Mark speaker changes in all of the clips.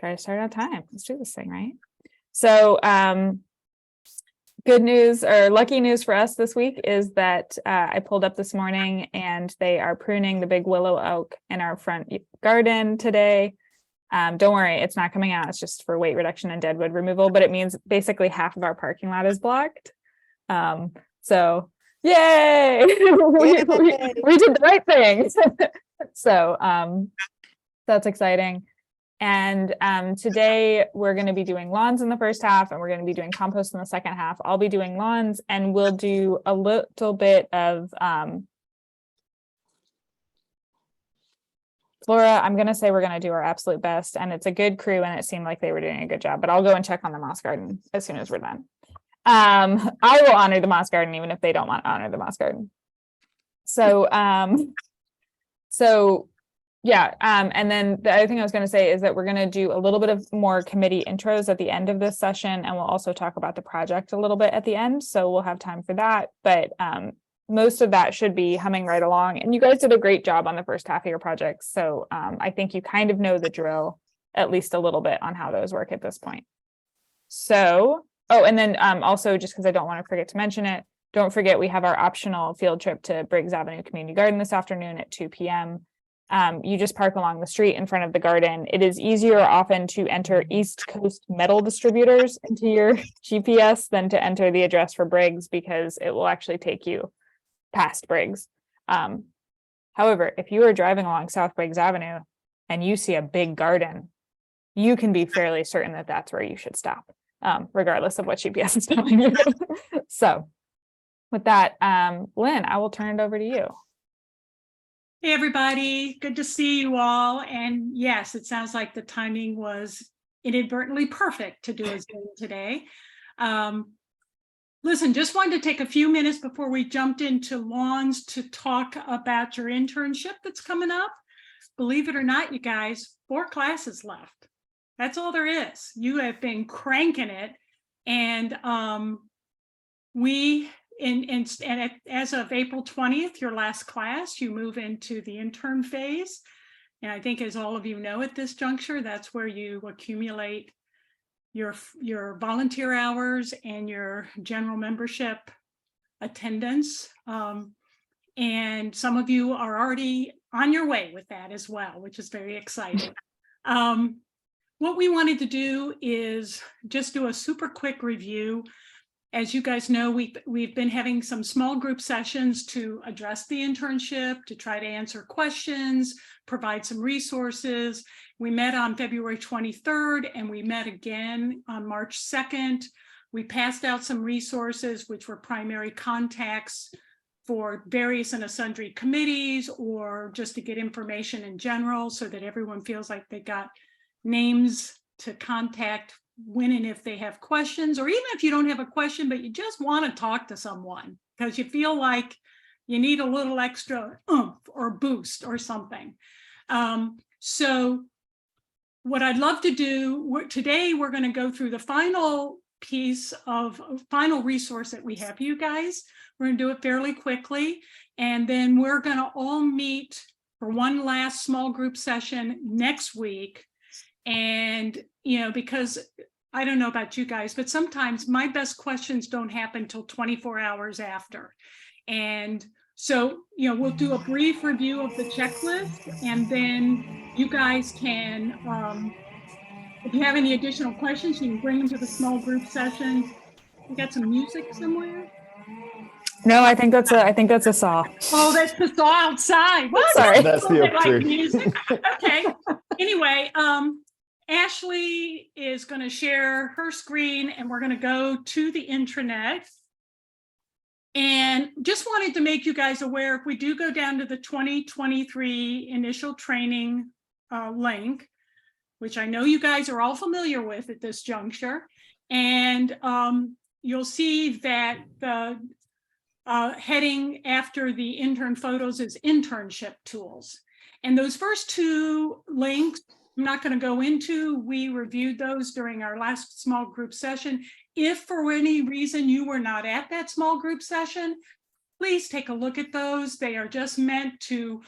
Speaker 1: try to start on time. Let's do this thing, right? So good news or lucky news for us this week is that I pulled up this morning and they are pruning the big willow oak in our front garden today. Don't worry, it's not coming out. It's just for weight reduction and deadwood removal, but it means basically half of our parking lot is blocked. So yay! we did the right thing. So that's exciting. And today we're going to be doing lawns in the first half and we're going to be doing compost in the second half. I'll be doing lawns and we'll do a little bit of Flora. I'm going to say we're going to do our absolute best, and it's a good crew and it seemed like they were doing a good job, but I'll go and check on the moss garden as soon as we're done. I will honor the moss garden even if they don't want to honor the moss garden. So yeah, and then the other thing I was going to say is that we're going to do a little bit of more committee intros at the end of this session, and we'll also talk about the project a little bit at the end, so we'll have time for that, but most of that should be humming right along, and you guys did a great job on the first half of your projects, so I think you kind of know the drill, at least a little bit, on how those work at this point. So, oh, and then also, just because I don't want to forget to mention it, don't forget we have our optional field trip to Briggs Avenue Community Garden this afternoon at 2 p.m. You just park along the street in front of the garden. It is easier often to enter East Coast metal distributors into your GPS than to enter the address for Briggs, because it will actually take you past Briggs. However, if you are driving along South Briggs Avenue and you see a big garden, you can be fairly certain that that's where you should stop, regardless of what GPS is telling you. So with that, Lynn, I will turn it over to you.
Speaker 2: Hey, everybody. Good to see you all. And yes, it sounds like the timing was inadvertently perfect to do a Zoom today. Listen, just wanted to take a few minutes before we jumped into lawns to talk about your internship that's coming up. Believe it or not, you guys, 4 classes left. That's all there is. You have been cranking it. And as of April 20th, your last class, you move into the intern phase. And I think, as all of you know at this juncture, that's where you accumulate your volunteer hours and your general membership attendance. And some of you are already on your way with that as well, which is very exciting. What we wanted to do is just do a super quick review. As you guys know, we've been having some small group sessions to address the internship, to try to answer questions, provide some resources. We met on February 23rd, and we met again on March 2nd. We passed out some resources, which were primary contacts for various and sundry committees, or just to get information in general so that everyone feels like they got names to contact when and if they have questions, or even if you don't have a question, but you just want to talk to someone because you feel like you need a little extra oomph or boost or something. So what I'd love to do today, we're going to go through the final resource that we have for you guys. We're going to do it fairly quickly, and then we're going to all meet for one last small group session next week. And, because I don't know about you guys, but sometimes my best questions don't happen till 24 hours after. And so, we'll do a brief review of the checklist, and then you guys can, if you have any additional questions, you can bring them to the small group session. We got some music somewhere.
Speaker 1: No, I think that's a saw.
Speaker 2: Oh, that's the saw outside. Well,
Speaker 1: sorry,
Speaker 3: that's the
Speaker 2: like music. Okay. Anyway, Ashley is going to share her screen, and we're going to go to the intranet. And just wanted to make you guys aware, if we do go down to the 2023 initial training link, which I know you guys are all familiar with at this juncture, and you'll see that the heading after the intern photos is internship tools. And those first 2 links, I'm not going to go into. We reviewed those during our last small group session. If for any reason you were not at that small group session, please take a look at those. They are just meant to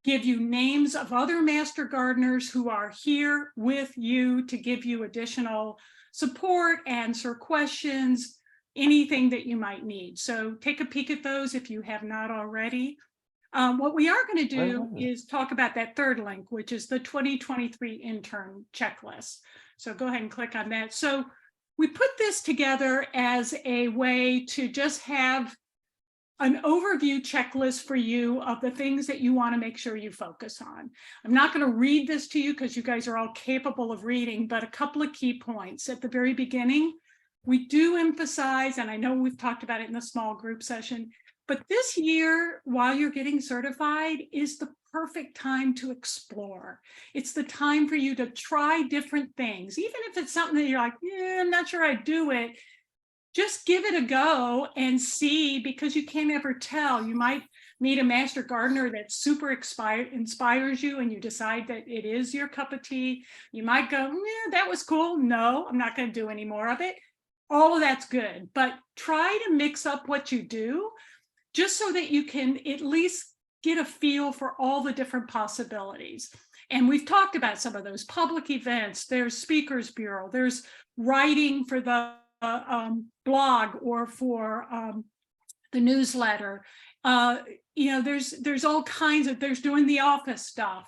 Speaker 2: give you names of other master gardeners who are here with you to give you additional support, answer questions, anything that you might need. So take a peek at those if you have not already. What we are going to do is talk about that third link, which is the 2023 intern checklist. So go ahead and click on that. So we put this together as a way to just have an overview checklist for you of the things that you want to make sure you focus on. I'm not going to read this to you because you guys are all capable of reading, but a couple of key points at the very beginning. We do emphasize, and I know we've talked about it in the small group session, but this year, while you're getting certified, is the perfect time to explore. It's the time for you to try different things, even if it's something that you're like, yeah, I'm not sure I'd do it. Just give it a go and see, because you can't ever tell. You might meet a master gardener that super inspires you and you decide that it is your cup of tea. You might go, yeah, that was cool. No, I'm not going to do any more of it. All of that's good, but try to mix up what you do just so that you can at least get a feel for all the different possibilities. And we've talked about some of those public events. There's Speakers Bureau, there's writing for the blog or for the newsletter. There's all kinds of, there's doing the office stuff.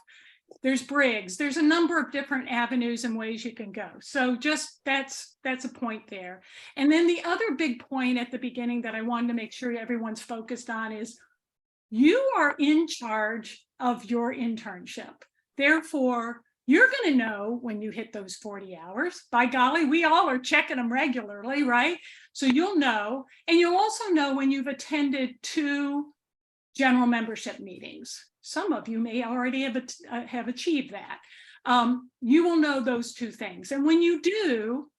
Speaker 2: There's Briggs. There's a number of different avenues and ways you can go. So just that's a point there. And then the other big point at the beginning that I wanted to make sure everyone's focused on is you are in charge of your internship. Therefore, you're going to know when you hit those 40 hours. By golly, we all are checking them regularly, right? So you'll know, and you'll also know when you've attended 2 general membership meetings. Some of you may already have achieved that. You will know those 2 things. And when you do,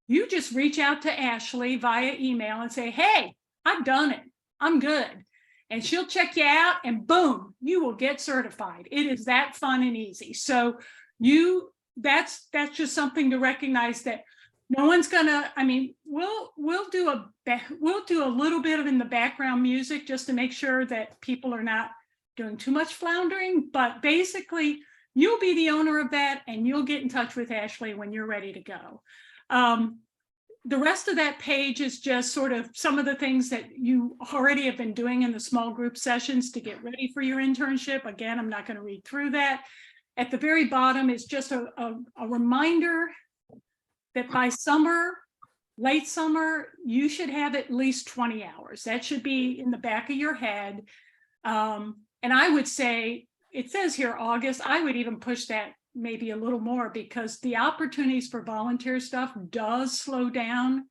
Speaker 2: you just reach out to Ashley via email and say, hey, I've done it. I'm good. And she'll check you out and boom, you will get certified. It is that fun and easy. So that's just something to recognize, that no one's gonna, I mean, we'll do a little bit of in the background music just to make sure that people are not doing too much floundering, but basically you'll be the owner of that and you'll get in touch with Ashley when you're ready to go. The rest of that page is just sort of some of the things that you already have been doing in the small group sessions to get ready for your internship. Again, I'm not going to read through that. At the very bottom is just a reminder that by summer, late summer, you should have at least 20 hours. That should be in the back of your head. And I would say, it says here August, I would even push that maybe a little more, because the opportunities for volunteer stuff does slow down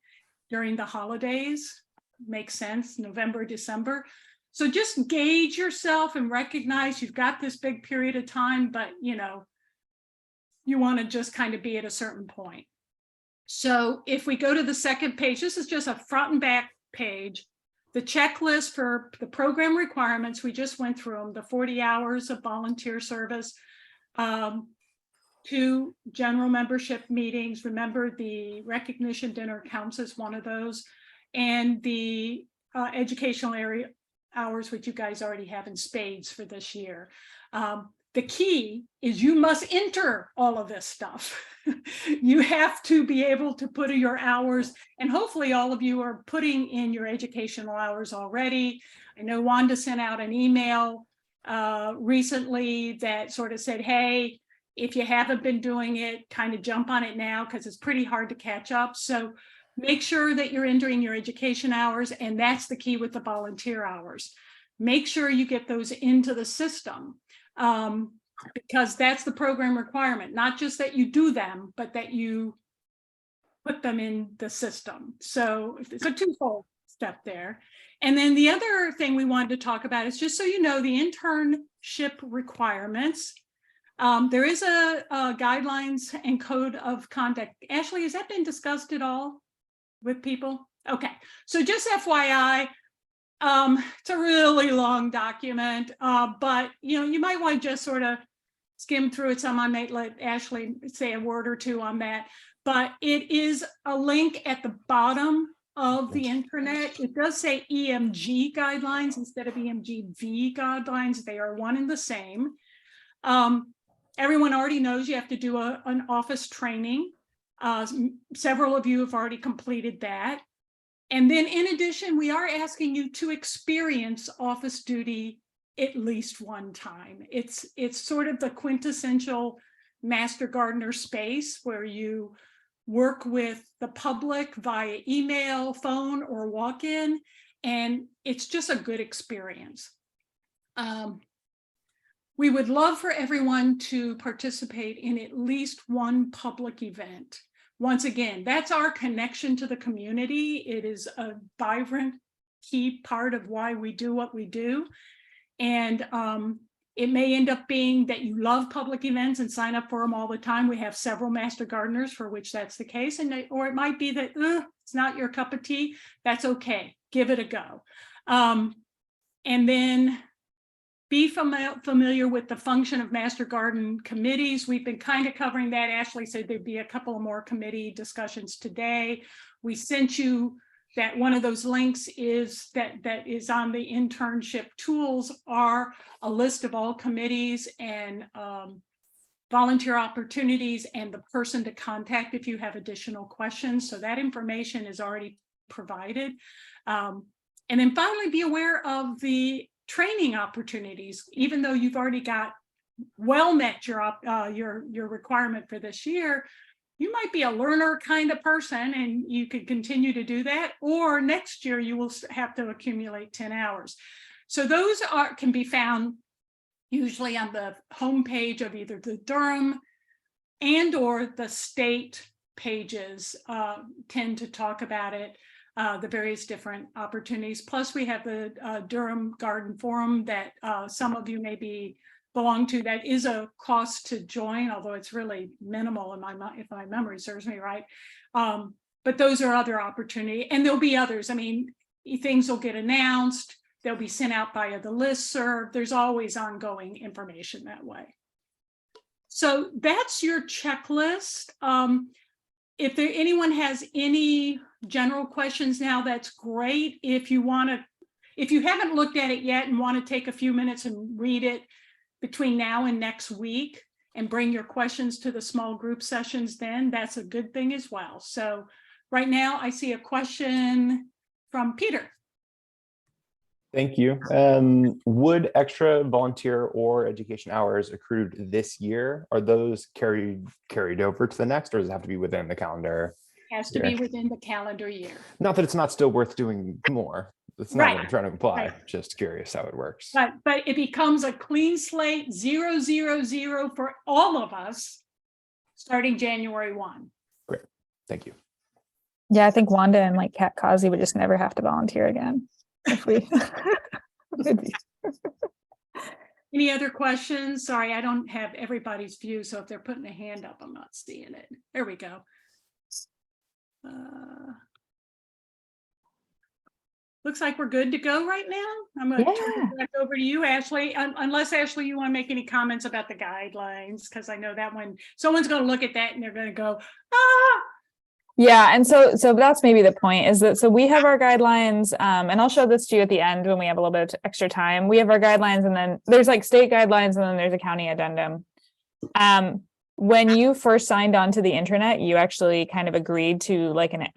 Speaker 2: during the holidays. Makes sense, November, December. So just gauge yourself and recognize you've got this big period of time, but you want to just kind of be at a certain point. So if we go to the second page, this is just a front and back page. The checklist for the program requirements, we just went through them, the 40 hours of volunteer service, 2 general membership meetings. Remember, the recognition dinner counts as one of those, and the educational area hours, which you guys already have in spades for this year. The key is you must enter all of this stuff. You have to be able to put in your hours, and hopefully all of you are putting in your educational hours already. I know Rhonda sent out an email recently that sort of said, hey, if you haven't been doing it, kind of jump on it now, because it's pretty hard to catch up. So make sure that you're entering your education hours, and that's the key with the volunteer hours. Make sure you get those into the system, because that's the program requirement, not just that you do them, but that you put them in the system. So it's a twofold step there. And then the other thing we wanted to talk about is, just so you know, the internship requirements. There is a guidelines and code of conduct. Ashley, has that been discussed at all with people? Okay, so just FYI, it's a really long document, but you might want to just sort of skim through it some. I might let Ashley say a word or 2 on that, but it is a link at the bottom of the internet. It does say EMG guidelines instead of EMGV guidelines. They are one and the same. Everyone already knows you have to do an office training. Several of you have already completed that. And then in addition, we are asking you to experience office duty at least one time. It's sort of the quintessential Master Gardener space where you work with the public via email, phone, or walk-in, and it's just a good experience. We would love for everyone to participate in at least one public event. Once again, that's our connection to the community. It is a vibrant, key part of why we do what we do. And it may end up being that you love public events and sign up for them all the time. We have several Master Gardeners for which that's the case. Or it might be that it's not your cup of tea. That's okay. Give it a go. And then be familiar with the function of Master Garden committees. We've been kind of covering that. Ashley said there'd be a couple more committee discussions today. We sent you that one of those links is that is on the internship tools are a list of all committees and volunteer opportunities and the person to contact if you have additional questions. So that information is already provided. And then finally, be aware of the training opportunities. Even though you've already got met your requirement for this year, you might be a learner kind of person and you could continue to do that, or next year you will have to accumulate 10 hours. So those can be found usually on the homepage of either the Durham and or the state pages tend to talk about it, the various different opportunities. Plus we have the Durham Garden Forum that some of you may belong to. That is a cost to join, although it's really minimal if my memory serves me right. But those are other opportunities, and there'll be others. I mean, things will get announced, they'll be sent out via the listserv. There's always ongoing information that way. So that's your checklist. If anyone has any general questions now, that's great. If you haven't looked at it yet and want to take a few minutes and read it between now and next week and bring your questions to the small group sessions, then that's a good thing as well. So right now I see a question from Peter.
Speaker 3: Thank you. Would extra volunteer or education hours accrued this year, are those carried over to the next, or does it have to be within the calendar?
Speaker 2: Has to be within the calendar year.
Speaker 3: Not that it's not still worth doing more. That's not what I'm trying to imply.
Speaker 2: Right.
Speaker 3: Just curious how it works.
Speaker 2: But it becomes a clean slate, 0, 0, 0 for all of us starting January 1.
Speaker 3: Great. Thank you.
Speaker 1: Yeah, I think Wanda and like Kat Causey would just never have to volunteer again if we.
Speaker 2: Any other questions? Sorry, I don't have everybody's view, so if they're putting a hand up, I'm not seeing it. There we go. Looks like we're good to go right now. I'm going to turn it back over to you, Ashley, unless, Ashley, you want to make any comments about the guidelines, because I know that when someone's going to look at that and they're going to go, ah.
Speaker 1: Yeah, and so that's maybe the point, is that so we have our guidelines, and I'll show this to you at the end when we have a little bit of extra time. We have our guidelines, and then there's like state guidelines, and then there's a county addendum. When you first signed on to the internet, you actually kind of agreed to like an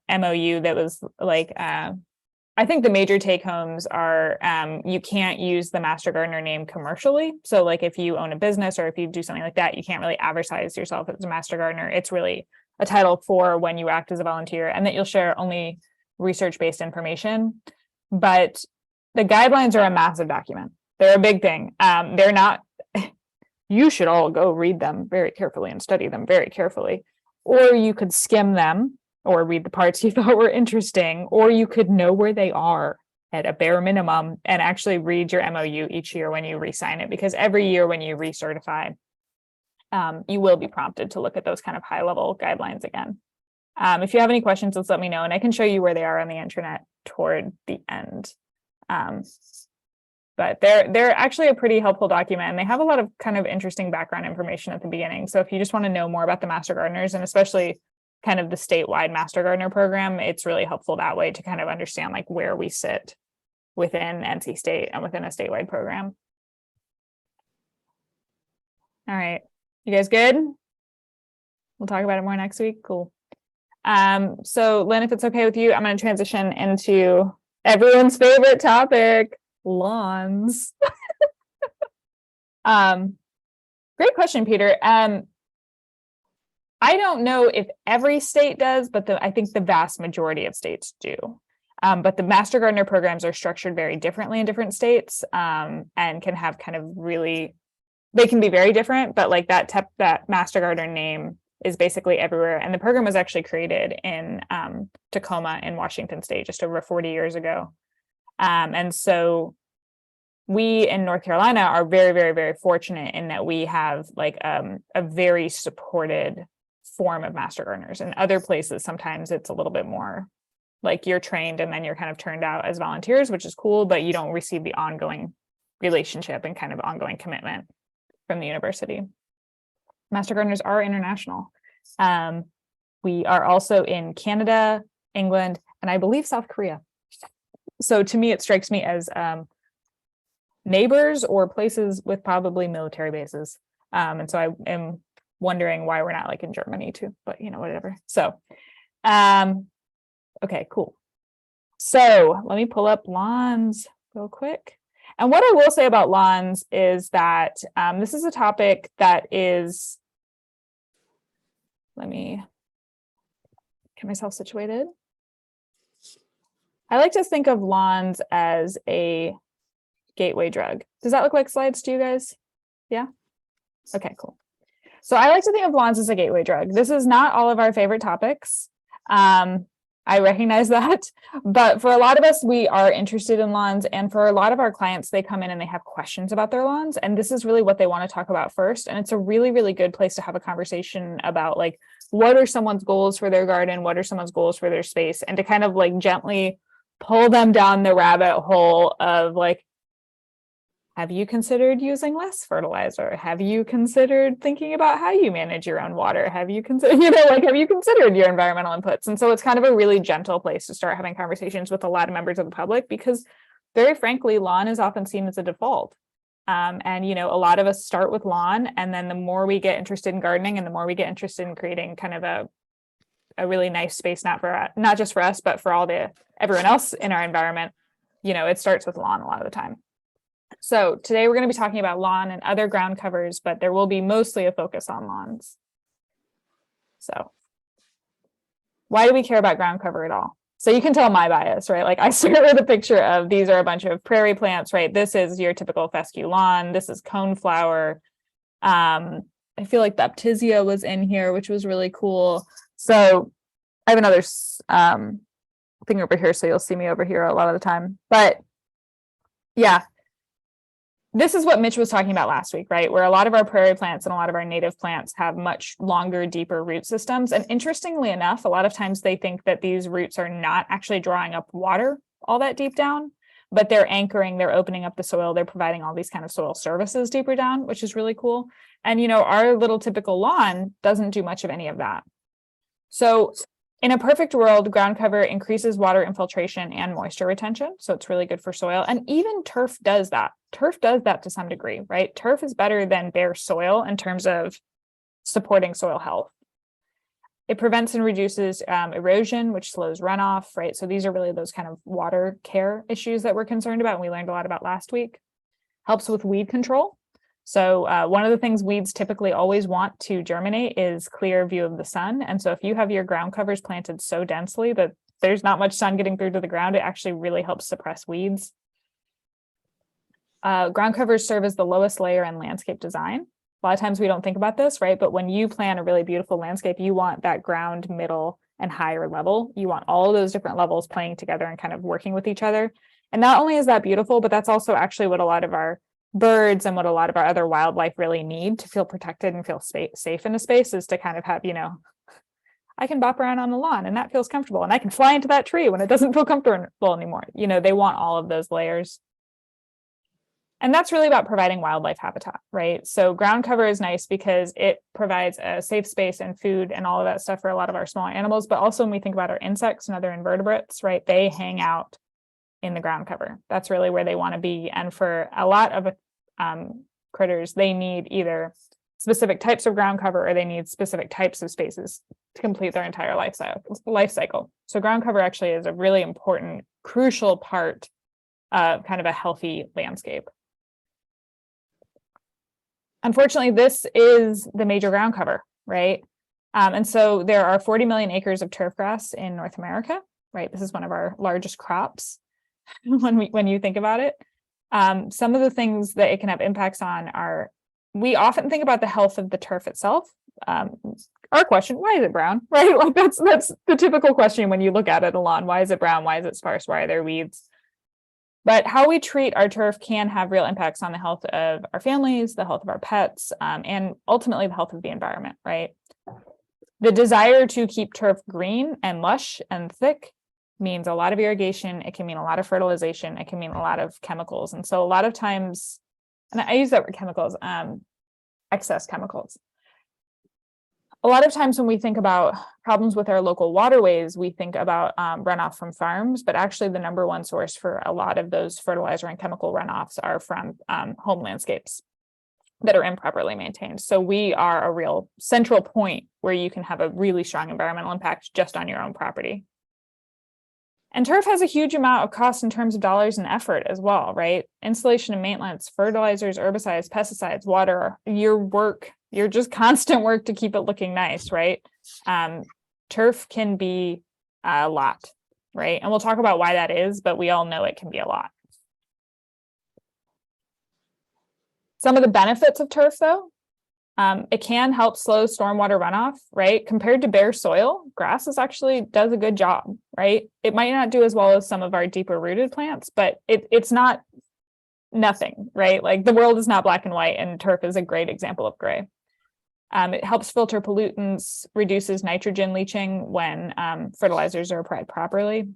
Speaker 1: MOU that was like, I think the major take homes are you can't use the Master Gardener name commercially. So like if you own a business or if you do something like that, you can't really advertise yourself as a Master Gardener. It's really a title for when you act as a volunteer, and that you'll share only research-based information. But the guidelines are a massive document. They're a big thing. They're not, you should all go read them very carefully and study them very carefully, or you could skim them or read the parts you thought were interesting, or you could know where they are at a bare minimum and actually read your MOU each year when you re-sign it, because every year when you recertify, you will be prompted to look at those kind of high-level guidelines again. If you have any questions, let's let me know, and I can show you where they are on the internet toward the end. But they're actually a pretty helpful document, and they have a lot of kind of interesting background information at the beginning. So if you just want to know more about the Master Gardeners, and especially kind of the statewide Master Gardener program, it's really helpful that way to kind of understand like where we sit within NC State and within a statewide program. All right, you guys good? We'll talk about it more next week. Cool. So Lynn, if it's okay with you, I'm going to transition into everyone's favorite topic, lawns. Great question, Peter. I don't know if every state does, but I think the vast majority of states do. But the Master Gardener programs are structured very differently in different states, and can have kind of really, they can be very different, but like that Master Gardener name is basically everywhere. And the program was actually created in Tacoma in Washington State just over 40 years ago. And so we in North Carolina are very, very, very fortunate in that we have like a very supported form of Master Gardeners. In other places, sometimes it's a little bit more like you're trained and then you're kind of turned out as volunteers, which is cool, but you don't receive the ongoing relationship and kind of ongoing commitment from the university. Master Gardeners are international. We are also in Canada, England, and I believe South Korea. So to me, it strikes me as neighbors or places with probably military bases. And so I am wondering why we're not like in Germany too, but you know, whatever. So, okay, cool. So let me pull up lawns real quick. And what I will say about lawns is that this is a topic that is, let me get myself situated. I like to think of lawns as a gateway drug. Does that look like slides to you guys? Yeah? Okay, cool. So I like to think of lawns as a gateway drug. This is not all of our favorite topics. I recognize that, but for a lot of us, we are interested in lawns, and for a lot of our clients, they come in and they have questions about their lawns, and this is really what they want to talk about first. And it's a really, really good place to have a conversation about like, what are someone's goals for their garden? What are someone's goals for their space? And to kind of like gently pull them down the rabbit hole of like, have you considered using less fertilizer? Have you considered thinking about how you manage your own water? Have you considered, have you considered your environmental inputs? And so it's kind of a really gentle place to start having conversations with a lot of members of the public, because very frankly, lawn is often seen as a default. And, a lot of us start with lawn, and then the more we get interested in gardening and the more we get interested in creating kind of a really nice space, not just for us, but for everyone else in our environment, it starts with lawn a lot of the time. So today we're going to be talking about lawn and other ground covers, but there will be mostly a focus on lawns. So why do we care about ground cover at all? So you can tell my bias, right? Like I start with a picture of, these are a bunch of prairie plants, right? This is your typical fescue lawn. This is coneflower. I feel like Baptisia was in here, which was really cool. So I have another thing over here, so you'll see me over here a lot of the time. But yeah. This is what Mitch was talking about last week, right? Where a lot of our prairie plants and a lot of our native plants have much longer, deeper root systems. And interestingly enough, a lot of times they think that these roots are not actually drawing up water all that deep down, but they're anchoring, they're opening up the soil, they're providing all these kind of soil services deeper down, which is really cool. And, our little typical lawn doesn't do much of any of that. So in a perfect world, ground cover increases water infiltration and moisture retention. So it's really good for soil. And even turf does that. Turf does that to some degree, right? Turf is better than bare soil in terms of supporting soil health. It prevents and reduces erosion, which slows runoff, right? So these are really those kind of water care issues that we're concerned about, and we learned a lot about last week. Helps with weed control. So one of the things weeds typically always want to germinate is clear view of the sun. And so if you have your ground covers planted so densely that there's not much sun getting through to the ground, it actually really helps suppress weeds. Ground covers serve as the lowest layer in landscape design. A lot of times we don't think about this, right? But when you plan a really beautiful landscape, you want that ground, middle, and higher level. You want all of those different levels playing together and kind of working with each other. And not only is that beautiful, but that's also actually what a lot of our birds and what a lot of our other wildlife really need to feel protected and feel safe in a space, is to kind of have, I can bop around on the lawn and that feels comfortable, and I can fly into that tree when it doesn't feel comfortable anymore. They want all of those layers. And that's really about providing wildlife habitat, right? So ground cover is nice because it provides a safe space and food and all of that stuff for a lot of our smaller animals. But also when we think about our insects and other invertebrates, right, they hang out in the ground cover. That's really where they want to be. And for a lot of critters, they need either specific types of ground cover or they need specific types of spaces to complete their entire life cycle. So ground cover actually is a really important, crucial part of kind of a healthy landscape. Unfortunately, this is the major ground cover, right? And so there are 40 million acres of turf grass in North America, right? This is one of our largest crops when you think about it. Some of the things that it can have impacts on are, we often think about the health of the turf itself. Our question, why is it brown, right? Like that's the typical question when you look at it, a lawn. Why is it brown? Why is it sparse? Why are there weeds? But how we treat our turf can have real impacts on the health of our families, the health of our pets, and ultimately the health of the environment, right? The desire to keep turf green and lush and thick means a lot of irrigation. It can mean a lot of fertilization. It can mean a lot of chemicals. And so a lot of times, and I use that word chemicals, excess chemicals. A lot of times when we think about problems with our local waterways, we think about runoff from farms, but actually the number one source for a lot of those fertilizer and chemical runoffs are from home landscapes that are improperly maintained. So we are a real central point where you can have a really strong environmental impact just on your own property. And turf has a huge amount of cost in terms of dollars and effort as well, right? Installation and maintenance, fertilizers, herbicides, pesticides, water, your just constant work to keep it looking nice, right? Turf can be a lot, right? And we'll talk about why that is, but we all know it can be a lot. Some of the benefits of turf, though, it can help slow stormwater runoff, right? Compared to bare soil, grass actually does a good job, right? It might not do as well as some of our deeper rooted plants, but it's not nothing, right? Like the world is not black and white, and turf is a great example of gray. It helps filter pollutants, reduces nitrogen leaching when fertilizers are applied properly,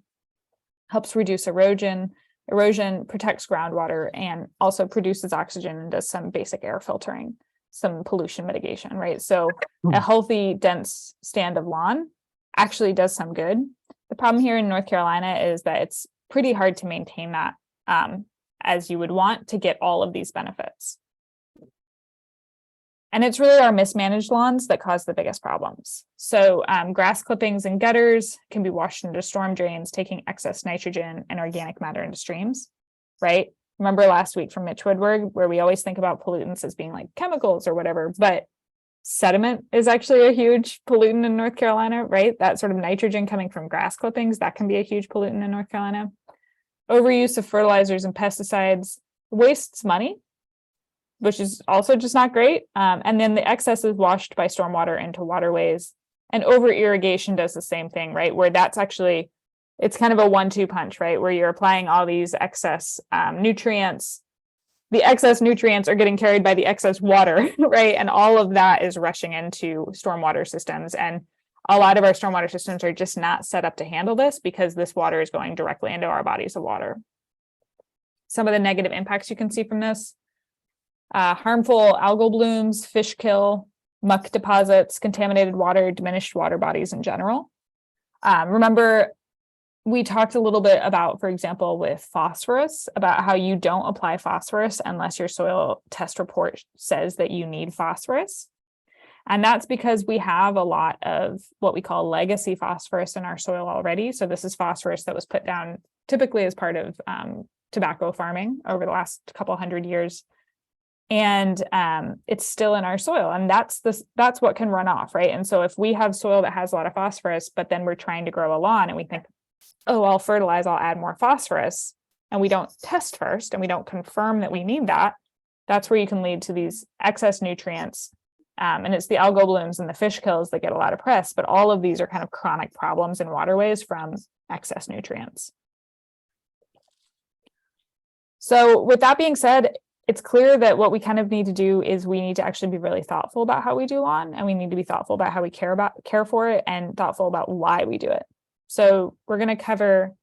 Speaker 1: helps reduce erosion, protects groundwater, and also produces oxygen and does some basic air filtering, some pollution mitigation, right? So a healthy, dense stand of lawn actually does some good. The problem here in North Carolina is that it's pretty hard to maintain that as you would want to get all of these benefits. And it's really our mismanaged lawns that cause the biggest problems. So grass clippings and gutters can be washed into storm drains, taking excess nitrogen and organic matter into streams, right? Remember last week from Mitch Woodward, where we always think about pollutants as being like chemicals or whatever, but sediment is actually a huge pollutant in North Carolina, right? That sort of nitrogen coming from grass clippings, that can be a huge pollutant in North Carolina. Overuse of fertilizers and pesticides wastes money, which is also just not great. And then the excess is washed by stormwater into waterways, and over irrigation does the same thing, right? Where that's actually, it's kind of a 1-2 punch, right? Where you're applying all these excess nutrients. The excess nutrients are getting carried by the excess water, right? And all of that is rushing into stormwater systems. And a lot of our stormwater systems are just not set up to handle this because this water is going directly into our bodies of water. Some of the negative impacts you can see from this: harmful algal blooms, fish kill, muck deposits, contaminated water, diminished water bodies in general. Remember, we talked a little bit about, for example, with phosphorus, about how you don't apply phosphorus unless your soil test report says that you need phosphorus. And that's because we have a lot of what we call legacy phosphorus in our soil already. So this is phosphorus that was put down typically as part of tobacco farming over the last couple hundred years. And it's still in our soil, and that's what can run off, right? And so if we have soil that has a lot of phosphorus, but then we're trying to grow a lawn and we think, oh, I'll fertilize, I'll add more phosphorus, and we don't test first and we don't confirm that we need that, that's where you can lead to these excess nutrients. And it's the algal blooms and the fish kills that get a lot of press, but all of these are kind of chronic problems in waterways from excess nutrients. So with that being said, it's clear that what we kind of need to do is we need to actually be really thoughtful about how we do lawn, and we need to be thoughtful about how we care for it, and thoughtful about why we do it. So we're going to cover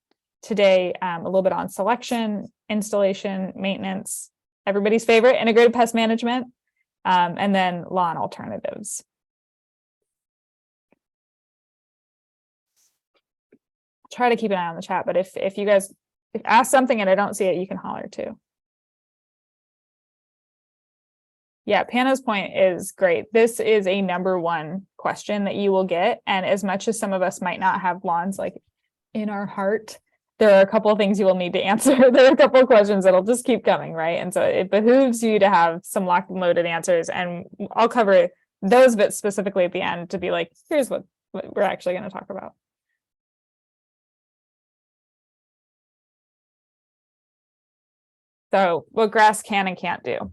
Speaker 1: today a little bit on selection, installation, maintenance, everybody's favorite, integrated pest management, and then lawn alternatives. Try to keep an eye on the chat, but if you guys ask something and I don't see it, you can holler too. Yeah, Pana's point is great. This is a #1 question that you will get. And as much as some of us might not have lawns like in our heart, there are a couple of things you will need to answer. There are a couple of questions that'll just keep coming, right? And so it behooves you to have some locked and loaded answers. And I'll cover those bits specifically at the end to be like, here's what we're actually going to talk about. So what grass can and can't do.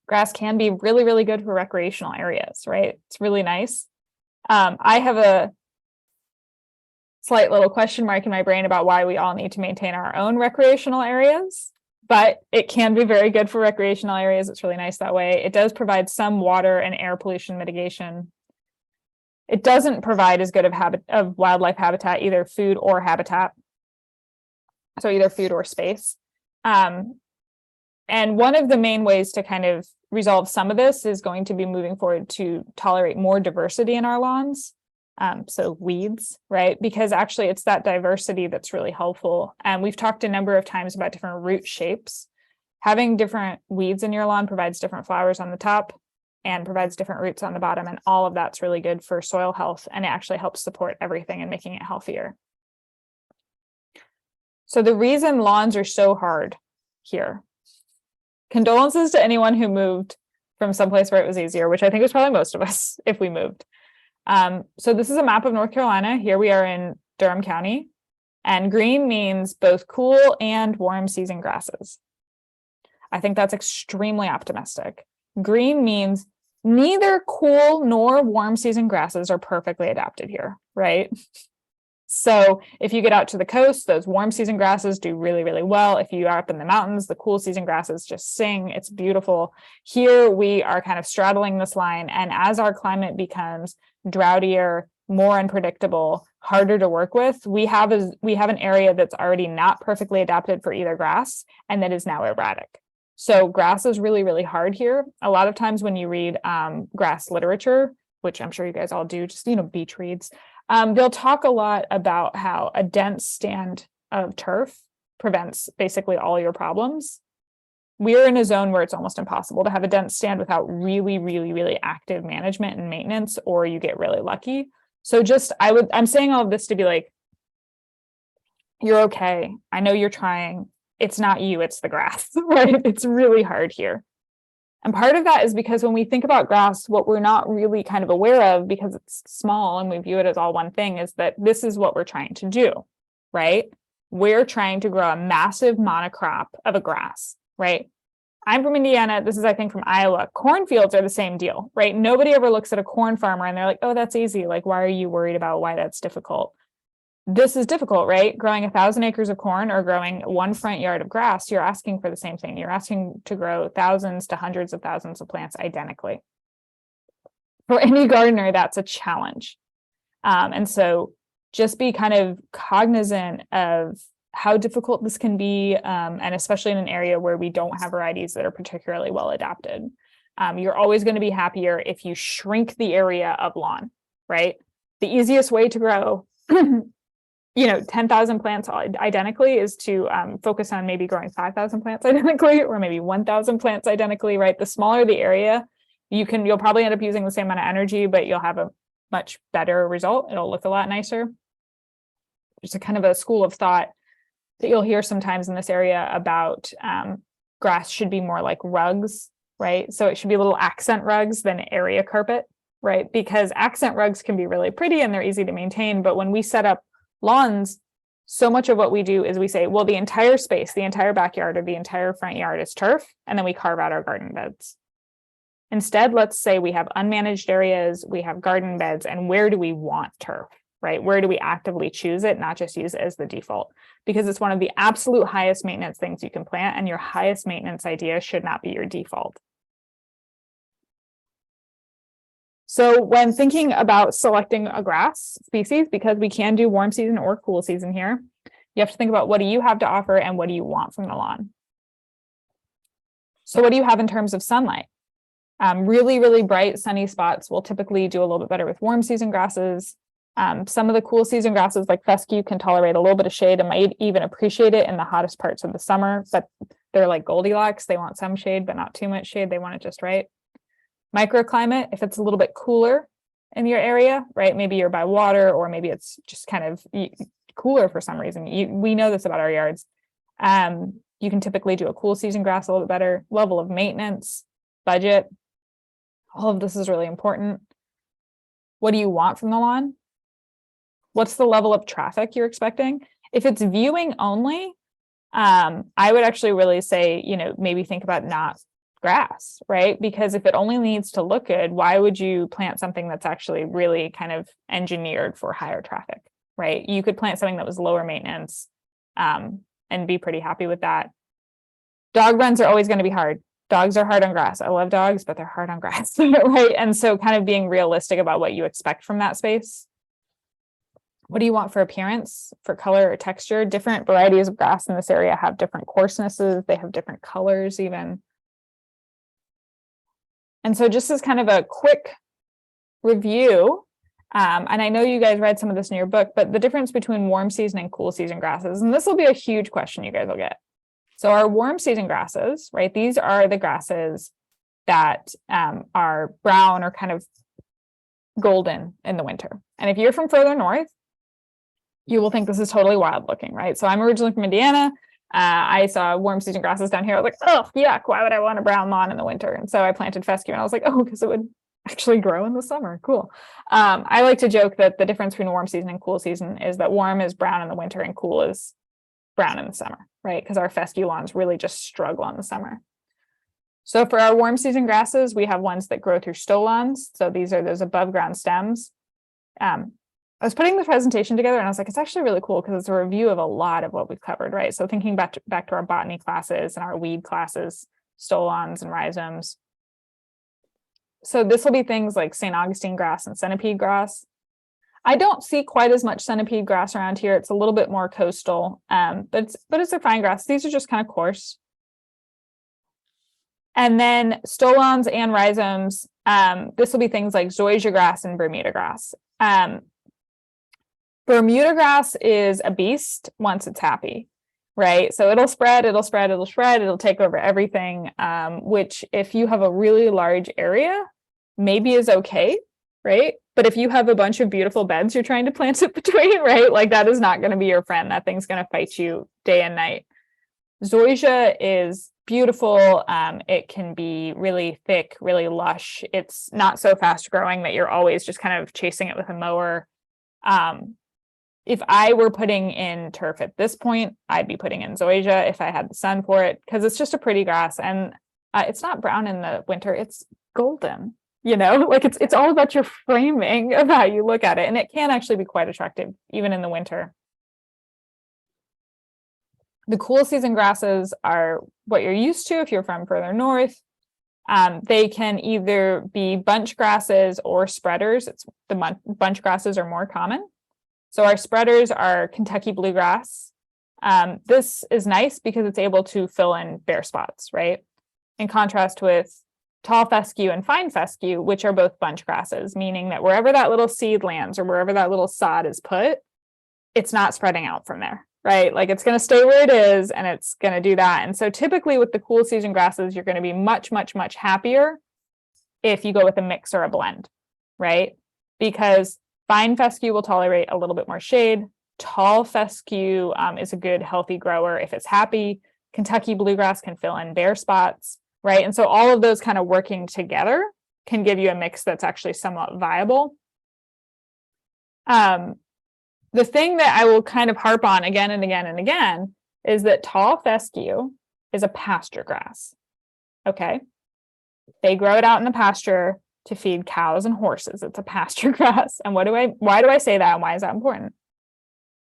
Speaker 1: Grass can be really, really good for recreational areas, right? It's really nice. I have a slight little question mark in my brain about why we all need to maintain our own recreational areas, but it can be very good for recreational areas. It's really nice that way. It does provide some water and air pollution mitigation. It doesn't provide as good of wildlife habitat, either food or habitat. So either food or space. And one of the main ways to kind of resolve some of this is going to be moving forward to tolerate more diversity in our lawns. So weeds, right? Because actually it's that diversity that's really helpful. And we've talked a number of times about different root shapes. Having different weeds in your lawn provides different flowers on the top and provides different roots on the bottom. And all of that's really good for soil health. And it actually helps support everything and making it healthier. So the reason lawns are so hard here. Condolences to anyone who moved from someplace where it was easier, which I think was probably most of us if we moved. So this is a map of North Carolina. Here we are in Durham County, and green means both cool and warm season grasses. I think that's extremely optimistic. Green means neither cool nor warm season grasses are perfectly adapted here, right? So if you get out to the coast, those warm season grasses do really, really well. If you are up in the mountains, the cool season grasses just sing. It's beautiful. Here we are kind of straddling this line. And as our climate becomes droughtier, more unpredictable, harder to work with, we have an area that's already not perfectly adapted for either grass and that is now erratic. So grass is really, really hard here. A lot of times when you read grass literature, which I'm sure you guys all do, just, beach reads, they'll talk a lot about how a dense stand of turf prevents basically all your problems. We're in a zone where it's almost impossible to have a dense stand without really, really, really active management and maintenance, or you get really lucky. So I'm saying all of this to be like, you're okay. I know you're trying. It's not you, it's the grass, right? It's really hard here. And part of that is because when we think about grass, what we're not really kind of aware of, because it's small and we view it as all one thing, is that this is what we're trying to do, right? We're trying to grow a massive monocrop of a grass, right? I'm from Indiana. This is, I think, from Iowa. Cornfields are the same deal, right? Nobody ever looks at a corn farmer and they're like, oh, that's easy. Like, why are you worried about why that's difficult? This is difficult, right? Growing 1,000 acres of corn or growing one front yard of grass, you're asking for the same thing. You're asking to grow thousands to hundreds of thousands of plants identically. For any gardener, that's a challenge. And so just be kind of cognizant of how difficult this can be, and especially in an area where we don't have varieties that are particularly well adapted. You're always going to be happier if you shrink the area of lawn, right? The easiest way to grow 10,000 plants identically is to focus on maybe growing 5,000 plants identically, or maybe 1,000 plants identically, right? The smaller the area, you'll probably end up using the same amount of energy, but you'll have a much better result. It'll look a lot nicer. There's a kind of a school of thought that you'll hear sometimes in this area about grass should be more like rugs, right? So it should be little accent rugs than area carpet, right? Because accent rugs can be really pretty and they're easy to maintain, but when we set up lawns, so much of what we do is we say, well, the entire space, the entire backyard or the entire front yard is turf, and then we carve out our garden beds. Instead, let's say we have unmanaged areas, we have garden beds, and where do we want turf, right? Where do we actively choose it, not just use it as the default? Because it's one of the absolute highest maintenance things you can plant, and your highest maintenance idea should not be your default. So when thinking about selecting a grass species, because we can do warm season or cool season here, you have to think about what do you have to offer and what do you want from the lawn. So what do you have in terms of sunlight? Really, really bright sunny spots will typically do a little bit better with warm season grasses. Some of the cool season grasses like fescue can tolerate a little bit of shade and might even appreciate it in the hottest parts of the summer, but they're like Goldilocks. They want some shade, but not too much shade. They want it just right. Microclimate, if it's a little bit cooler in your area, right? Maybe you're by water, or maybe it's just kind of cooler for some reason. We know this about our yards. You can typically do a cool season grass a little bit better. Level of maintenance, budget. All of this is really important. What do you want from the lawn? What's the level of traffic you're expecting? If it's viewing only, I would actually really say, maybe think about not grass, right? Because if it only needs to look good, why would you plant something that's actually really kind of engineered for higher traffic, right? You could plant something that was lower maintenance and be pretty happy with that. Dog runs are always going to be hard. Dogs are hard on grass. I love dogs, but they're hard on grass, right? And so kind of being realistic about what you expect from that space. What do you want for appearance, for color or texture? Different varieties of grass in this area have different coarsenesses. They have different colors even. And so just as kind of a quick review, and I know you guys read some of this in your book, but the difference between warm season and cool season grasses, and this will be a huge question you guys will get. So our warm season grasses, right? These are the grasses that are brown or kind of golden in the winter. And if you're from further north, you will think this is totally wild looking, right? So I'm originally from Indiana. I saw warm season grasses down here. I was like, oh, yuck, why would I want a brown lawn in the winter? And so I planted fescue and I was like, oh, because it would actually grow in the summer. Cool. I like to joke that the difference between warm season and cool season is that warm is brown in the winter and cool is brown in the summer, right? Because our fescue lawns really just struggle in the summer. So for our warm season grasses, we have ones that grow through stolons. So these are those above ground stems. I was putting the presentation together and I was like, it's actually really cool because it's a review of a lot of what we've covered, right? So thinking back to our botany classes and our weed classes, stolons and rhizomes. So this will be things like St. Augustine grass and centipede grass. I don't see quite as much centipede grass around here. It's a little bit more coastal, but it's a fine grass. These are just kind of coarse. And then stolons and rhizomes, this will be things like zoysia grass and Bermuda grass. Bermuda grass is a beast once it's happy, right? So it'll spread, it'll take over everything, which if you have a really large area, maybe is okay, right? But if you have a bunch of beautiful beds you're trying to plant it between, right? Like that is not going to be your friend. That thing's going to fight you day and night. Zoysia is beautiful. It can be really thick, really lush. It's not so fast growing that you're always just kind of chasing it with a mower. If I were putting in turf at this point, I'd be putting in zoysia if I had the sun for it, because it's just a pretty grass and it's not brown in the winter, it's golden, like it's all about your framing of how you look at it. And it can actually be quite attractive even in the winter. The cool season grasses are what you're used to if you're from further north. They can either be bunch grasses or spreaders. The bunch grasses are more common. So our spreaders are Kentucky bluegrass. This is nice because it's able to fill in bare spots, right? In contrast with tall fescue and fine fescue, which are both bunch grasses, meaning that wherever that little seed lands or wherever that little sod is put, it's not spreading out from there, right? Like it's going to stay where it is and it's going to do that. And so typically with the cool season grasses, you're going to be much, much, much happier if you go with a mix or a blend, right? Because fine fescue will tolerate a little bit more shade. Tall fescue is a good, healthy grower if it's happy. Kentucky bluegrass can fill in bare spots, right? And so all of those kind of working together can give you a mix that's actually somewhat viable. The thing that I will kind of harp on again and again and again is that tall fescue is a pasture grass, okay? They grow it out in the pasture to feed cows and horses. It's a pasture grass. And why do I say that and why is that important?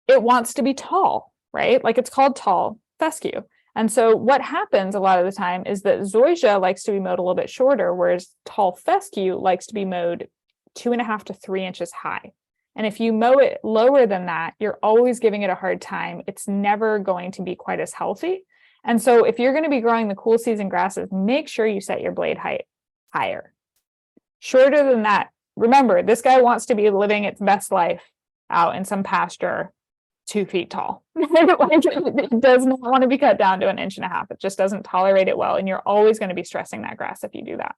Speaker 1: It wants to be tall, right? Like it's called tall fescue. And so what happens a lot of the time is that zoysia likes to be mowed a little bit shorter, whereas tall fescue likes to be mowed 2.5 to 3 inches high. And if you mow it lower than that, you're always giving it a hard time. It's never going to be quite as healthy. And so if you're going to be growing the cool season grasses, make sure you set your blade height higher. Shorter than that, remember, this guy wants to be living its best life out in some pasture 2 feet tall. It does not want to be cut down to 1.5 inches. It just doesn't tolerate it well. And you're always going to be stressing that grass if you do that.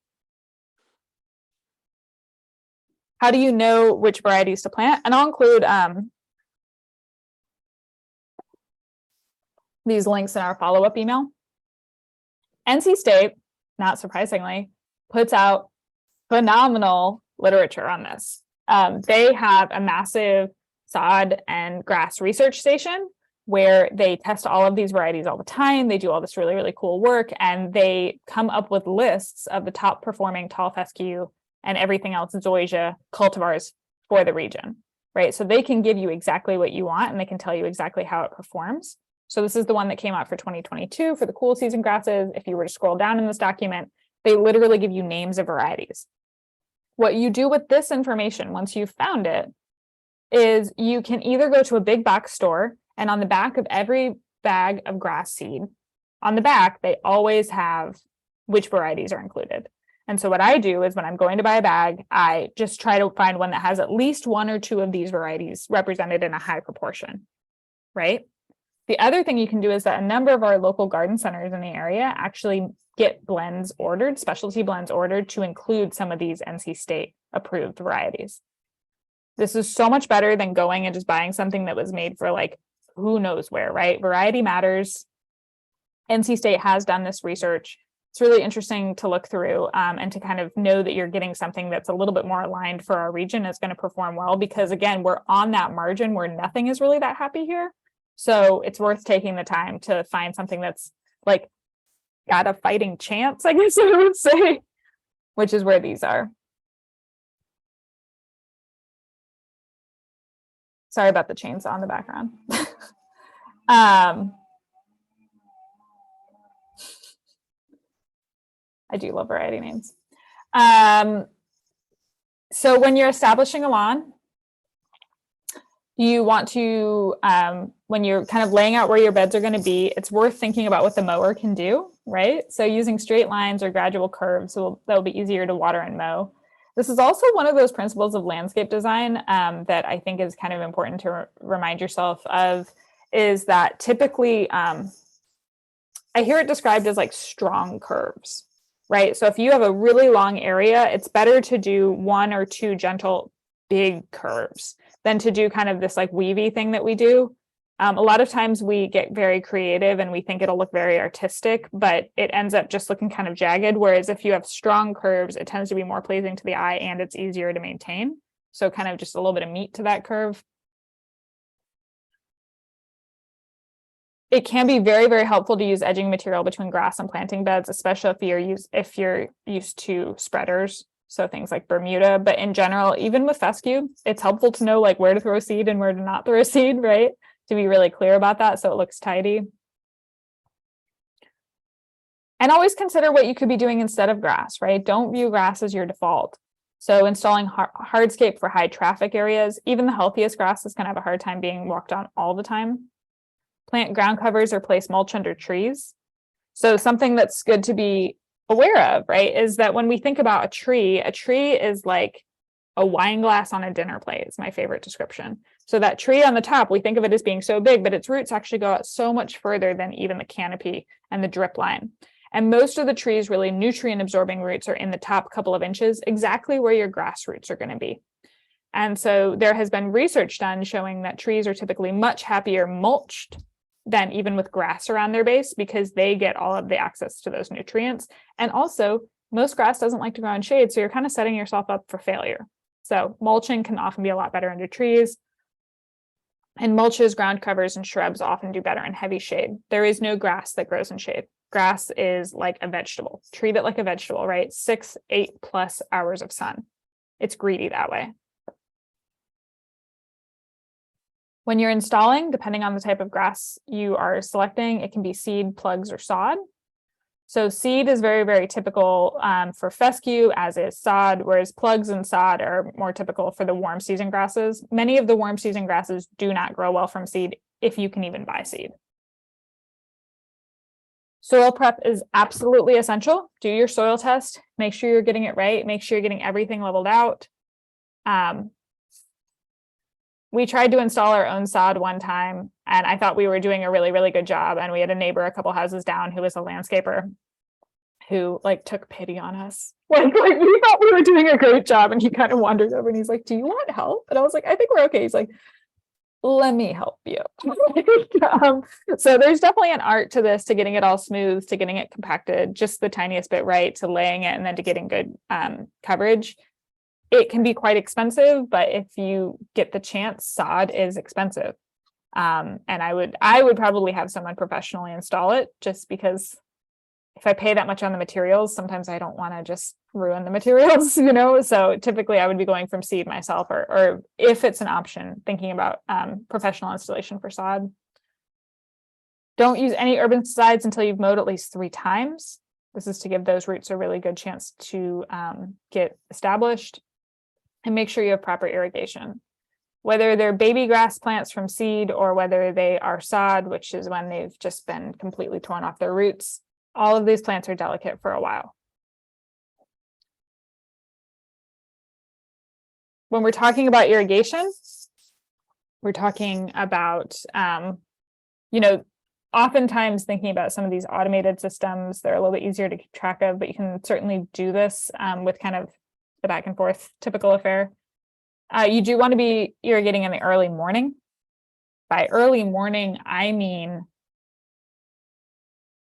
Speaker 1: How do you know which varieties to plant? And I'll include these links in our follow-up email. NC State, not surprisingly, puts out phenomenal literature on this. They have a massive sod and grass research station where they test all of these varieties all the time. They do all this really, really cool work, and they come up with lists of the top performing tall fescue and everything else zoysia cultivars for the region, right? So they can give you exactly what you want, and they can tell you exactly how it performs. So this is the one that came out for 2022 for the cool season grasses. If you were to scroll down in this document, they literally give you names of varieties. What you do with this information, once you've found it, is you can either go to a big box store, and on the back of every bag of grass seed, on the back, they always have which varieties are included. And so what I do is when I'm going to buy a bag, I just try to find one that has at least 1 or 2 of these varieties represented in a high proportion, right? The other thing you can do is that a number of our local garden centers in the area actually get blends ordered, specialty blends ordered to include some of these NC State approved varieties. This is so much better than going and just buying something that was made for like, who knows where, right? Variety matters. NC State has done this research. It's really interesting to look through and to kind of know that you're getting something that's a little bit more aligned for our region, is going to perform well, because again, we're on that margin where nothing is really that happy here. So it's worth taking the time to find something that's like got a fighting chance, I guess I would say, which is where these are. Sorry about the chainsaw in the background. I do love variety names. So when you're establishing a lawn, you want to, when you're kind of laying out where your beds are going to be, it's worth thinking about what the mower can do, right? So using straight lines or gradual curves, that'll be easier to water and mow. This is also one of those principles of landscape design that I think is kind of important to remind yourself of, is that typically, I hear it described as like strong curves, right? So if you have a really long area, it's better to do 1 or 2 gentle, big curves than to do kind of this like weavy thing that we do. A lot of times we get very creative and we think it'll look very artistic, but it ends up just looking kind of jagged. Whereas if you have strong curves, it tends to be more pleasing to the eye and it's easier to maintain. So kind of just a little bit of meat to that curve. It can be very, very helpful to use edging material between grass and planting beds, especially if you're used to spreaders. So things like Bermuda, but in general, even with fescue, it's helpful to know like where to throw seed and where to not throw seed, right? To be really clear about that so it looks tidy. And always consider what you could be doing instead of grass, right? Don't view grass as your default. So installing hardscape for high traffic areas, even the healthiest grasses can have a hard time being walked on all the time. Plant ground covers or place mulch under trees. So something that's good to be aware of, right, is that when we think about a tree is like a wine glass on a dinner plate is my favorite description. So that tree on the top, we think of it as being so big, but its roots actually go out so much further than even the canopy and the drip line. And most of the trees really nutrient absorbing roots are in the top couple of inches, exactly where your grass roots are going to be. And so there has been research done showing that trees are typically much happier mulched than even with grass around their base, because they get all of the access to those nutrients. And also, most grass doesn't like to grow in shade, so you're kind of setting yourself up for failure. So mulching can often be a lot better under trees. And mulches, ground covers, and shrubs often do better in heavy shade. There is no grass that grows in shade. Grass is like a vegetable. Treat it like a vegetable, right? 6, 8+ hours of sun. It's greedy that way. When you're installing, depending on the type of grass you are selecting, it can be seed, plugs, or sod. So seed is very, very typical for fescue, as is sod, whereas plugs and sod are more typical for the warm season grasses. Many of the warm season grasses do not grow well from seed, if you can even buy seed. Soil prep is absolutely essential. Do your soil test, make sure you're getting it right, make sure you're getting everything leveled out. We tried to install our own sod one time, and I thought we were doing a really, really good job. And we had a neighbor a couple houses down who was a landscaper who like took pity on us. Like we thought we were doing a great job, and he kind of wandered over and he's like, "Do you want help?" And I was like, "I think we're okay." He's like, "Let me help you." So there's definitely an art to this, to getting it all smooth, to getting it compacted just the tiniest bit right, to laying it, and then to getting good coverage. It can be quite expensive, but if you get the chance, sod is expensive. And I would probably have someone professionally install it, just because if I pay that much on the materials, sometimes I don't want to just ruin the materials, you know? So typically I would be going from seed myself, or if it's an option, thinking about professional installation for sod. Don't use any herbicides until you've mowed at least 3 times. This is to give those roots a really good chance to get established. And make sure you have proper irrigation. Whether they're baby grass plants from seed or whether they are sod, which is when they've just been completely torn off their roots, all of these plants are delicate for a while. When we're talking about irrigation, we're talking about, oftentimes thinking about some of these automated systems, they're a little bit easier to keep track of, but you can certainly do this with kind of the back and forth typical affair. You do want to be irrigating in the early morning. By early morning, I mean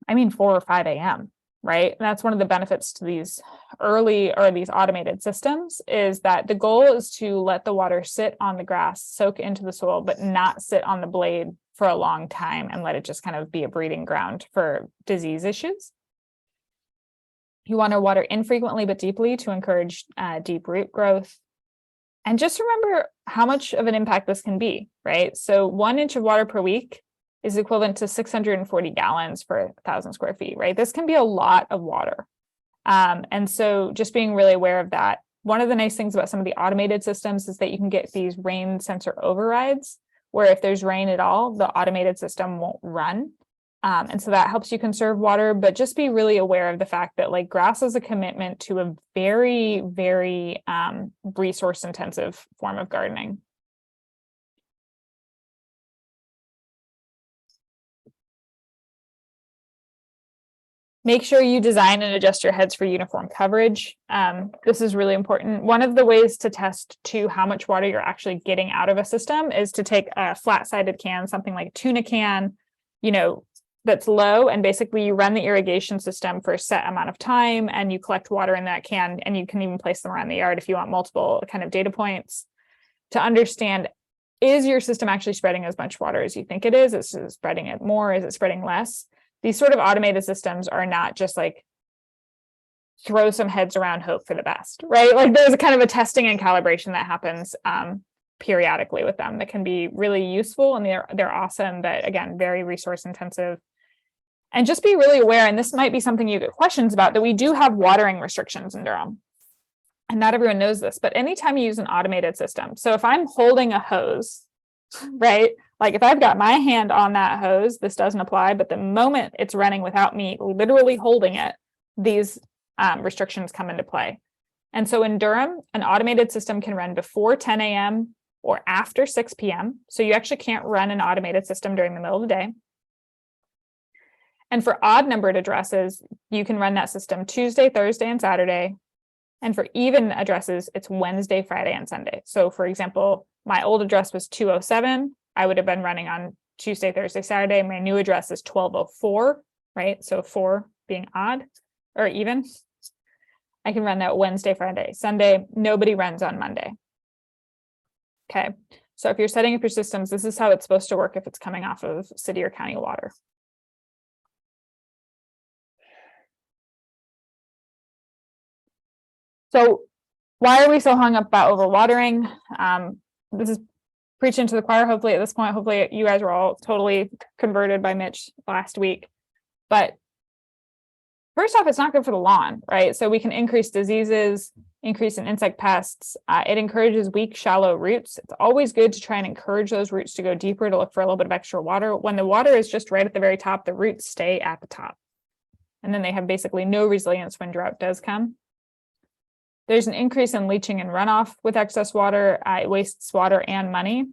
Speaker 1: 4 or 5 a.m., right? And that's one of the benefits to these these automated systems, is that the goal is to let the water sit on the grass, soak into the soil, but not sit on the blade for a long time and let it just kind of be a breeding ground for disease issues. You want to water infrequently but deeply to encourage deep root growth. And just remember how much of an impact this can be, right? So 1 inch of water per week is equivalent to 640 gallons for 1,000 square feet, right? This can be a lot of water. And so just being really aware of that. One of the nice things about some of the automated systems is that you can get these rain sensor overrides, where if there's rain at all, the automated system won't run. And so that helps you conserve water, but just be really aware of the fact that like grass is a commitment to a very, very resource intensive form of gardening. Make sure you design and adjust your heads for uniform coverage. This is really important. One of the ways to test how much water you're actually getting out of a system is to take a flat-sided can, something like a tuna can, that's low, and basically you run the irrigation system for a set amount of time and you collect water in that can, and you can even place them around the yard if you want multiple kind of data points to understand, is your system actually spreading as much water as you think it is? Is it spreading it more? Is it spreading less? These sort of automated systems are not just like throw some heads around, hope for the best, right? Like there's a kind of a testing and calibration that happens periodically with them that can be really useful, and they're awesome, but again, very resource intensive. And just be really aware, and this might be something you get questions about, that we do have watering restrictions in Durham. And not everyone knows this, but anytime you use an automated system, so if I'm holding a hose, right? Like if I've got my hand on that hose, this doesn't apply, but the moment it's running without me literally holding it, these restrictions come into play. And so in Durham, an automated system can run before 10 a.m. or after 6 p.m. So you actually can't run an automated system during the middle of the day. And for odd numbered addresses, you can run that system Tuesday, Thursday, and Saturday. And for even addresses, it's Wednesday, Friday, and Sunday. So for example, my old address was 207. I would have been running on Tuesday, Thursday, Saturday. My new address is 1204, right? So 4 being odd or even. I can run that Wednesday, Friday, Sunday. Nobody runs on Monday. Okay. So if you're setting up your systems, this is how it's supposed to work if it's coming off of city or county water. So why are we so hung up about overwatering? This is preaching to the choir. Hopefully at this point, hopefully you guys were all totally converted by Mitch last week. But first off, it's not good for the lawn, right? So we can increase diseases, increase in insect pests. It encourages weak, shallow roots. It's always good to try and encourage those roots to go deeper, to look for a little bit of extra water. When the water is just right at the very top, the roots stay at the top. And then they have basically no resilience when drought does come. There's an increase in leaching and runoff with excess water. It wastes water and money.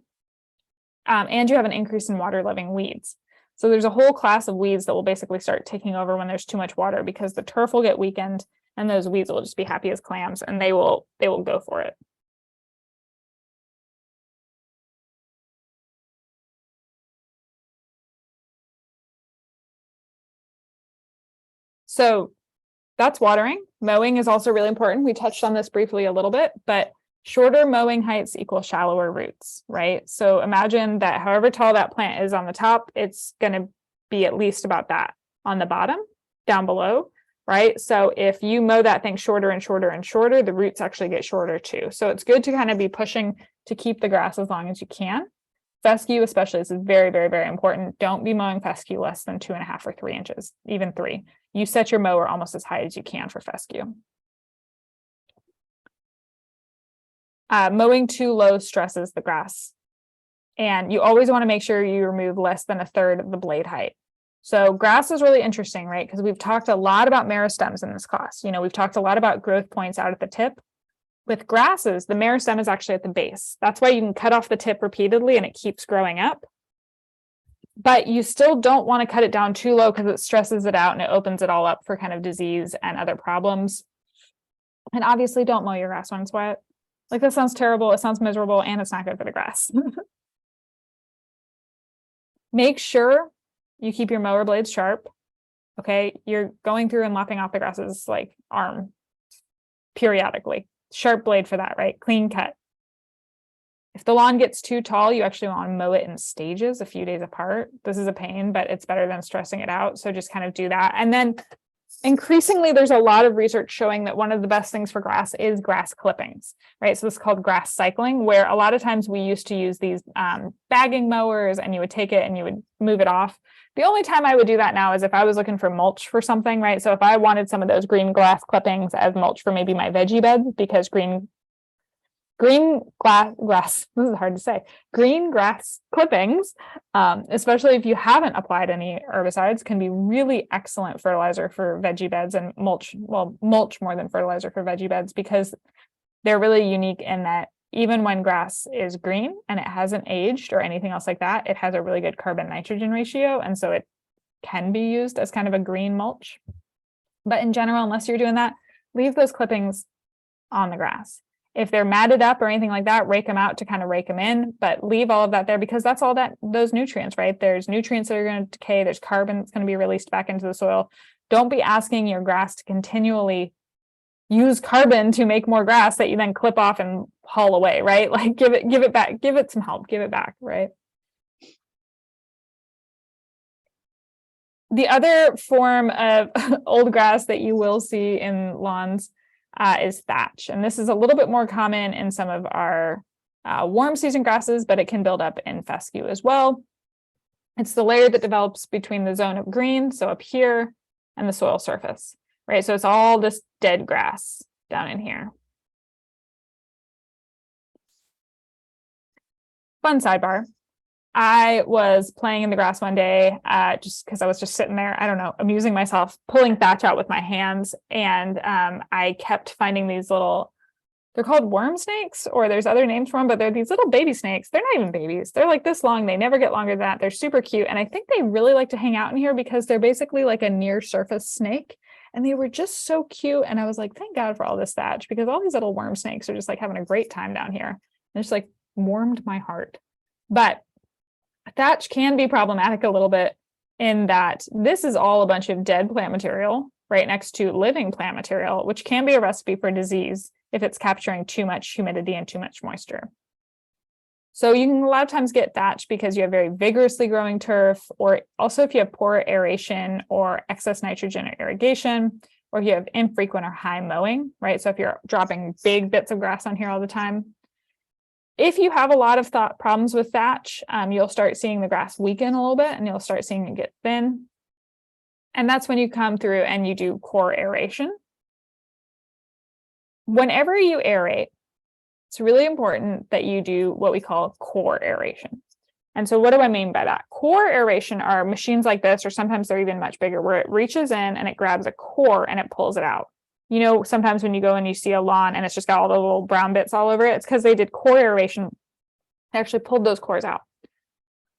Speaker 1: And you have an increase in water-loving weeds. So there's a whole class of weeds that will basically start taking over when there's too much water, because the turf will get weakened and those weeds will just be happy as clams, and they will go for it. So that's watering. Mowing is also really important. We touched on this briefly a little bit, but shorter mowing heights equal shallower roots, right? So imagine that however tall that plant is on the top, it's going to be at least about that on the bottom, down below, right? So if you mow that thing shorter and shorter and shorter, the roots actually get shorter too. So it's good to kind of be pushing to keep the grass as long as you can. Fescue especially, this is very, very, very important. Don't be mowing fescue less than 2.5 or 3 inches, even 3. You set your mower almost as high as you can for fescue. Mowing too low stresses the grass. And you always want to make sure you remove less than 1/3 of the blade height. So grass is really interesting, right? Because we've talked a lot about meristems in this class. You know, we've talked a lot about growth points out at the tip. With grasses, the meristem is actually at the base. That's why you can cut off the tip repeatedly and it keeps growing up. But you still don't want to cut it down too low because it stresses it out and it opens it all up for kind of disease and other problems. And obviously don't mow your grass when it's wet. Like, that sounds terrible, it sounds miserable, and it's not good for the grass. Make sure you keep your mower blades sharp. Okay, you're going through and lopping off the grass's like arm periodically. Sharp blade for that, right? Clean cut. If the lawn gets too tall, you actually want to mow it in stages a few days apart. This is a pain, but it's better than stressing it out. So just kind of do that. And then increasingly, there's a lot of research showing that one of the best things for grass is grass clippings, right? So this is called grass cycling, where a lot of times we used to use these bagging mowers and you would take it and you would move it off. The only time I would do that now is if I was looking for mulch for something, right? So if I wanted some of those green grass clippings as mulch for maybe my veggie beds, because green grass, this is hard to say, green grass clippings, especially if you haven't applied any herbicides, can be really excellent fertilizer for veggie beds and mulch, well, mulch more than fertilizer for veggie beds, because they're really unique in that even when grass is green and it hasn't aged or anything else like that, it has a really good carbon nitrogen ratio. And so it can be used as kind of a green mulch. But in general, unless you're doing that, leave those clippings on the grass. If they're matted up or anything like that, rake them out to kind of rake them in, but leave all of that there, because that's all that, those nutrients, right? There's nutrients that are going to decay. There's carbon that's going to be released back into the soil. Don't be asking your grass to continually use carbon to make more grass that you then clip off and haul away, right? Like give it back, give it some help, give it back, right? The other form of old grass that you will see in lawns is thatch. And this is a little bit more common in some of our warm season grasses, but it can build up in fescue as well. It's the layer that develops between the zone of green, so up here, and the soil surface, right? So it's all this dead grass down in here. Fun sidebar. I was playing in the grass one day, just because I was just sitting there, I don't know, amusing myself, pulling thatch out with my hands. And I kept finding these little, they're called worm snakes, or there's other names for them, but they're these little baby snakes. They're not even babies. They're like this long. They never get longer than that. They're super cute. And I think they really like to hang out in here because they're basically like a near surface snake. And they were just so cute. And I was like, thank God for all this thatch, because all these little worm snakes are just like having a great time down here. And it's like warmed my heart. But thatch can be problematic a little bit in that this is all a bunch of dead plant material right next to living plant material, which can be a recipe for disease if it's capturing too much humidity and too much moisture. So you can a lot of times get thatch because you have very vigorously growing turf, or also if you have poor aeration or excess nitrogen or irrigation, or if you have infrequent or high mowing, right? So if you're dropping big bits of grass on here all the time. If you have a lot of problems with thatch, you'll start seeing the grass weaken a little bit and you'll start seeing it get thin. And that's when you come through and you do core aeration. Whenever you aerate, it's really important that you do what we call core aeration. And so what do I mean by that? Core aeration are machines like this, or sometimes they're even much bigger, where it reaches in and it grabs a core and it pulls it out. You know, sometimes when you go and you see a lawn and it's just got all the little brown bits all over it, it's because they did core aeration. They actually pulled those cores out.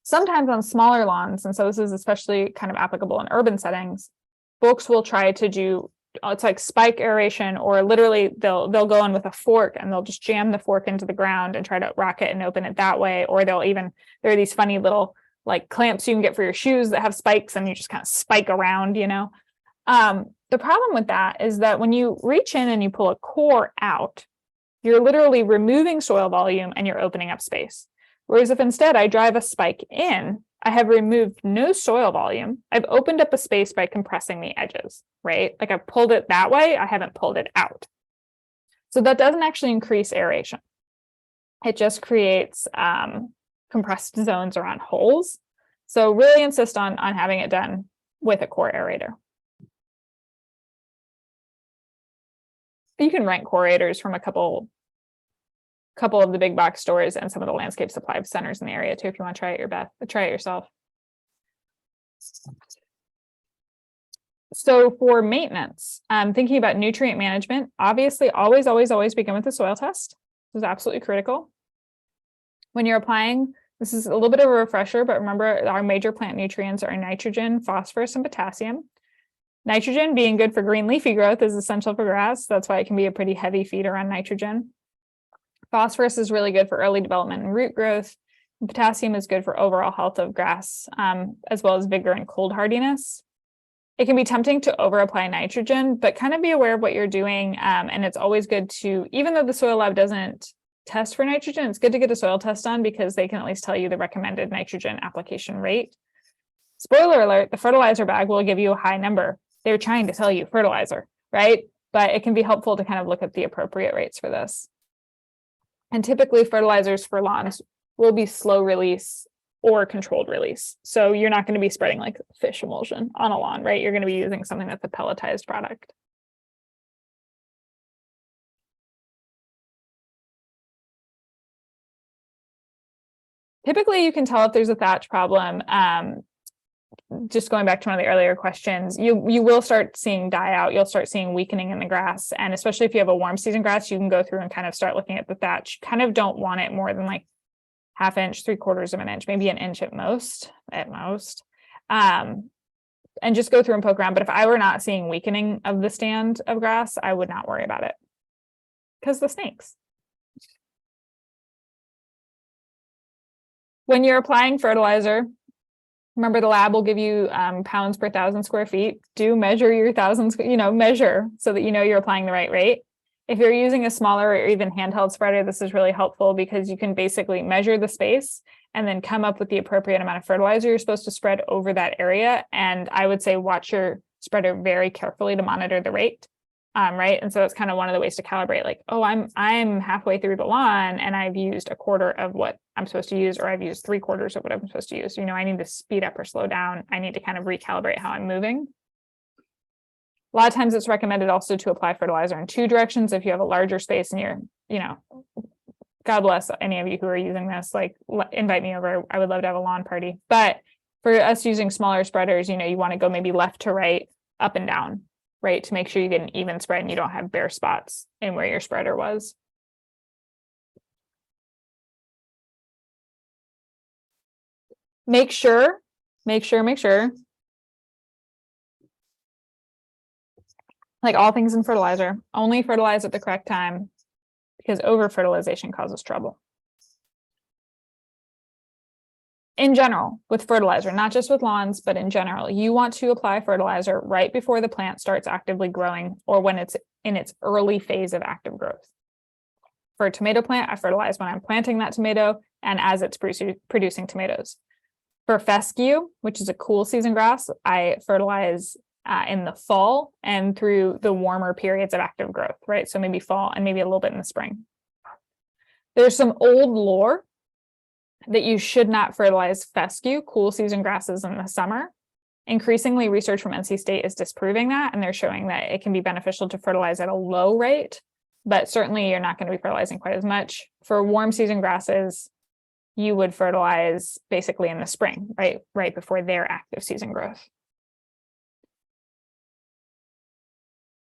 Speaker 1: Sometimes on smaller lawns, and so this is especially kind of applicable in urban settings, folks will try to do, it's like spike aeration, or literally they'll go in with a fork and they'll just jam the fork into the ground and try to rock it and open it that way. Or they'll even, there are these funny little like clamps you can get for your shoes that have spikes and you just kind of spike around, you know. The problem with that is that when you reach in and you pull a core out, you're literally removing soil volume and you're opening up space. Whereas if instead I drive a spike in, I have removed no soil volume. I've opened up a space by compressing the edges, right? Like I've pulled it that way, I haven't pulled it out. So that doesn't actually increase aeration. It just creates compressed zones around holes. So really insist on having it done with a core aerator. You can rent core aerators from a couple of the big box stores and some of the landscape supply centers in the area too, if you want to try it yourself. So for maintenance, thinking about nutrient management, obviously always begin with the soil test. This is absolutely critical. When you're applying, this is a little bit of a refresher, but remember our major plant nutrients are nitrogen, phosphorus, and potassium. Nitrogen, being good for green leafy growth, is essential for grass. That's why it can be a pretty heavy feeder on nitrogen. Phosphorus is really good for early development and root growth. And potassium is good for overall health of grass, as well as vigor and cold hardiness. It can be tempting to over-apply nitrogen, but kind of be aware of what you're doing. And it's always good to, even though the soil lab doesn't test for nitrogen, it's good to get a soil test done because they can at least tell you the recommended nitrogen application rate. Spoiler alert, the fertilizer bag will give you a high number. They're trying to tell you fertilizer, right? But it can be helpful to kind of look at the appropriate rates for this. And typically fertilizers for lawns will be slow release or controlled release. So you're not going to be spreading like fish emulsion on a lawn, right? You're going to be using something that's a pelletized product. Typically you can tell if there's a thatch problem. Just going back to one of the earlier questions, you will start seeing die out. You'll start seeing weakening in the grass. And especially if you have a warm season grass, you can go through and kind of start looking at the thatch. You kind of don't want it more than like 1/2 inch, 3/4 of an inch, maybe an inch at most. And just go through and poke around. But if I were not seeing weakening of the stand of grass, I would not worry about it because the snakes. When you're applying fertilizer, remember, the lab will give you pounds per 1,000 square feet. Do measure your measure so that you know you're applying the right rate. If you're using a smaller or even handheld spreader, this is really helpful because you can basically measure the space and then come up with the appropriate amount of fertilizer you're supposed to spread over that area. And I would say watch your spreader very carefully to monitor the rate. Right. And so it's kind of one of the ways to calibrate, like, oh, I'm halfway through the lawn and I've used 1/4 of what I'm supposed to use, or I've used 3/4 of what I'm supposed to use. You know, I need to speed up or slow down. I need to kind of recalibrate how I'm moving. A lot of times it's recommended also to apply fertilizer in 2 directions. If you have a larger space and you're, God bless any of you who are using this, like invite me over. I would love to have a lawn party. But for us using smaller spreaders, you want to go maybe left to right, up and down, right, to make sure you get an even spread and you don't have bare spots in where your spreader was. Make sure, like all things in fertilizer, only fertilize at the correct time because over-fertilization causes trouble. In general, with fertilizer, not just with lawns, but in general, you want to apply fertilizer right before the plant starts actively growing or when it's in its early phase of active growth. For a tomato plant, I fertilize when I'm planting that tomato and as it's producing tomatoes. For fescue, which is a cool season grass, I fertilize in the fall and through the warmer periods of active growth, right? So maybe fall and maybe a little bit in the spring. There's some old lore that you should not fertilize fescue, cool season grasses, in the summer. Increasingly, research from NC State is disproving that, and they're showing that it can be beneficial to fertilize at a low rate, but certainly you're not going to be fertilizing quite as much. For warm season grasses, you would fertilize basically in the spring, right before their active season growth.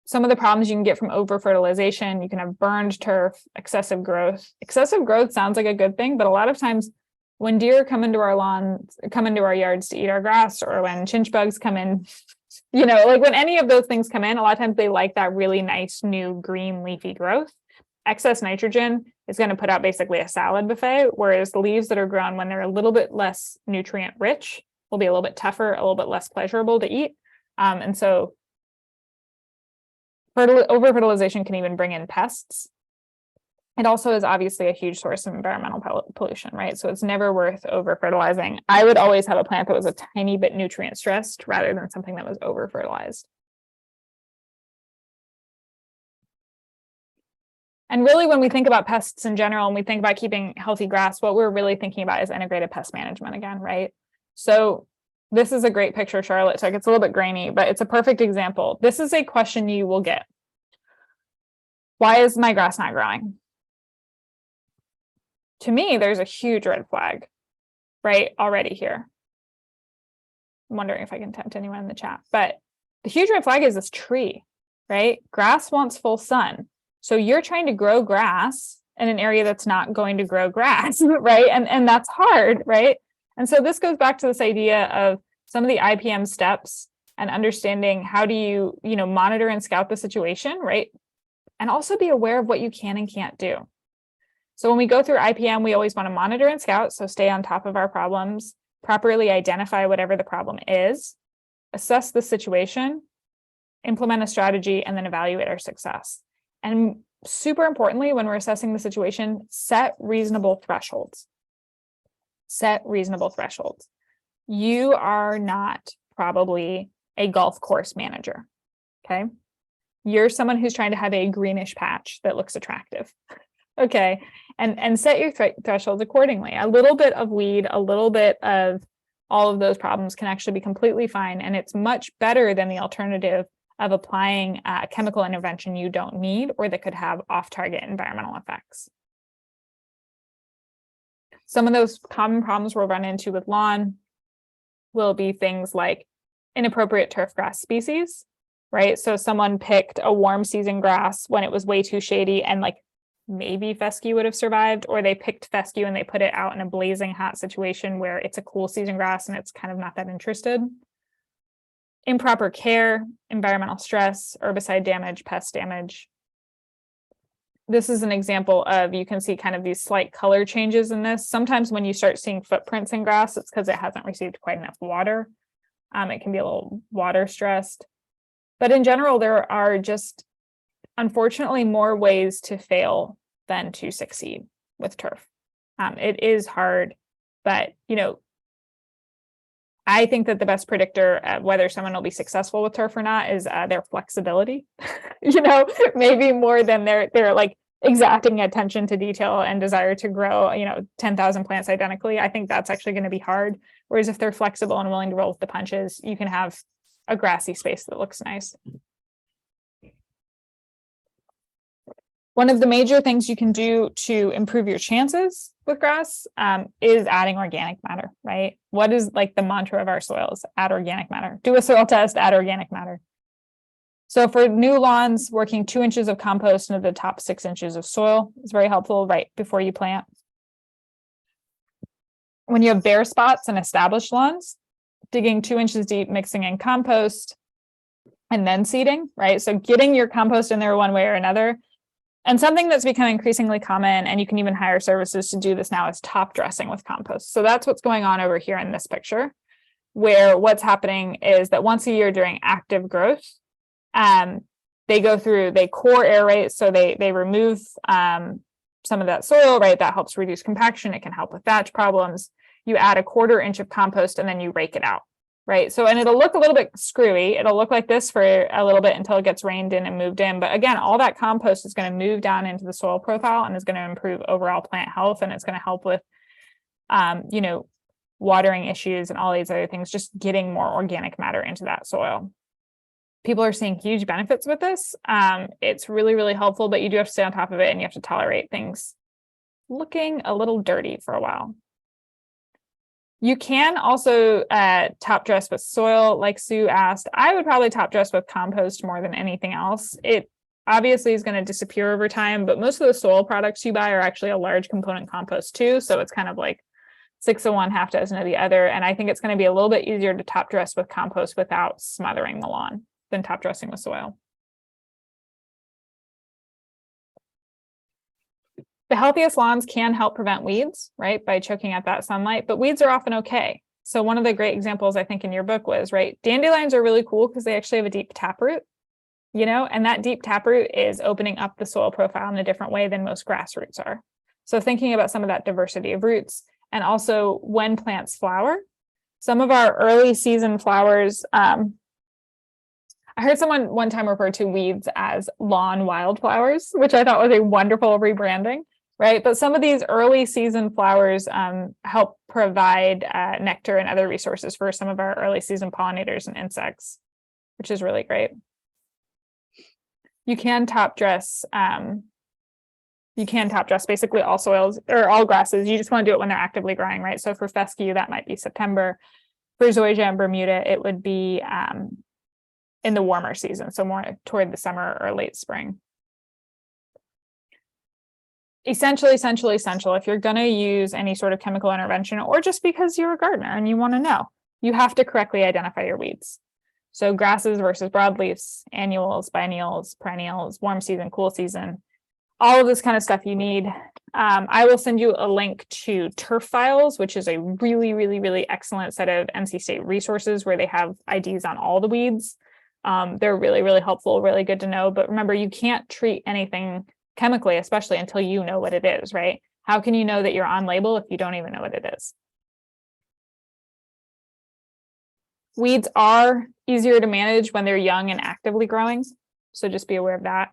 Speaker 1: Some of the problems you can get from over-fertilization, you can have burned turf, excessive growth. Excessive growth sounds like a good thing, but a lot of times when deer come into our lawns, come into our yards to eat our grass, or when chinch bugs come in, like when any of those things come in, a lot of times they like that really nice new green leafy growth. Excess nitrogen is going to put out basically a salad buffet, whereas the leaves that are grown when they're a little bit less nutrient rich will be a little bit tougher, a little bit less pleasurable to eat. And so over-fertilization can even bring in pests. It also is obviously a huge source of environmental pollution, right? So it's never worth over-fertilizing. I would always have a plant that was a tiny bit nutrient stressed rather than something that was over-fertilized. And really, when we think about pests in general, and we think about keeping healthy grass, what we're really thinking about is integrated pest management again, right? So this is a great picture Charlotte took. It's a little bit grainy, but it's a perfect example. This is a question you will get. Why is my grass not growing? To me, there's a huge red flag, right, already here. I'm wondering if I can tempt anyone in the chat, but the huge red flag is this tree, right? Grass wants full sun. So you're trying to grow grass in an area that's not going to grow grass, right? And that's hard, right? And so this goes back to this idea of some of the IPM steps and understanding how do you, monitor and scout the situation, right? And also be aware of what you can and can't do. So when we go through IPM, we always want to monitor and scout, so stay on top of our problems, properly identify whatever the problem is, assess the situation, implement a strategy, and then evaluate our success. And super importantly, when we're assessing the situation, set reasonable thresholds. Set reasonable thresholds. You are not probably a golf course manager, okay? You're someone who's trying to have a greenish patch that looks attractive, okay? And set your thresholds accordingly. A little bit of weed, a little bit of all of those problems can actually be completely fine, and it's much better than the alternative of applying a chemical intervention you don't need or that could have off-target environmental effects. Some of those common problems we'll run into with lawn will be things like inappropriate turf grass species, right? So someone picked a warm season grass when it was way too shady and maybe fescue would have survived, or they picked fescue and they put it out in a blazing hot situation where it's a cool season grass and it's kind of not that interested. Improper care, environmental stress, herbicide damage, pest damage. This is an example of, you can see kind of these slight color changes in this. Sometimes when you start seeing footprints in grass, it's because it hasn't received quite enough water. It can be a little water stressed. But in general, there are just, unfortunately, more ways to fail than to succeed with turf. It is hard, but, I think that the best predictor of whether someone will be successful with turf or not is their flexibility, maybe more than their exacting attention to detail and desire to grow, 10,000 plants identically. I think that's actually going to be hard. Whereas if they're flexible and willing to roll with the punches, you can have a grassy space that looks nice. One of the major things you can do to improve your chances with grass is adding organic matter, right? What is the mantra of our soils? Add organic matter. Do a soil test, add organic matter. So for new lawns, working 2 inches of compost into the top 6 inches of soil is very helpful right before you plant. When you have bare spots in established lawns, digging 2 inches deep, mixing in compost, and then seeding, right? So getting your compost in there one way or another. And something that's become increasingly common, and you can even hire services to do this now, is top dressing with compost. So that's what's going on over here in this picture, where what's happening is that once a year during active growth, they go through, they core aerate, so they remove some of that soil, right? That helps reduce compaction. It can help with thatch problems. You add a 1/4 inch of compost and then you rake it out, right? So, and it'll look a little bit screwy. It'll look like this for a little bit until it gets rained in and moved in. But again, all that compost is going to move down into the soil profile and is going to improve overall plant health. And it's going to help with, watering issues and all these other things, just getting more organic matter into that soil. People are seeing huge benefits with this. It's really, really helpful, but you do have to stay on top of it and you have to tolerate things looking a little dirty for a while. You can also top dress with soil, like Sue asked. I would probably top dress with compost more than anything else. It obviously is going to disappear over time, but most of the soil products you buy are actually a large component compost too. So it's kind of like 6 of one, half dozen of the other. And I think it's going to be a little bit easier to top dress with compost without smothering the lawn than top dressing with soil. The healthiest lawns can help prevent weeds, right, by choking out that sunlight, but weeds are often okay. So one of the great examples I think in your book was, right, dandelions are really cool because they actually have a deep taproot, you know, and that deep taproot is opening up the soil profile in a different way than most grass roots are. So thinking about some of that diversity of roots, and also when plants flower, some of our early season flowers, I heard someone one time refer to weeds as lawn wildflowers, which I thought was a wonderful rebranding. Right, but some of these early season flowers help provide nectar and other resources for some of our early season pollinators and insects, which is really great. You can top dress. Basically all soils or all grasses. You just want to do it when they're actively growing, right? So for fescue, that might be September. For zoysia and Bermuda, it would be in the warmer season, so more toward the summer or late spring. Essential. If you're going to use any sort of chemical intervention, or just because you're a gardener and you want to know, you have to correctly identify your weeds. So grasses versus broadleafs, annuals, biennials, perennials, warm season, cool season, all of this kind of stuff you need. I will send you a link to turf files, which is a really, really, really excellent set of NC State resources where they have IDs on all the weeds. They're really, really helpful, really good to know. But remember, you can't treat anything chemically, especially until you know what it is, right? How can you know that you're on label if you don't even know what it is? Weeds are easier to manage when they're young and actively growing, so just be aware of that.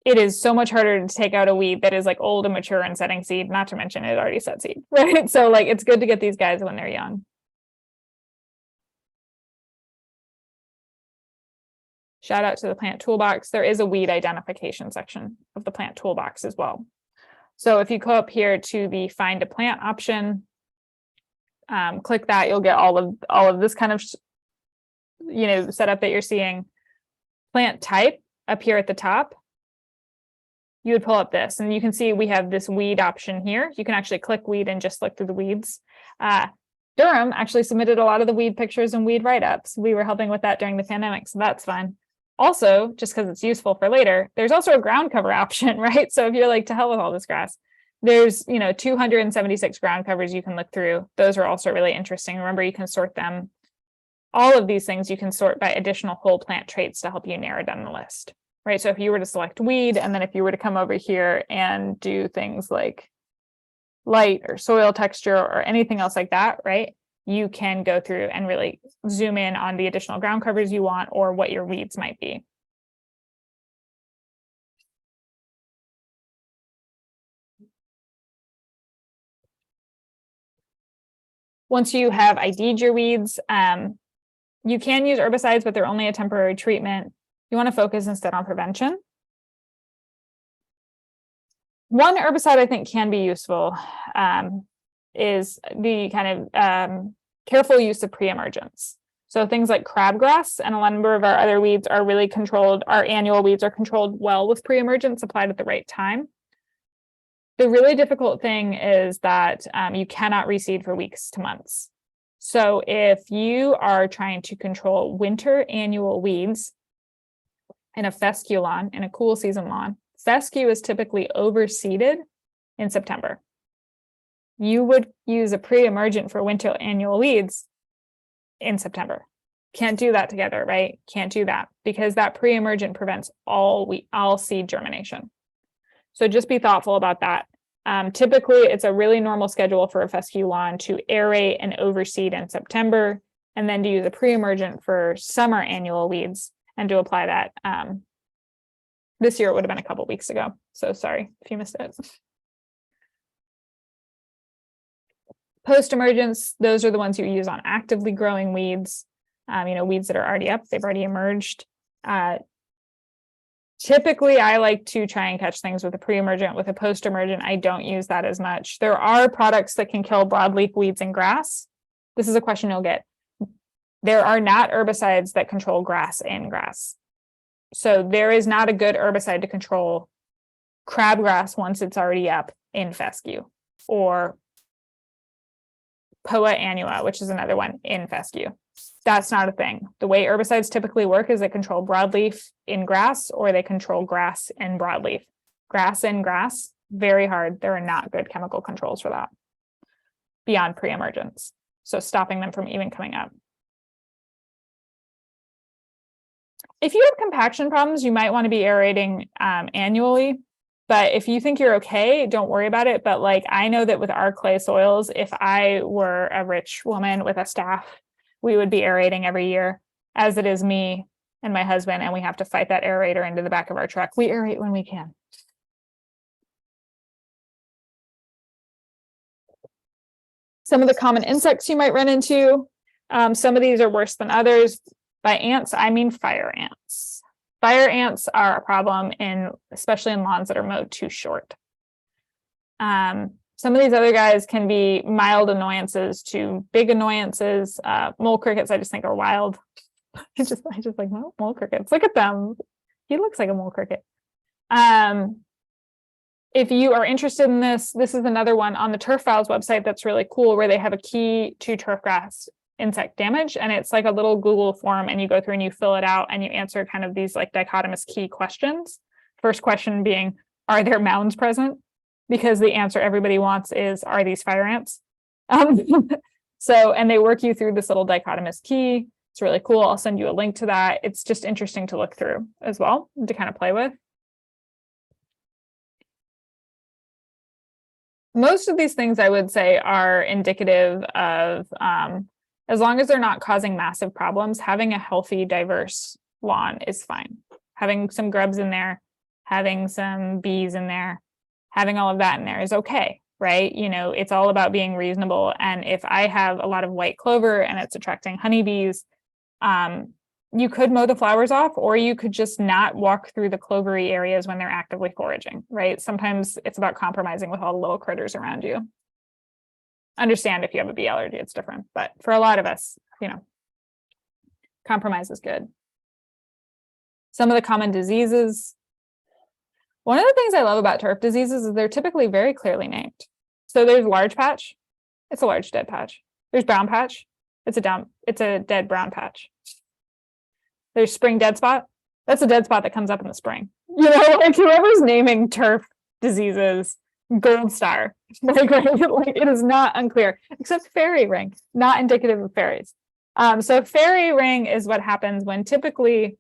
Speaker 1: It is so much harder to take out a weed that is like old and mature and setting seed, not to mention it already set seed, right? So like it's good to get these guys when they're young. Shout out to the plant toolbox. There is a weed identification section of the plant toolbox as well. So if you go up here to the find a plant option, click that, you'll get all of this kind of, setup that you're seeing. Plant type up here at the top. You would pull up this and you can see we have this weed option here. You can actually click weed and just look through the weeds. Durham actually submitted a lot of the weed pictures and weed write-ups. We were helping with that during the pandemic, so that's fun. Also, just because it's useful for later, there's also a ground cover option, right? So if you're like, to hell with all this grass, there's 276 ground covers you can look through. Those are also really interesting. Remember, you can sort them. All of these things you can sort by additional whole plant traits to help you narrow down the list, right? So if you were to select weed, and then if you were to come over here and do things like light or soil texture or anything else like that, right? You can go through and really zoom in on the additional ground covers you want or what your weeds might be. Once you have ID'd your weeds, you can use herbicides, but they're only a temporary treatment. You want to focus instead on prevention. One herbicide I think can be useful is the kind of careful use of pre-emergence. So things like crabgrass and a number of our other weeds are really controlled. Our annual weeds are controlled well with pre-emergence applied at the right time. The really difficult thing is that you cannot reseed for weeks to months. So if you are trying to control winter annual weeds in a fescue lawn, in a cool season lawn, fescue is typically overseeded in September. You would use a pre-emergent for winter annual weeds in September. Can't do that together, right? Can't do that because that pre-emergent prevents all seed germination. So just be thoughtful about that. Typically, it's a really normal schedule for a fescue lawn to aerate and overseed in September, and then to use a pre-emergent for summer annual weeds and to apply that. This year it would have been a couple weeks ago. So sorry if you missed it. Post-emergence, those are the ones you use on actively growing weeds, weeds that are already up, they've already emerged. Typically, I like to try and catch things with a pre-emergent. With a post-emergent, I don't use that as much. There are products that can kill broadleaf weeds and grass. This is a question you'll get. There are not herbicides that control grass in grass. So there is not a good herbicide to control crabgrass once it's already up in fescue, or Poa annua, which is another one in fescue. That's not a thing. The way herbicides typically work is they control broadleaf in grass, or they control grass in broadleaf. Grass in grass, very hard. There are not good chemical controls for that beyond pre-emergence. So stopping them from even coming up. If you have compaction problems, you might want to be aerating annually. But if you think you're okay, don't worry about it. But like, I know that with our clay soils, if I were a rich woman with a staff, we would be aerating every year, as it is me and my husband, and we have to fight that aerator into the back of our truck. We aerate when we can. Some of the common insects you might run into, some of these are worse than others. By ants, I mean fire ants. Fire ants are a problem especially in lawns that are mowed too short. Some of these other guys can be mild annoyances to big annoyances. Mole crickets, I just think are wild. I just like mole crickets. Look at them. He looks like a mole cricket. If you are interested in this is another one on the Turf Files website that's really cool, where they have a key to turfgrass insect damage, and it's like a little Google form, and you go through and you fill it out and you answer kind of these like dichotomous key questions. First question being, are there mounds present? Because the answer everybody wants is, are these fire ants? And they work you through this little dichotomous key. It's really cool. I'll send you a link to that. It's just interesting to look through as well, to kind of play with. Most of these things I would say are indicative of, as long as they're not causing massive problems, having a healthy, diverse lawn is fine. Having some grubs in there, having some bees in there, having all of that in there is okay, right? You know, it's all about being reasonable. And if I have a lot of white clover and it's attracting honeybees, you could mow the flowers off, or you could just not walk through the clovery areas when they're actively foraging, right? Sometimes it's about compromising with all the little critters around you. Understand if you have a bee allergy, it's different. But for a lot of us, you know, compromise is good. Some of the common diseases. One of the things I love about turf diseases is they're typically very clearly named. So there's large patch. It's a large dead patch. There's brown patch. It's a dead brown patch. There's spring dead spot. That's a dead spot that comes up in the spring. You know, like whoever's naming turf diseases, gold star. Like it is not unclear, except fairy ring, not indicative of fairies. So fairy ring is what happens when typically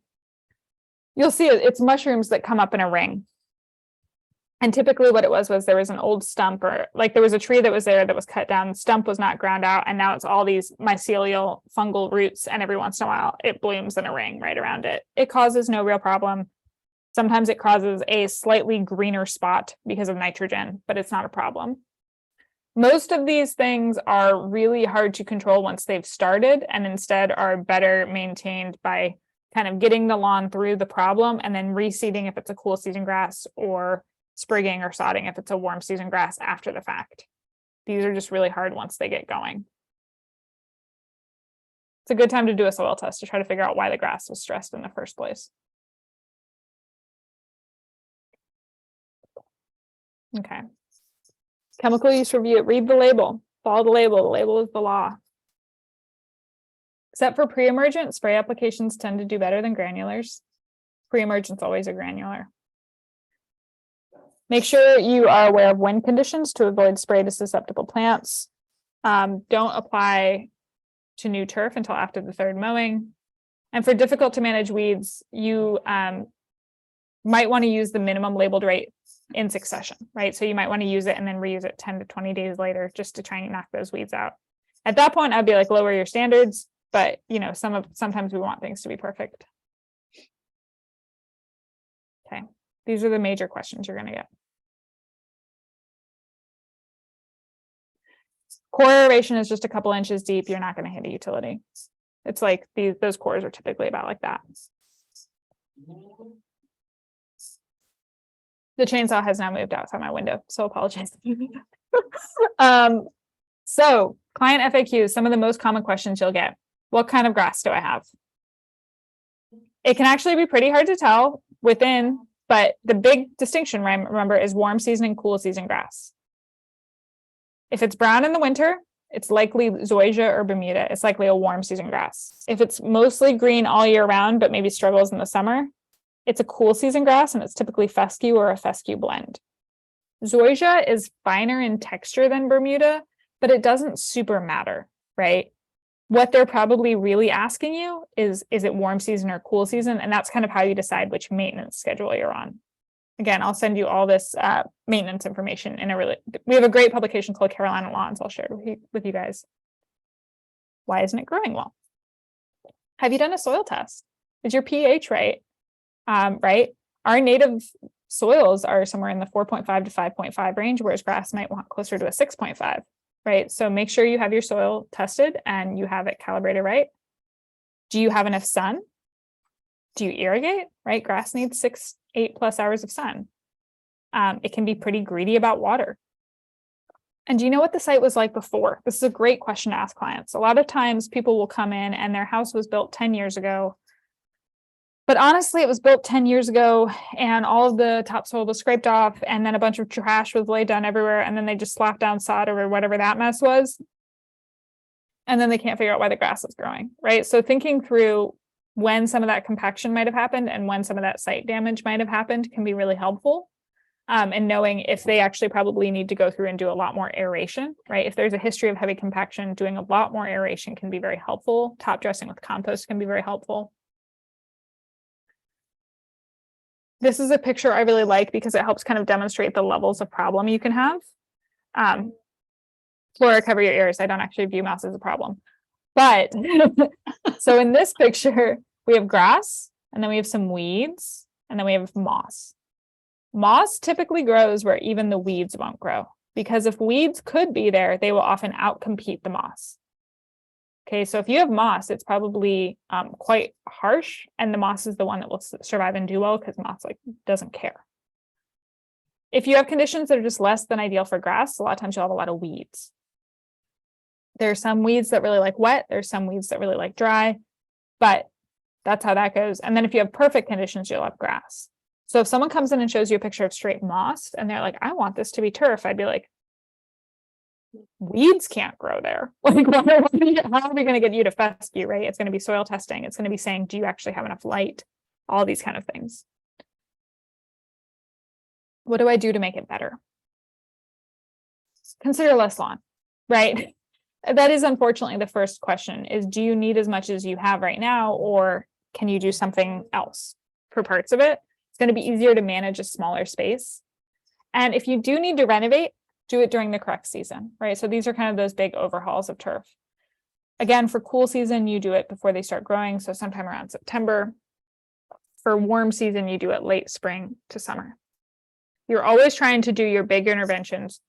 Speaker 1: you'll see it's mushrooms that come up in a ring. And typically what it was there was an old stump, or like there was a tree that was there that was cut down, the stump was not ground out, and now it's all these mycelial fungal roots, and every once in a while it blooms in a ring right around it. It causes no real problem. Sometimes it causes a slightly greener spot because of nitrogen, but it's not a problem. Most of these things are really hard to control once they've started, and instead are better maintained by kind of getting the lawn through the problem and then reseeding if it's a cool season grass, or sprigging or sodding if it's a warm season grass after the fact. These are just really hard once they get going. It's a good time to do a soil test to try to figure out why the grass was stressed in the first place. Okay. Chemical use review. Read the label. Follow the label. The label is the law. Except for pre-emergent, spray applications tend to do better than granulars. Pre-emergent's always a granular. Make sure you are aware of wind conditions to avoid spray to susceptible plants. Don't apply to new turf until after the third mowing. And for difficult to manage weeds, you might want to use the minimum labeled rate in succession, right? So you might want to use it and then reuse it 10 to 20 days later just to try and knock those weeds out. At that point, I'd be like, lower your standards, but you know, sometimes we want things to be perfect. Okay, these are the major questions you're going to get. Core aeration is just a couple inches deep. You're not going to hit a utility. It's like those cores are typically about like that. The chainsaw has now moved outside my window, so apologize. So client FAQs, some of the most common questions you'll get. What kind of grass do I have? It can actually be pretty hard to tell within, but the big distinction, remember, is warm season and cool season grass. If it's brown in the winter, it's likely zoysia or Bermuda. It's likely a warm season grass. If it's mostly green all year round, but maybe struggles in the summer, it's a cool season grass, and it's typically fescue or a fescue blend. Zoysia is finer in texture than Bermuda, but it doesn't super matter, right? What they're probably really asking you is it warm season or cool season? And that's kind of how you decide which maintenance schedule you're on. Again, I'll send you all this maintenance information we have a great publication called Carolina Lawns. I'll share it with you guys. Why isn't it growing well? Have you done a soil test? Is your pH right? Right? Our native soils are somewhere in the 4.5 to 5.5 range, whereas grass might want closer to a 6.5, right? So make sure you have your soil tested and you have it calibrated right. Do you have enough sun? Do you irrigate, right? Grass needs 8+ hours of sun. It can be pretty greedy about water. And do you know what the site was like before? This is a great question to ask clients. A lot of times people will come in and their house was built 10 years ago. But honestly, it was built 10 years ago and all of the topsoil was scraped off and then a bunch of trash was laid down everywhere. And then they just slapped down sod or whatever that mess was. And then they can't figure out why the grass is growing, right? So thinking through when some of that compaction might have happened and when some of that site damage might have happened can be really helpful. And knowing if they actually probably need to go through and do a lot more aeration, right? If there's a history of heavy compaction, doing a lot more aeration can be very helpful. Top dressing with compost can be very helpful. This is a picture I really like because it helps kind of demonstrate the levels of problem you can have. Flora, cover your ears. I don't actually view mouse as a problem. But so in this picture, we have grass, and then we have some weeds, and then we have moss. Moss typically grows where even the weeds won't grow, because if weeds could be there, they will often outcompete the moss. Okay, so if you have moss, it's probably quite harsh, and the moss is the one that will survive and do well because moss doesn't care. If you have conditions that are just less than ideal for grass, a lot of times you'll have a lot of weeds. There's some weeds that really like wet, there's some weeds that really like dry, but that's how that goes. And then if you have perfect conditions, you'll have grass. So if someone comes in and shows you a picture of straight moss and they're like, I want this to be turf, I'd be like, weeds can't grow there. Like, how are we going to get you to fescue, right? It's going to be soil testing. It's going to be saying, do you actually have enough light? All these kind of things. What do I do to make it better? Consider less lawn, right? That is unfortunately the first question is, do you need as much as you have right now, or can you do something else for parts of it? It's going to be easier to manage a smaller space. And if you do need to renovate, do it during the correct season, right? So these are kind of those big overhauls of turf. Again, for cool season, you do it before they start growing. So sometime around September. For warm season, you do it late spring to summer. You're always trying to do your big interventions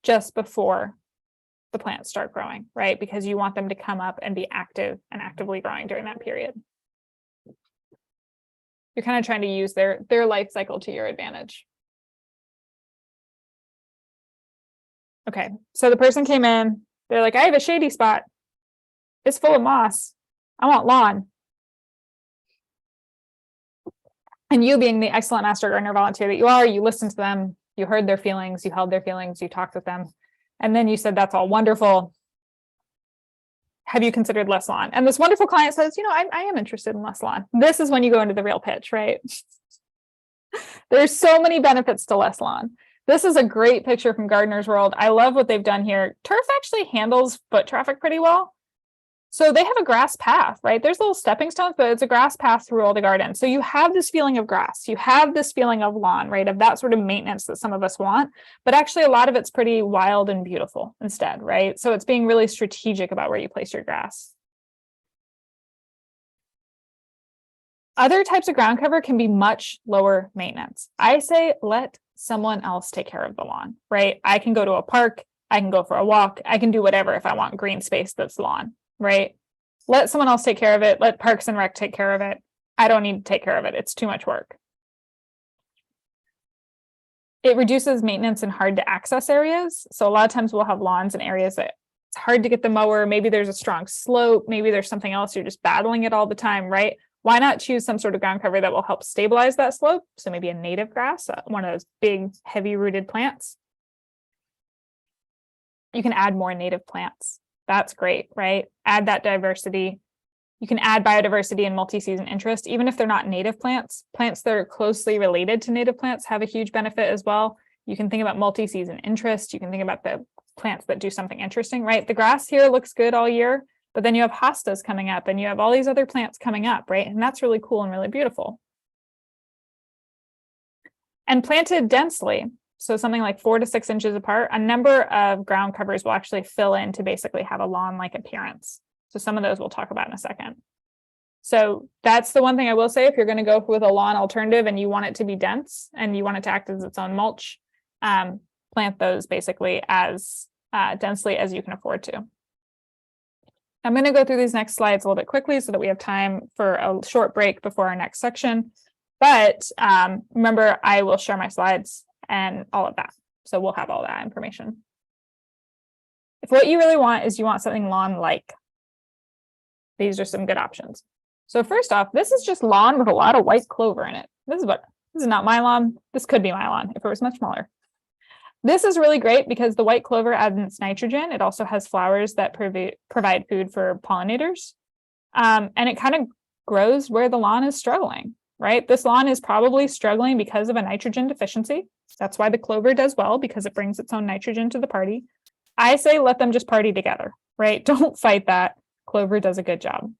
Speaker 1: just before the plants start growing, right? Because you want them to come up and be active and actively growing during that period. You're kind of trying to use their life cycle to your advantage. Okay, so the person came in, they're like, I have a shady spot. It's full of moss. I want lawn. And you, being the excellent master gardener volunteer that you are, you listened to them, you heard their feelings, you held their feelings, you talked with them. And then you said, that's all wonderful. Have you considered less lawn? And this wonderful client says, I am interested in less lawn. This is when you go into the real pitch, right? There's so many benefits to less lawn. This is a great picture from Gardener's World. I love what they've done here. Turf actually handles foot traffic pretty well. So they have a grass path, right? There's little stepping stones, but it's a grass path through all the garden. So you have this feeling of grass. You have this feeling of lawn, right? Of that sort of maintenance that some of us want. But actually a lot of it's pretty wild and beautiful instead, right? So it's being really strategic about where you place your grass. Other types of ground cover can be much lower maintenance. I say let someone else take care of the lawn, right? I can go to a park, I can go for a walk, I can do whatever if I want green space that's lawn, right? Let someone else take care of it. Let Parks and Rec take care of it. I don't need to take care of it. It's too much work. It reduces maintenance in hard to access areas. So a lot of times we'll have lawns in areas that it's hard to get the mower. Maybe there's a strong slope. Maybe there's something else. You're just battling it all the time, right? Why not choose some sort of ground cover that will help stabilize that slope? So maybe a native grass, one of those big, heavy rooted plants. You can add more native plants. That's great, right? Add that diversity. You can add biodiversity and multi-season interest, even if they're not native plants. Plants that are closely related to native plants have a huge benefit as well. You can think about multi-season interest. You can think about the plants that do something interesting, right? The grass here looks good all year, but then you have hostas coming up and you have all these other plants coming up, right? And that's really cool and really beautiful. And planted densely, so something like 4 to 6 inches apart, a number of ground covers will actually fill in to basically have a lawn-like appearance. So some of those we'll talk about in a second. So that's the one thing I will say, if you're going to go with a lawn alternative and you want it to be dense and you want it to act as its own mulch, plant those basically as densely as you can afford to. I'm going to go through these next slides a little bit quickly so that we have time for a short break before our next section. But remember, I will share my slides and all of that. So we'll have all that information. If what you really want is you want something lawn-like, these are some good options. So first off, this is just lawn with a lot of white clover in it. This is not my lawn. This could be my lawn if it was much smaller. This is really great because the white clover adds nitrogen. It also has flowers that provide food for pollinators. And it kind of grows where the lawn is struggling, right? This lawn is probably struggling because of a nitrogen deficiency. That's why the clover does well, because it brings its own nitrogen to the party. I say let them just party together, right? Don't fight that. Clover does a good job.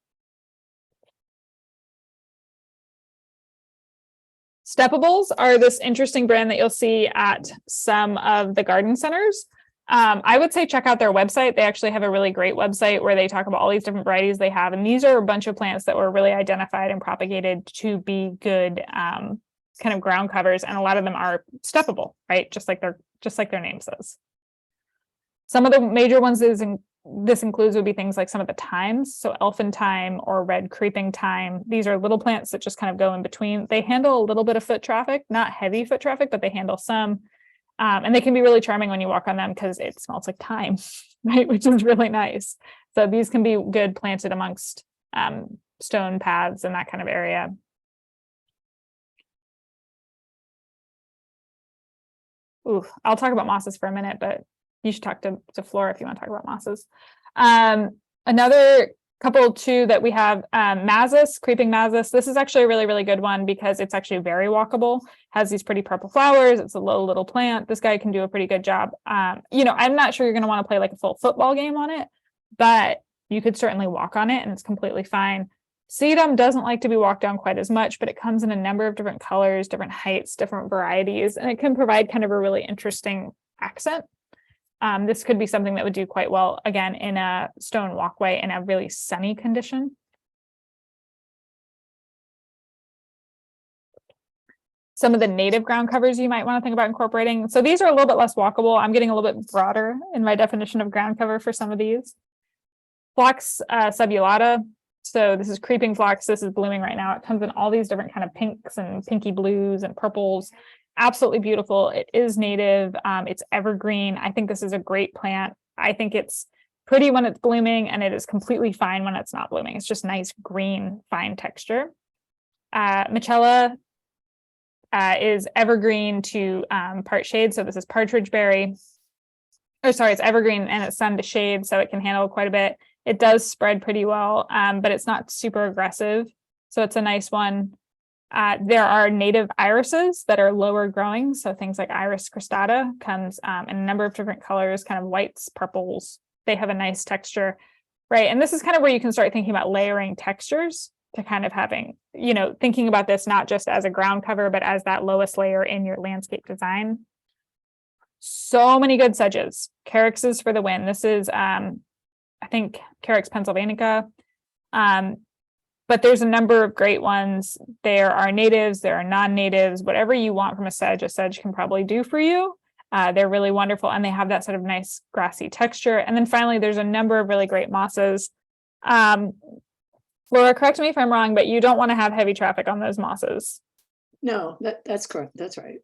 Speaker 1: Steppables are this interesting brand that you'll see at some of the garden centers. I would say check out their website. They actually have a really great website where they talk about all these different varieties they have. And these are a bunch of plants that were really identified and propagated to be good kind of ground covers. And a lot of them are steppable, right? Just like their name says. Some of the major ones this includes would be things like some of the thymes, so elfin thyme or red creeping thyme. These are little plants that just kind of go in between. They handle a little bit of foot traffic, not heavy foot traffic, but they handle some. And they can be really charming when you walk on them because it smells like thyme, right? Which is really nice. So these can be good planted amongst stone paths and that kind of area. Ooh, I'll talk about mosses for a minute, but you should talk to Flora if you want to talk about mosses. Another couple too that we have, mazis, creeping mazis. This is actually a really, really good one because it's actually very walkable, has these pretty purple flowers. It's a low little plant. This guy can do a pretty good job. I'm not sure you're going to want to play like a full football game on it, but you could certainly walk on it and it's completely fine. Sedum doesn't like to be walked down quite as much, but it comes in a number of different colors, different heights, different varieties, and it can provide kind of a really interesting accent. This could be something that would do quite well, again, in a stone walkway in a really sunny condition. Some of the native ground covers you might want to think about incorporating. So these are a little bit less walkable. I'm getting a little bit broader in my definition of ground cover for some of these. Phlox subulata. So this is creeping phlox. This is blooming right now. It comes in all these different kind of pinks and pinky blues and purples. Absolutely beautiful. It is native. It's evergreen. I think this is a great plant. I think it's pretty when it's blooming and it is completely fine when it's not blooming. It's just nice green, fine texture. Michella is evergreen to part shade. So this is partridge berry. It's evergreen and it's sun to shade, so it can handle quite a bit. It does spread pretty well, but it's not super aggressive. So it's a nice one. There are native irises that are lower growing. So things like Iris cristata comes in a number of different colors, kind of whites, purples. They have a nice texture, right? And this is kind of where you can start thinking about layering textures to kind of having, thinking about this not just as a ground cover, but as that lowest layer in your landscape design. So many good sedges. Carex is for the win. This is, I think, Carex pennsylvanica. But there's a number of great ones. There are natives, there are non-natives, whatever you want from a sedge can probably do for you. They're really wonderful and they have that sort of nice grassy texture. And then finally, there's a number of really great mosses. Laura, correct me if I'm wrong, but you don't want to have heavy traffic on those mosses.
Speaker 4: No, that's correct. That's right.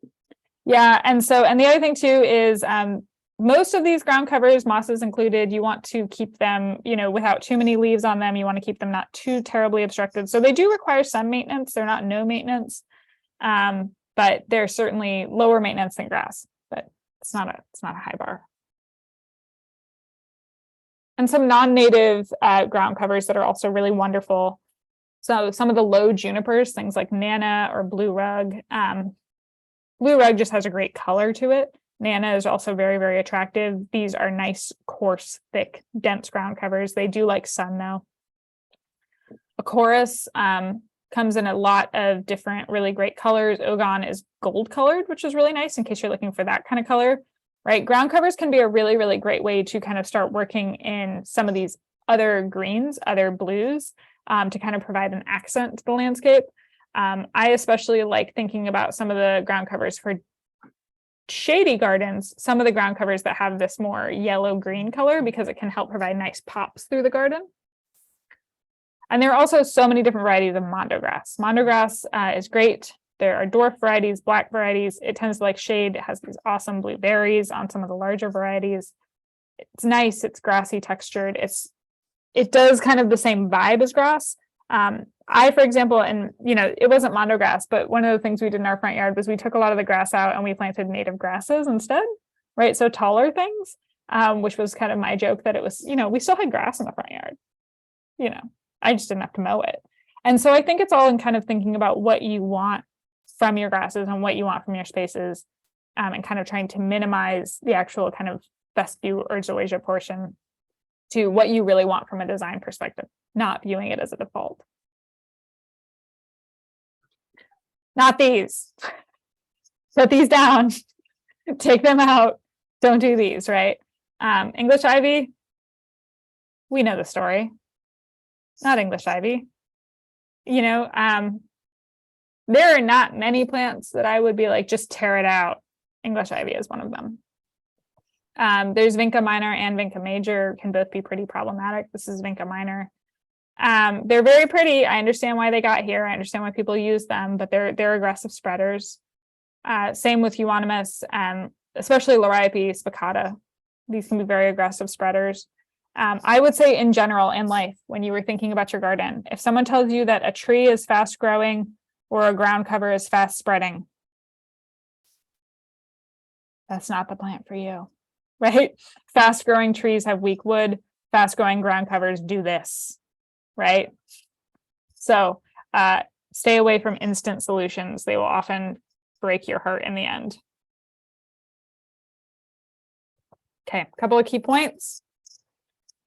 Speaker 1: Yeah, and the other thing too is most of these ground covers, mosses included, you want to keep them, without too many leaves on them. You want to keep them not too terribly obstructed. So they do require some maintenance. They're not no maintenance, but they're certainly lower maintenance than grass. But it's not a high bar. And some non-native ground covers that are also really wonderful. So some of the low junipers, things like Nana or Blue Rug. Blue Rug just has a great color to it. Nana is also very, very attractive. These are nice, coarse, thick, dense ground covers. They do like sun though. A chorus comes in a lot of different really great colors. Ogon is gold colored, which is really nice in case you're looking for that kind of color, right? Ground covers can be a really, really great way to kind of start working in some of these other greens, other blues, to kind of provide an accent to the landscape. I especially like thinking about some of the ground covers for shady gardens, some of the ground covers that have this more yellow green color, because it can help provide nice pops through the garden. And there are also so many different varieties of mondo grass. Mondo grass is great. There are dwarf varieties, black varieties. It tends to like shade. It has these awesome blue berries on some of the larger varieties. It's nice. It's grassy textured. It does kind of the same vibe as grass. I, for example, and it wasn't mondo grass, but one of the things we did in our front yard was we took a lot of the grass out and we planted native grasses instead, right? So taller things, which was kind of my joke that it was, we still had grass in the front yard, I just didn't have to mow it. And so I think it's all in kind of thinking about what you want from your grasses and what you want from your spaces, and kind of trying to minimize the actual kind of fescue or zoysia portion to what you really want from a design perspective, not viewing it as a default. Not these. Put these down. Take them out. Don't do these, right? English ivy. We know the story. Not English ivy. There are not many plants that I would be like, just tear it out. English ivy is one of them. There's Vinca minor and Vinca major, can both be pretty problematic. This is Vinca minor. They're very pretty. I understand why they got here. I understand why people use them, but they're aggressive spreaders. Same with euonymus, especially Liriope spicata. These can be very aggressive spreaders. I would say in general in life, when you were thinking about your garden, if someone tells you that a tree is fast growing or a ground cover is fast spreading, that's not the plant for you, right? Fast growing trees have weak wood. Fast growing ground covers do this, right? So stay away from instant solutions. They will often break your heart in the end. Okay, a couple of key points.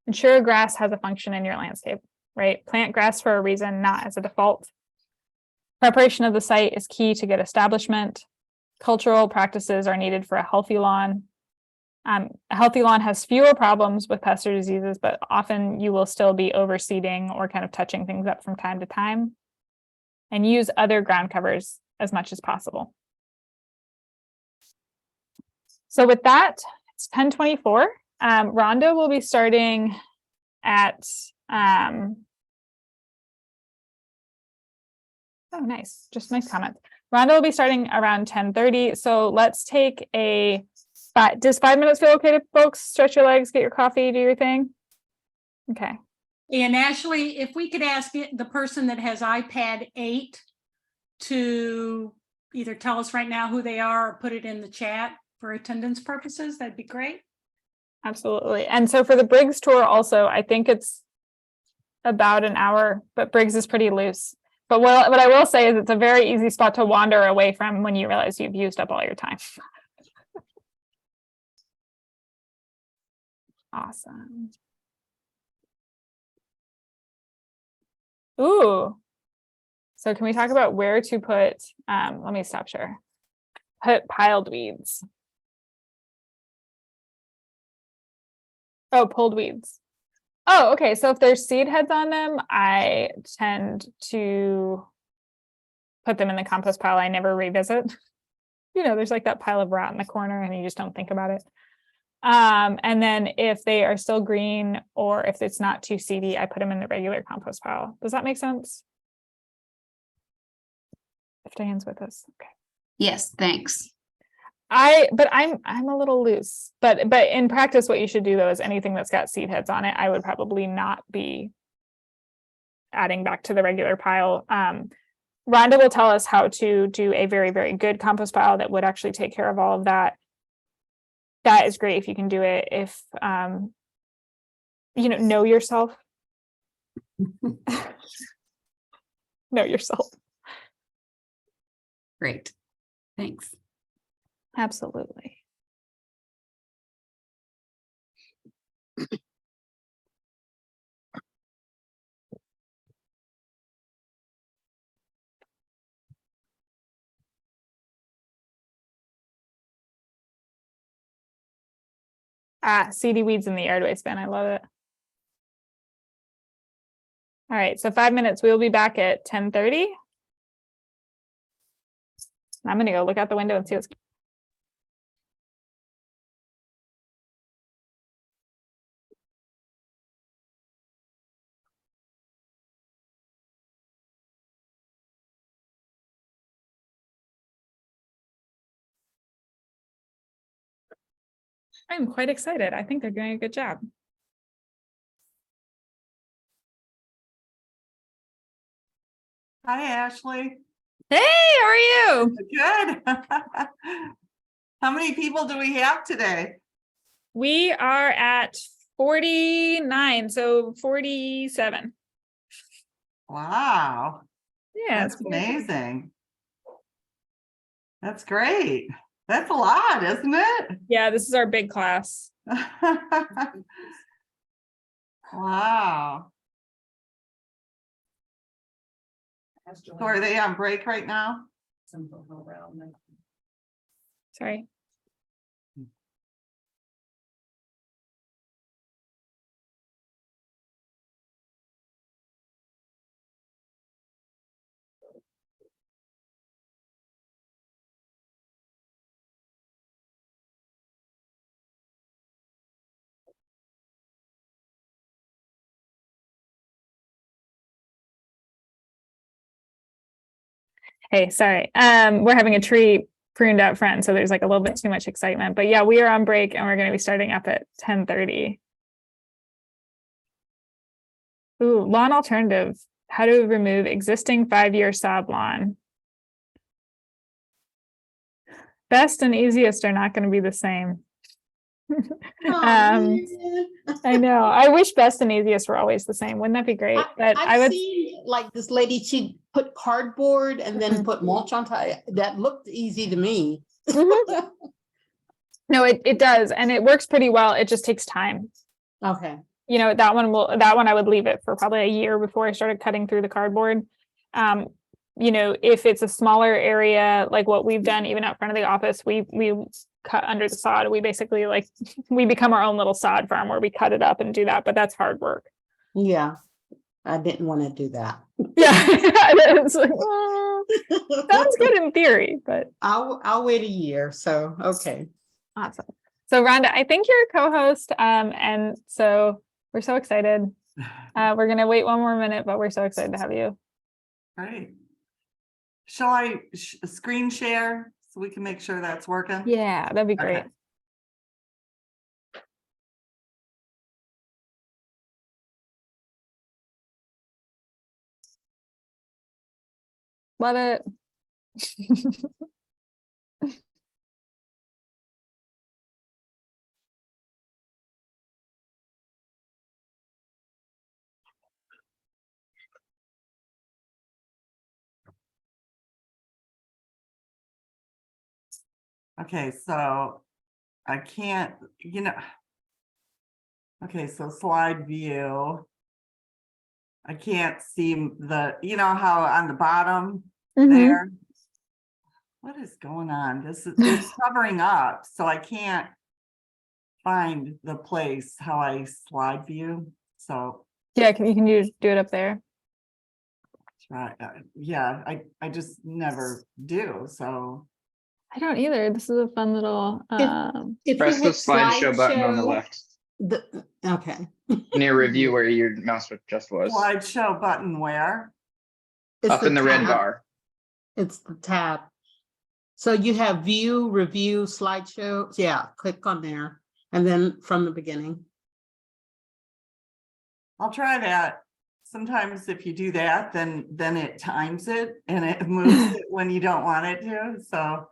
Speaker 1: Ensure grass has a function in your landscape, right? Plant grass for a reason, not as a default. Preparation of the site is key to good establishment. Cultural practices are needed for a healthy lawn. A healthy lawn has fewer problems with pests or diseases, but often you will still be overseeding or kind of touching things up from time to time. And use other ground covers as much as possible. So with that, it's 10:24. Rhonda will be starting at oh, nice, just nice comments. Rhonda will be starting around 10:30. So let's take does 5 minutes feel okay to folks? Stretch your legs, get your coffee, do your thing. Okay.
Speaker 2: And Ashley, if we could ask the person that has iPad 8 to either tell us right now who they are or put it in the chat for attendance purposes, that'd be great.
Speaker 1: Absolutely. And so for the Briggs tour also, I think it's about an hour, but Briggs is pretty loose. But what I will say is it's a very easy spot to wander away from when you realize you've used up all your time. Awesome. Ooh. So can we talk about where to put, let me stop share. Put piled weeds. Oh, pulled weeds. Oh, okay. So if there's seed heads on them, I tend to put them in the compost pile. I never revisit. There's like that pile of rot in the corner and you just don't think about it. And then if they are still green or if it's not too seedy, I put them in the regular compost pile. Does that make sense? If Diane's with us. Okay.
Speaker 4: Yes, thanks.
Speaker 1: but I'm a little loose, but in practice, what you should do though is anything that's got seed heads on it, I would probably not be adding back to the regular pile. Rhonda will tell us how to do a very, very good compost pile that would actually take care of all of that. That is great if you can do it. If, know yourself. Know yourself.
Speaker 4: Great. Thanks.
Speaker 1: Absolutely. Seedy weeds in the airway span. I love it. All right, so 5 minutes. We'll be back at 10:30. I'm gonna go look out the window and see what's. I'm quite excited. I think they're doing a good job.
Speaker 5: Hi, Ashley.
Speaker 1: Hey, how are you?
Speaker 5: Good. How many people do we have today?
Speaker 1: We are at 49, so 47.
Speaker 5: Wow,
Speaker 1: Yeah,
Speaker 5: that's amazing. That's great. That's a lot, isn't it?
Speaker 1: Yeah, this is our big class.
Speaker 5: Wow. So are they on break right now?
Speaker 1: Sorry. Hey, sorry. We're having a tree pruned out front, so there's like a little bit too much excitement. But yeah, we are on break and we're going to be starting up at 10:30. Ooh, lawn alternative. How to remove existing 5-year sod lawn. Best and easiest are not going to be the same. I know. I wish best and easiest were always the same. Wouldn't that be great? But I
Speaker 6: I've
Speaker 1: would.
Speaker 6: seen like this lady, she put cardboard and then put mulch on top. That looked easy to me.
Speaker 1: Mhm. No, it does, and it works pretty well. It just takes time.
Speaker 6: Okay.
Speaker 1: That one I would leave it for probably a year before I started cutting through the cardboard. If it's a smaller area, like what we've done, even out front of the office, we cut under the sod. We basically we become our own little sod farm where we cut it up and do that, but that's hard work.
Speaker 6: Yeah. I didn't want to do that.
Speaker 1: Yeah. It's like, sounds good in theory, but
Speaker 6: I'll wait a year. So, okay.
Speaker 1: awesome. So Rhonda, I think you're a co-host. And so we're so excited. We're going to wait one more minute, but we're so excited to have you.
Speaker 5: Great. Shall I screen share so we can make sure that's working?
Speaker 1: Yeah, that'd be great.
Speaker 5: Okay.
Speaker 1: Love it.
Speaker 5: Okay, so I can't, okay, so slide view. I can't see how on the bottom
Speaker 1: Mhm.
Speaker 5: there. What is going on? It's covering up, so I can't find the place how I slide view. So
Speaker 1: Yeah, you can do it up there.
Speaker 5: try, yeah, I just never do. So
Speaker 1: I don't either. This is a fun little
Speaker 6: If
Speaker 7: Press
Speaker 6: you
Speaker 7: the
Speaker 6: hit
Speaker 7: slideshow button on the left
Speaker 6: okay.
Speaker 7: near review where your mouse just was.
Speaker 5: slideshow button where?
Speaker 6: It's
Speaker 7: Up in the red
Speaker 6: tab.
Speaker 7: bar.
Speaker 6: It's the tab. So you have view, review, slideshow. Yeah, click on there. And then from the beginning.
Speaker 5: I'll try that. Sometimes if you do that, then it times it and it moves it when you don't want it to. So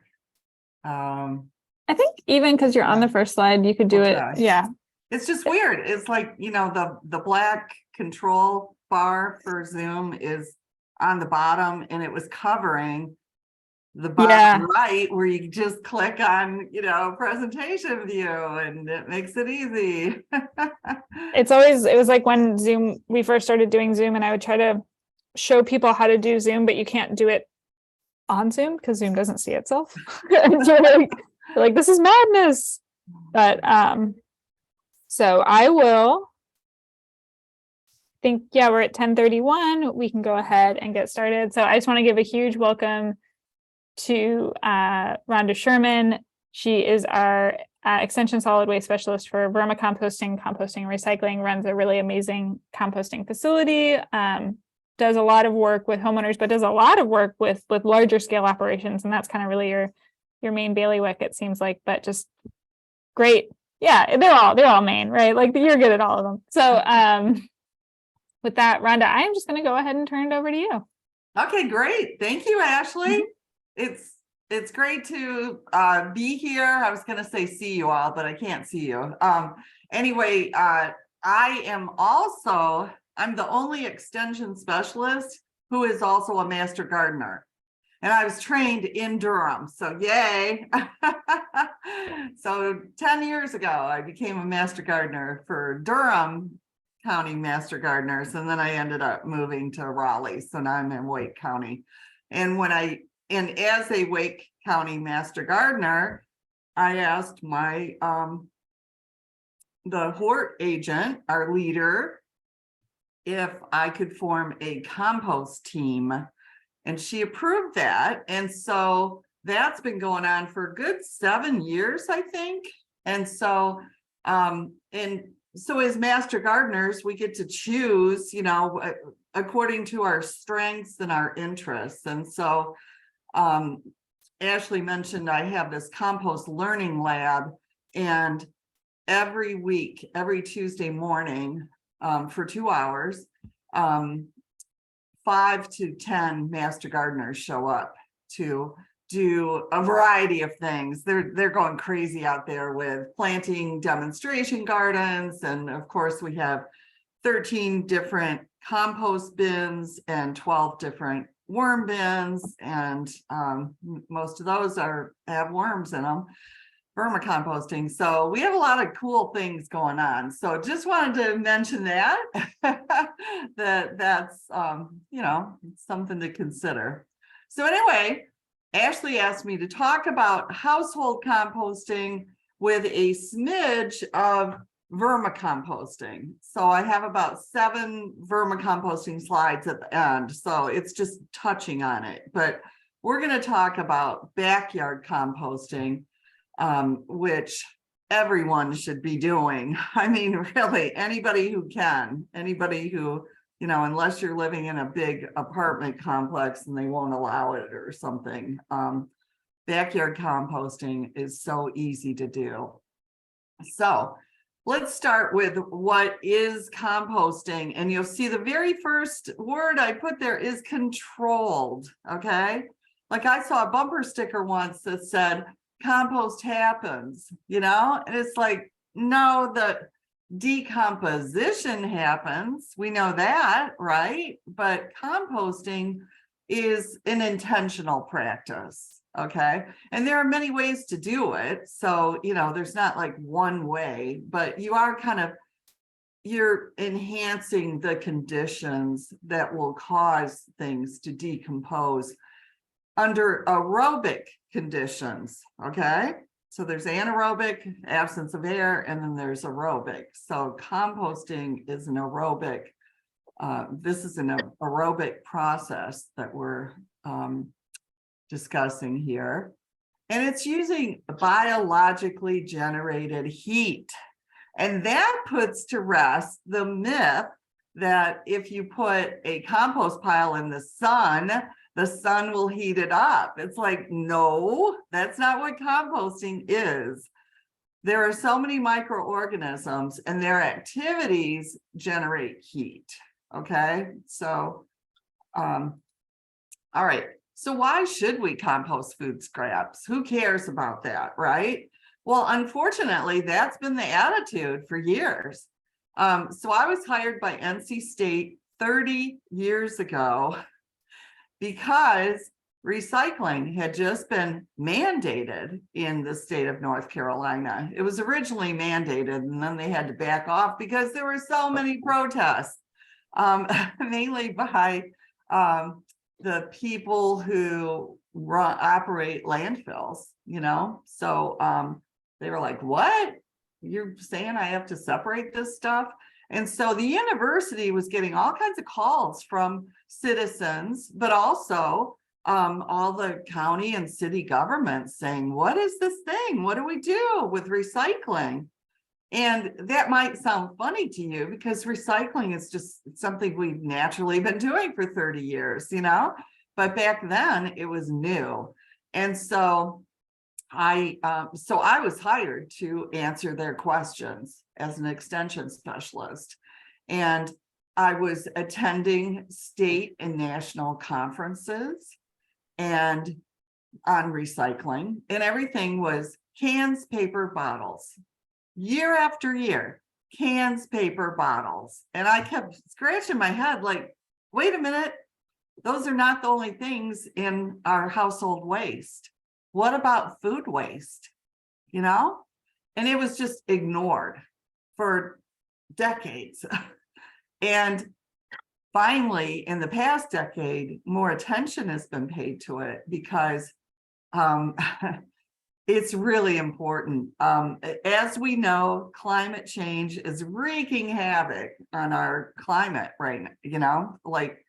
Speaker 1: I think even because you're on the first slide, you could do
Speaker 5: I'll
Speaker 1: it.
Speaker 5: try.
Speaker 1: Yeah.
Speaker 5: it's just weird. It's like, the black control bar for Zoom is on the bottom and it was covering the
Speaker 1: Yeah.
Speaker 5: bottom right where you just click on, presentation view and it makes it easy.
Speaker 1: It was like when we first started doing Zoom and I would try to show people how to do Zoom, but you can't do it on Zoom because Zoom doesn't see itself. And you're like, this is madness. But so I will think, yeah, we're at 10:31. We can go ahead and get started. So I just want to give a huge welcome to Rhonda Sherman. She is our extension solid waste specialist for vermicomposting, composting, and recycling, runs a really amazing composting facility, does a lot of work with homeowners, but does a lot of work with larger scale operations. And that's kind of really your main bailiwick, it seems like, but just great. Yeah, they're all main, right? Like you're good at all of them. So with that, Rhonda, I'm just going to go ahead and turn it over to you.
Speaker 5: Okay, great. Thank you, Ashley. It's great to be here. I was going to say see you all, but I can't see you. Anyway, I'm the only extension specialist who is also a master gardener. And I was trained in Durham, so yay. So 10 years ago, I became a master gardener for Durham County Master Gardeners, and then I ended up moving to Raleigh. So now I'm in Wake County. And as a Wake County Master Gardener, I asked the Hort agent, our leader, if I could form a compost team, and she approved that. And so that's been going on for a good 7 years, I think. And so, so as master gardeners, we get to choose, according to our strengths and our interests. And so Ashley mentioned I have this compost learning lab, and every week, every Tuesday morning, for 2 hours, 5 to 10 master gardeners show up to do a variety of things. They're going crazy out there with planting demonstration gardens. And of course, we have 13 different compost bins and 12 different worm bins. And most of those have worms in them. Vermicomposting. So we have a lot of cool things going on. So just wanted to mention that, that's, it's something to consider. So anyway, Ashley asked me to talk about household composting with a smidge of vermicomposting. So I have about 7 vermicomposting slides at the end. So it's just touching on it, but we're going to talk about backyard composting, which everyone should be doing. I mean, really, anybody who, unless you're living in a big apartment complex and they won't allow it or something. Backyard composting is so easy to do. So let's start with what is composting. And you'll see the very first word I put there is controlled, okay? Like I saw a bumper sticker once that said, compost happens, and it's like, no, the decomposition happens. We know that, right? But composting is an intentional practice, okay? And there are many ways to do it. So, there's not like one way, but you're enhancing the conditions that will cause things to decompose under aerobic conditions, okay? So there's anaerobic, absence of air, and then there's aerobic. So composting is an aerobic, this is an aerobic process that we're discussing here. And it's using biologically generated heat. And that puts to rest the myth that if you put a compost pile in the sun, the sun will heat it up. It's like, no, that's not what composting is. There are so many microorganisms and their activities generate heat. Okay, so, all right. So why should we compost food scraps? Who cares about that, right? Well, unfortunately, that's been the attitude for years. So I was hired by NC State 30 years ago because recycling had just been mandated in the state of North Carolina. It was originally mandated and then they had to back off because there were so many protests, mainly by the people who operate landfills, you know? So they were like, what? You're saying I have to separate this stuff? And so the university was getting all kinds of calls from citizens, but also all the county and city governments saying, what is this thing? What do we do with recycling? And that might sound funny to you because recycling is just something we've naturally been doing for 30 years, you know, but back then it was new. And so I was hired to answer their questions as an extension specialist. And I was attending state and national conferences and on recycling, and everything was cans, paper, bottles. Year after year, cans, paper, bottles. And I kept scratching my head like, wait a minute, those are not the only things in our household waste. What about food waste? You know? And it was just ignored for decades. And finally, in the past decade, more attention has been paid to it because it's really important. As we know, climate change is wreaking havoc on our climate right now, you know, like,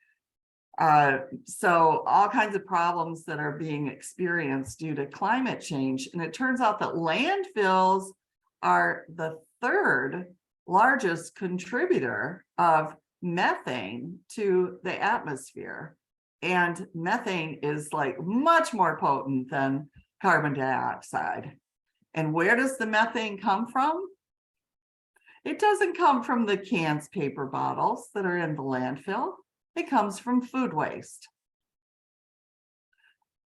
Speaker 5: so all kinds of problems that are being experienced due to climate change. And it turns out that landfills are the third largest contributor of methane to the atmosphere. And methane is like much more potent than carbon dioxide. And where does the methane come from? It doesn't come from the cans, paper, bottles that are in the landfill. It comes from food waste.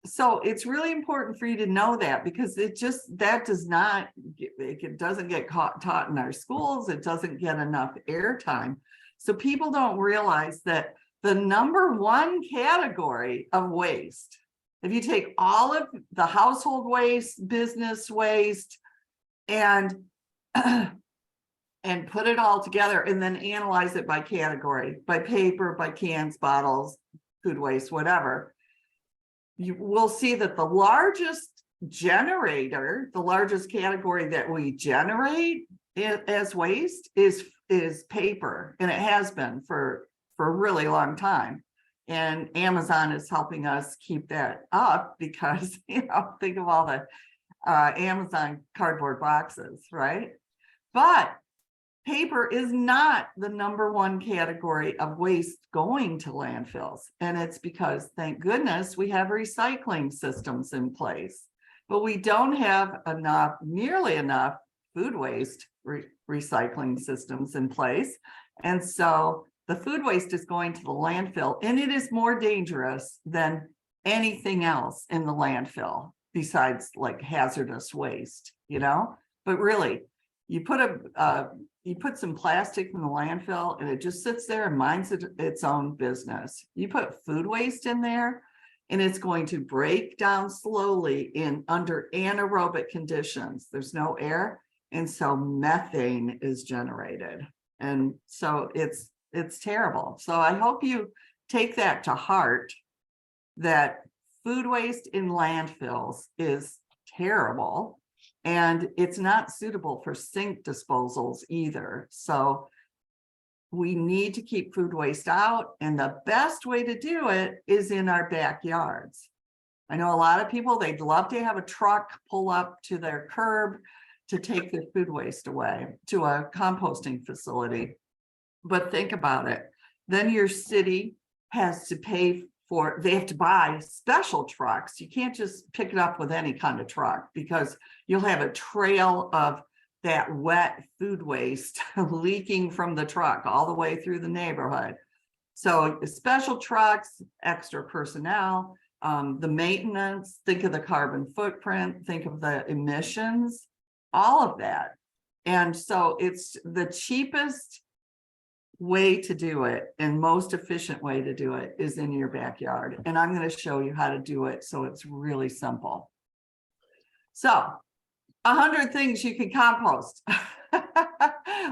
Speaker 5: So it's really important for you to know that because it doesn't get taught in our schools. It doesn't get enough airtime. So people don't realize that the number one category of waste, if you take all of the household waste, business waste, and put it all together and then analyze it by category, by paper, by cans, bottles, food waste, whatever, you will see that the largest generator, the largest category that we generate as waste is paper. And it has been for a really long time. And Amazon is helping us keep that up because, you know, think of all the Amazon cardboard boxes, right? But paper is not the number one category of waste going to landfills. And it's because, thank goodness, we have recycling systems in place, but we don't have nearly enough food waste recycling systems in place. And so the food waste is going to the landfill, and it is more dangerous than anything else in the landfill besides like hazardous waste, you know? But really, you put some plastic in the landfill and it just sits there and minds its own business. You put food waste in there and it's going to break down slowly under anaerobic conditions. There's no air, and so methane is generated. And so it's terrible. So I hope you take that to heart, that food waste in landfills is terrible. And it's not suitable for sink disposals either. So we need to keep food waste out. And the best way to do it is in our backyards. I know a lot of people, they'd love to have a truck pull up to their curb to take their food waste away to a composting facility. But think about it. Then your city has to pay they have to buy special trucks. You can't just pick it up with any kind of truck because you'll have a trail of that wet food waste leaking from the truck all the way through the neighborhood. So special trucks, extra personnel, the maintenance, think of the carbon footprint, think of the emissions, all of that. And so it's the cheapest way to do it and most efficient way to do it is in your backyard. And I'm going to show you how to do it. So it's really simple. So 100 things you can compost.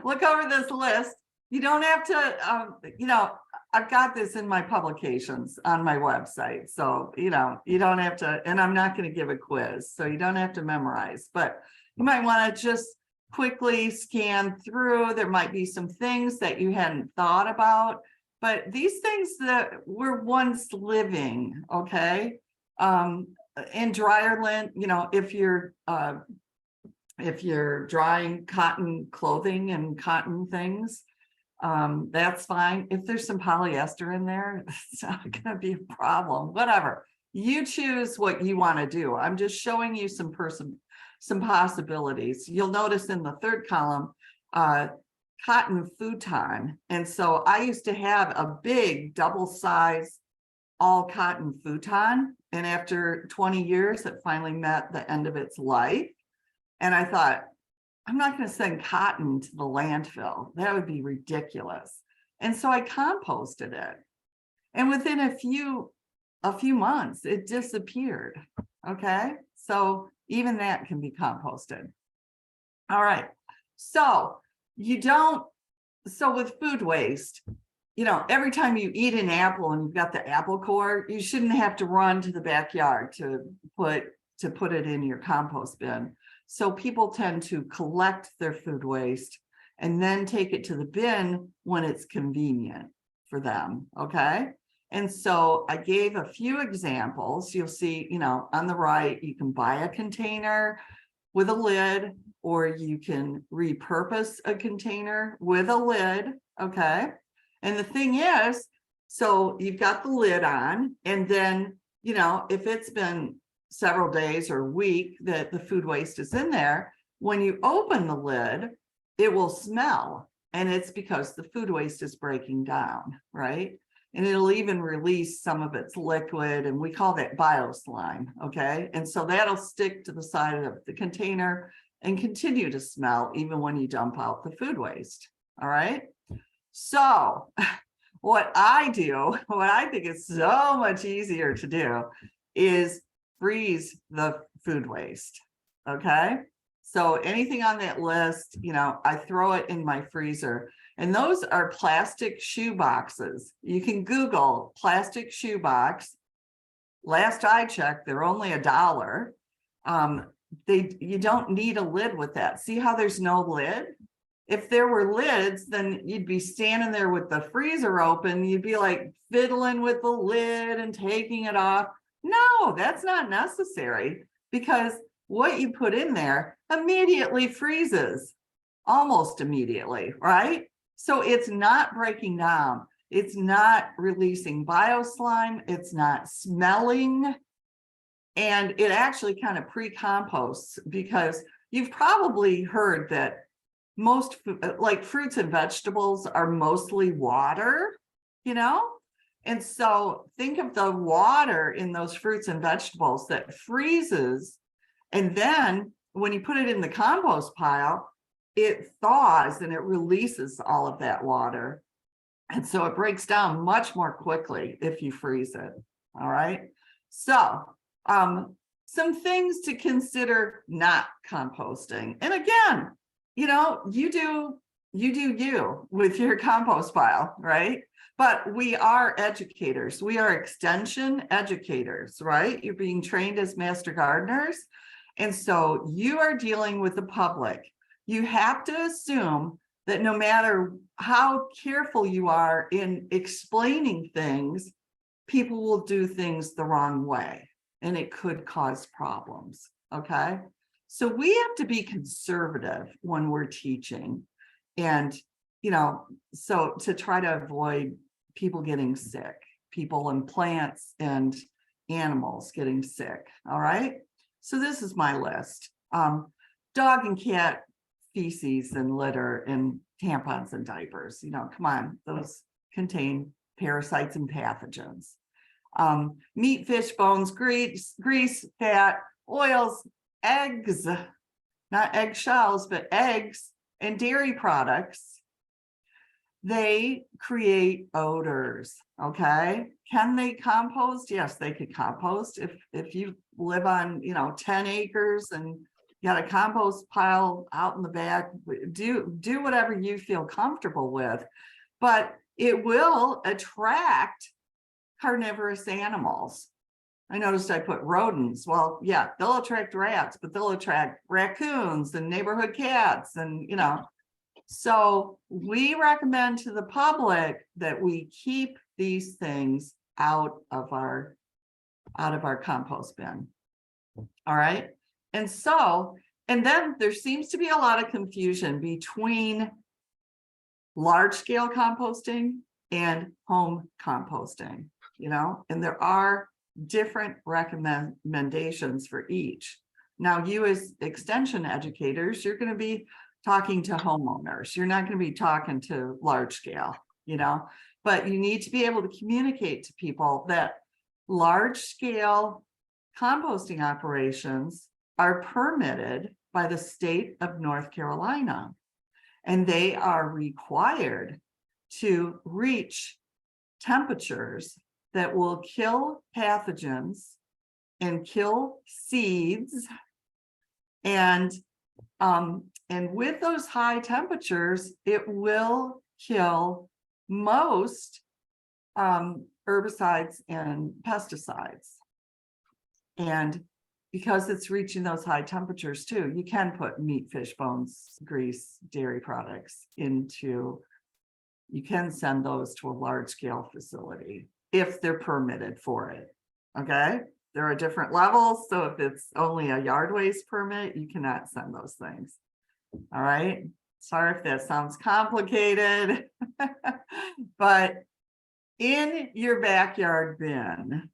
Speaker 5: Look over this list. You don't have to, I've got this in my publications on my website. So, you don't have to, and I'm not going to give a quiz, so you don't have to memorize, but you might want to just quickly scan through. There might be some things that you hadn't thought about, but these things that were once living, okay? In dryer lint, if you're drying cotton clothing and cotton things, that's fine. If there's some polyester in there, it's not going to be a problem. Whatever. You choose what you want to do. I'm just showing you some possibilities. You'll notice in the third column, cotton futon. And so I used to have a big double size all cotton futon. And after 20 years, it finally met the end of its life. And I thought, I'm not going to send cotton to the landfill. That would be ridiculous. And so I composted it. And within a few months, it disappeared. Okay. So even that can be composted. All right. So with food waste, every time you eat an apple and you've got the apple core, you shouldn't have to run to the backyard to put it in your compost bin. So people tend to collect their food waste and then take it to the bin when it's convenient for them, okay? And so I gave a few examples. You'll see, on the right, you can buy a container with a lid, or you can repurpose a container with a lid, okay? And the thing is, so you've got the lid on, and then, if it's been several days or a week that the food waste is in there, when you open the lid, it will smell. And it's because the food waste is breaking down, right? And it'll even release some of its liquid, and we call that bioslime, okay? And so that'll stick to the side of the container and continue to smell even when you dump out the food waste, all right? So what I think is so much easier to do is freeze the food waste, okay? So anything on that list, I throw it in my freezer, and those are plastic shoe boxes. You can Google plastic shoe box. Last I checked, they're only $1. You don't need a lid with that. See how there's no lid? If there were lids, then you'd be standing there with the freezer open. You'd be like fiddling with the lid and taking it off. No, that's not necessary, because what you put in there immediately freezes, almost immediately, right? So it's not breaking down. It's not releasing bioslime. It's not smelling. And it actually kind of pre-composts, because you've probably heard that most like fruits and vegetables are mostly water, And so think of the water in those fruits and vegetables that freezes. And then when you put it in the compost pile, it thaws and it releases all of that water. And so it breaks down much more quickly if you freeze it. All right. So some things to consider not composting. And again, you do you with your compost pile, right? But we are educators. We are extension educators, right? You're being trained as master gardeners. And so you are dealing with the public. You have to assume that no matter how careful you are in explaining things, people will do things the wrong way, and it could cause problems, okay? So we have to be conservative when we're teaching, and, so to try to avoid people getting sick, people and plants and animals getting sick. All right. So this is my list. Dog and cat feces and litter and tampons and diapers. You know, come on, those contain parasites and pathogens. Meat, fish, bones, grease, fat, oils, eggs, not eggshells, but eggs and dairy products. They create odors. Okay. Can they compost? Yes, they could compost. If you live on, 10 acres and you got a compost pile out in the back, do whatever you feel comfortable with, but it will attract carnivorous animals. I noticed I put rodents. Well, yeah, they'll attract rats, but they'll attract raccoons and neighborhood cats and, so we recommend to the public that we keep these things out of our compost bin. All right. And then there seems to be a lot of confusion between large scale composting and home composting, and there are different recommendations for each. Now, you as extension educators, you're going to be talking to homeowners. You're not going to be talking to large scale, but you need to be able to communicate to people that large scale composting operations are permitted by the state of North Carolina, and they are required to reach temperatures that will kill pathogens and kill seeds. And with those high temperatures, it will kill most herbicides and pesticides. And because it's reaching those high temperatures too, you can put meat, fish, bones, grease, dairy products you can send those to a large scale facility if they're permitted for it. Okay. There are different levels. So if it's only a yard waste permit, you cannot send those things. All right. Sorry if that sounds complicated, but in your backyard bin,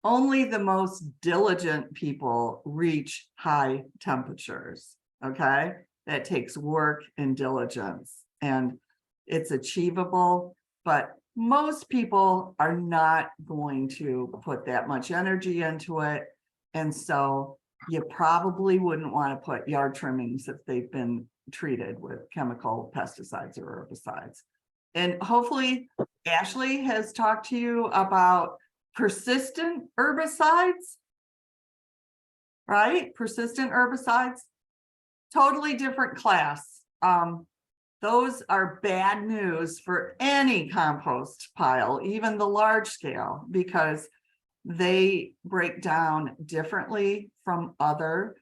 Speaker 5: only the most diligent people reach high temperatures. Okay. That takes work and diligence, and it's achievable, but most people are not going to put that much energy into it. And so you probably wouldn't want to put yard trimmings if they've been treated with chemical pesticides or herbicides. And hopefully Ashley has talked to you about persistent herbicides, right? Persistent herbicides, totally different class. Those are bad news for any compost pile, even the large scale, because they break down differently from other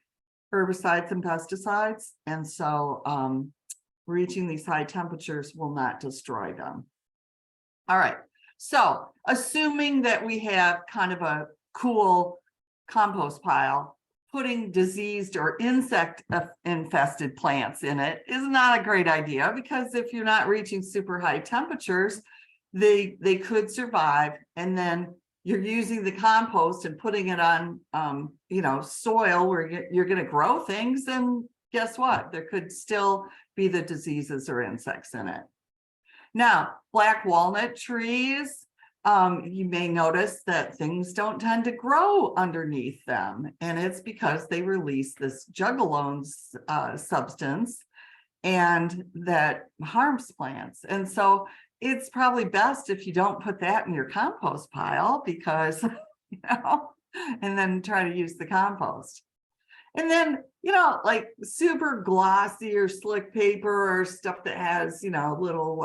Speaker 5: herbicides and pesticides. And so reaching these high temperatures will not destroy them. All right. So assuming that we have kind of a cool compost pile, putting diseased or insect infested plants in it is not a great idea, because if you're not reaching super high temperatures, they could survive. And then you're using the compost and putting it on, soil where you're going to grow things. And guess what? There could still be the diseases or insects in it. Now, black walnut trees, you may notice that things don't tend to grow underneath them. And it's because they release this juggalo substance, and that harms plants. And so it's probably best if you don't put that in your compost pile, because, and then try to use the compost. And then, like super glossy or slick paper or stuff that has, little,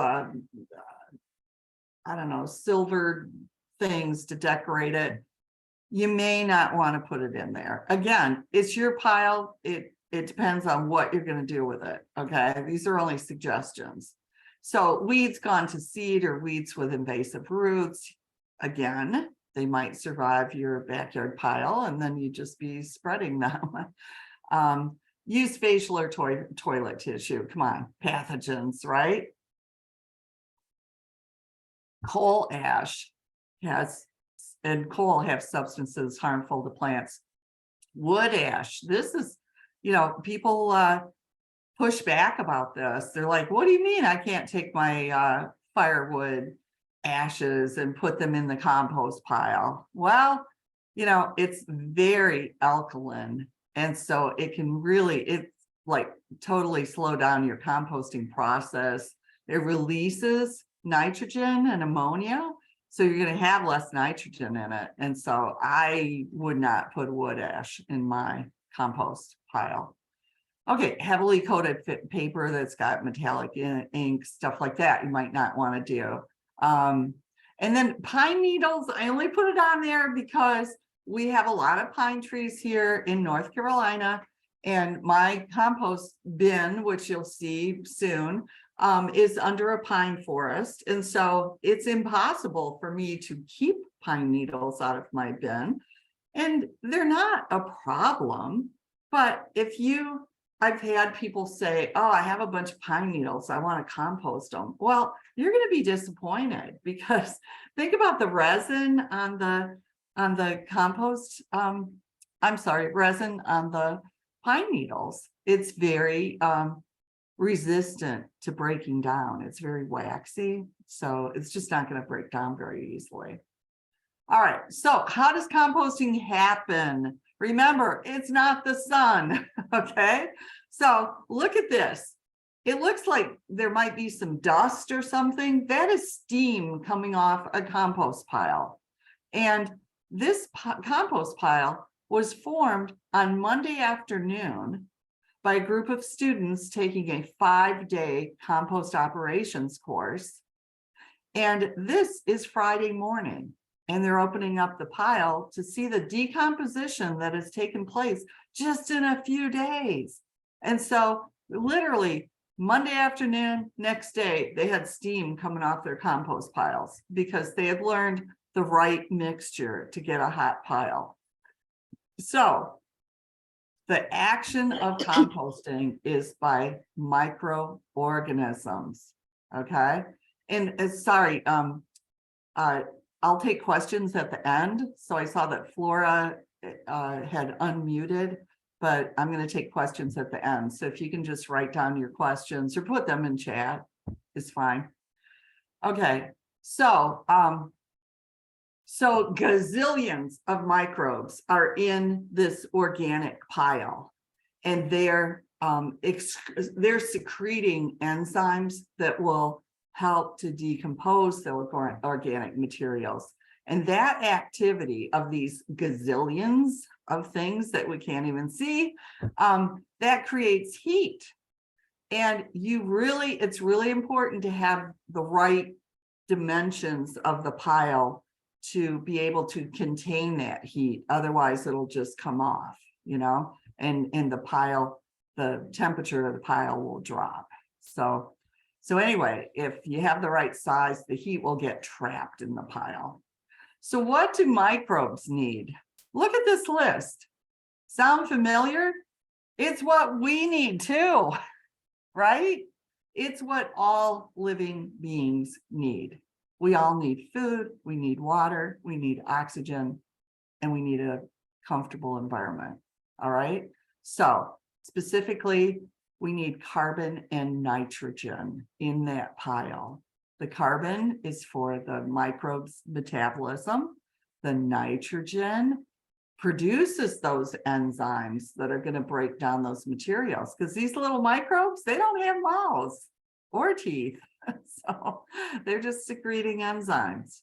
Speaker 5: silver things to decorate it, you may not want to put it in there. Again, it's your pile. It depends on what you're going to do with it. Okay. These are only suggestions. So weeds gone to seed or weeds with invasive roots, again, they might survive your backyard pile, and then you just be spreading them. Use facial or toilet tissue. Come on, pathogens, right? coal ash and coal have substances harmful to plants. Wood ash, this is, people push back about this. They're like, what do you mean I can't take my firewood ashes and put them in the compost pile? Well, it's very alkaline. And so it can it's like totally slow down your composting process. It releases nitrogen and ammonia. So you're going to have less nitrogen in it. And so I would not put wood ash in my compost pile. Okay, heavily coated paper that's got metallic ink, stuff like that, you might not want to do. And then pine needles, I only put it on there because we have a lot of pine trees here in North Carolina. And my compost bin, which you'll see soon, is under a pine forest. And so it's impossible for me to keep pine needles out of my bin. And they're not a problem. But I've had people say, oh, I have a bunch of pine needles, I want to compost them. Well, you're going to be disappointed, because think about the resin on the compost. Resin on the pine needles. It's very resistant to breaking down. It's very waxy, so it's just not going to break down very easily. All right, so how does composting happen? Remember, it's not the sun, okay? So look at this. It looks like there might be some dust or something. That is steam coming off a compost pile. And this compost pile was formed on Monday afternoon by a group of students taking a 5-day compost operations course. And this is Friday morning, and they're opening up the pile to see the decomposition that has taken place just in a few days. And so literally Monday afternoon, next day, they had steam coming off their compost piles because they had learned the right mixture to get a hot pile. So the action of composting is by microorganisms, okay? And sorry, I'll take questions at the end. So I saw that Flora had unmuted, but I'm going to take questions at the end. So if you can just write down your questions or put them in chat, it's fine. Okay, so gazillions of microbes are in this organic pile, and they're secreting enzymes that will help to decompose the organic materials. And that activity of these gazillions of things that we can't even see, that creates heat. And it's really important to have the right dimensions of the pile to be able to contain that heat. Otherwise it'll just come off, and the temperature of the pile will drop. So anyway, if you have the right size, the heat will get trapped in the pile. So what do microbes need? Look at this list. Sound familiar? It's what we need too, right? It's what all living beings need. We all need food, we need water, we need oxygen, and we need a comfortable environment. All right. So specifically, we need carbon and nitrogen in that pile. The carbon is for the microbes' metabolism. The nitrogen produces those enzymes that are going to break down those materials, because these little microbes, they don't have mouths or teeth. So they're just secreting enzymes.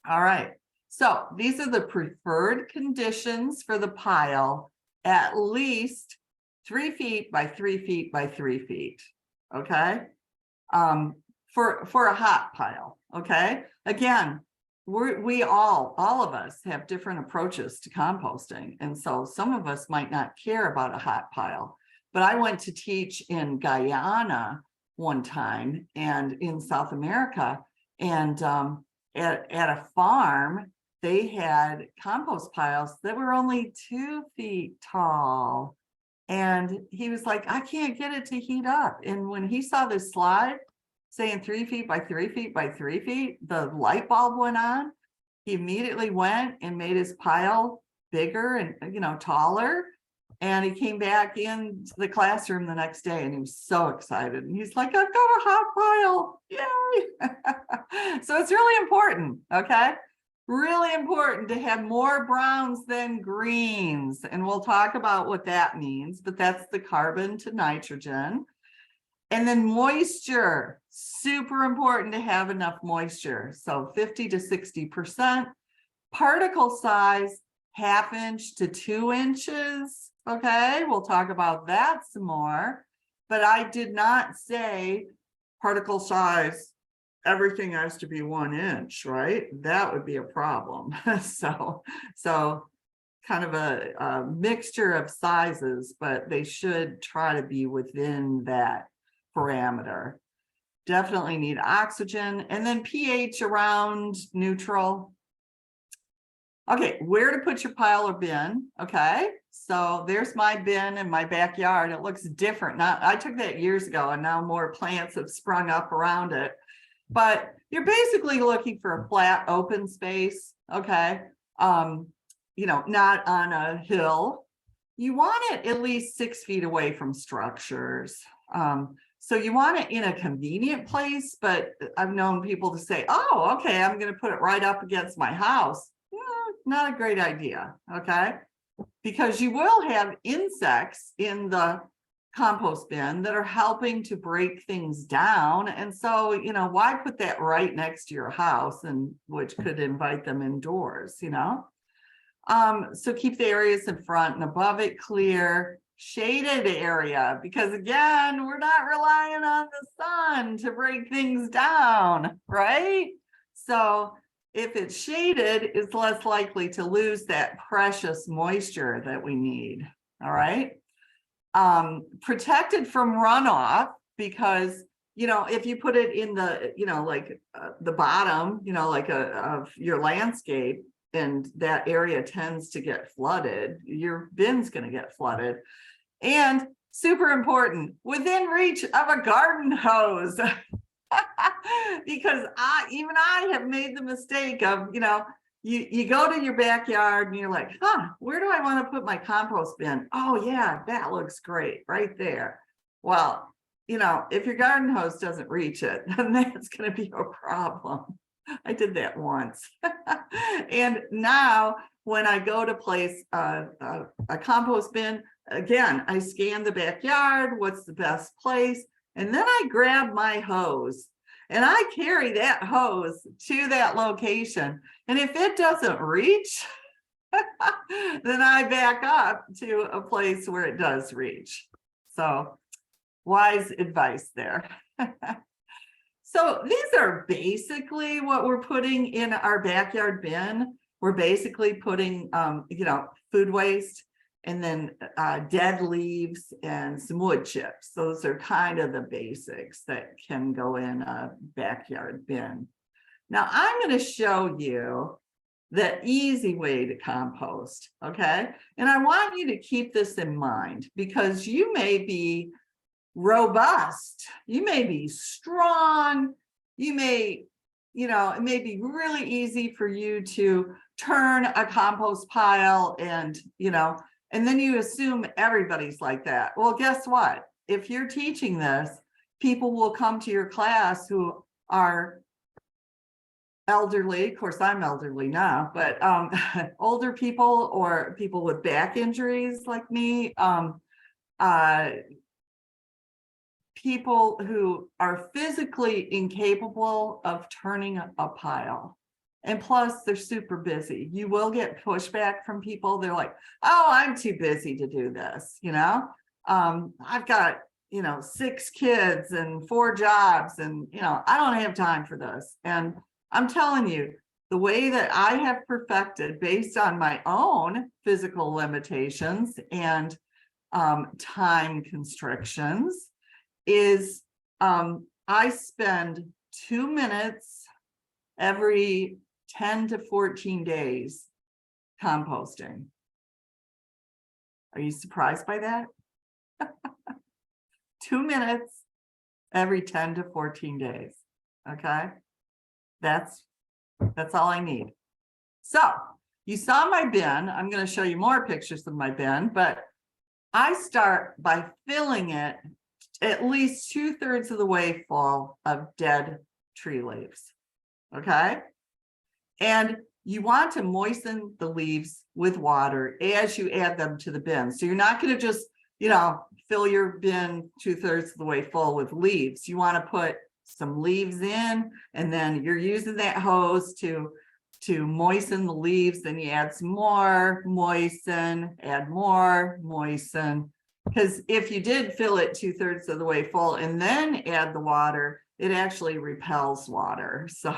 Speaker 5: All right. So these are the preferred conditions for the pile, at least 3 feet by 3 feet by 3 feet. Okay. For a hot pile. Okay. Again, we all of us have different approaches to composting. And so some of us might not care about a hot pile, but I went to teach in Guyana one time and in South America, and at a farm, they had compost piles that were only 2 feet tall. And he was like, I can't get it to heat up. And when he saw this slide, saying 3 feet by 3 feet by 3 feet, the light bulb went on. He immediately went and made his pile bigger and, you know, taller. And he came back into the classroom the next day and he was so excited. And he's like, I've got a hot pile. Yay. So it's really important. Okay. Really important to have more browns than greens. And we'll talk about what that means, but that's the carbon to nitrogen. And then moisture, super important to have enough moisture. So 50 to 60%. Particle size, 1/2 inch to 2 inches. Okay, we'll talk about that some more. But I did not say particle size, everything has to be 1 inch, right? That would be a problem. So kind of a mixture of sizes, but they should try to be within that parameter. Definitely need oxygen, and then pH around neutral. Okay, where to put your pile or bin? Okay, so there's my bin in my backyard. It looks different. Now, I took that years ago, and now more plants have sprung up around it. But you're basically looking for a flat, open space. Okay, you know, not on a hill. You want it at least 6 feet away from structures. So you want it in a convenient place, but I've known people to say, oh, okay, I'm going to put it right up against my house. Not a great idea, okay? Because you will have insects in the compost bin that are helping to break things down. And so, you know, why put that right next to your house, and which could invite them indoors, you know? So keep the areas in front and above it clear. Shaded area, because again, we're not relying on the sun to break things down, right? So if it's shaded, it's less likely to lose that precious moisture that we need. All right. Protected from runoff, because, you know, if you put it in the, you know, like the bottom, you know, like of your landscape, and that area tends to get flooded, your bin's going to get flooded. And super important, within reach of a garden hose. Because I have made the mistake of, you know, you go to your backyard and you're like, where do I want to put my compost bin? Oh yeah, that looks great right there. Well, you know, if your garden hose doesn't reach it, then that's going to be a problem. I did that once. And now when I go to place a compost bin, again, I scan the backyard, what's the best place, and then I grab my hose and I carry that hose to that location. And if it doesn't reach, then I back up to a place where it does reach. So wise advice there. So these are basically what we're putting in our backyard bin. We're basically putting, you know, food waste, and then dead leaves and some wood chips. Those are kind of the basics that can go in a backyard bin. Now I'm going to show you the easy way to compost, okay? And I want you to keep this in mind, because you may be robust, you may be strong, you may, you know, it may be really easy for you to turn a compost pile, and, you know, and then you assume everybody's like that. Well, guess what? If you're teaching this, people will come to your class who are elderly. Of course, I'm elderly now, but older people or people with back injuries like me, people who are physically incapable of turning a pile. And plus, they're super busy. You will get pushback from people. They're like, oh, I'm too busy to do this. You know, I've got, you know, 6 kids and 4 jobs, and, you know, I don't have time for this. And I'm telling you, the way that I have perfected based on my own physical limitations and time constrictions is I spend 2 minutes every 10 to 14 days composting. Are you surprised by that? 2 minutes every 10 to 14 days. Okay. That's all I need. So you saw my bin. I'm going to show you more pictures of my bin, but I start by filling it at least 2/3 of the way full of dead tree leaves. Okay. And you want to moisten the leaves with water as you add them to the bin. So you're not going to just, fill your bin 2/3 of the way full with leaves. You want to put some leaves in, and then you're using that hose to moisten the leaves. Then you add some more, moisten, add more, moisten. Because if you did fill it 2/3 of the way full and then add the water, it actually repels water. So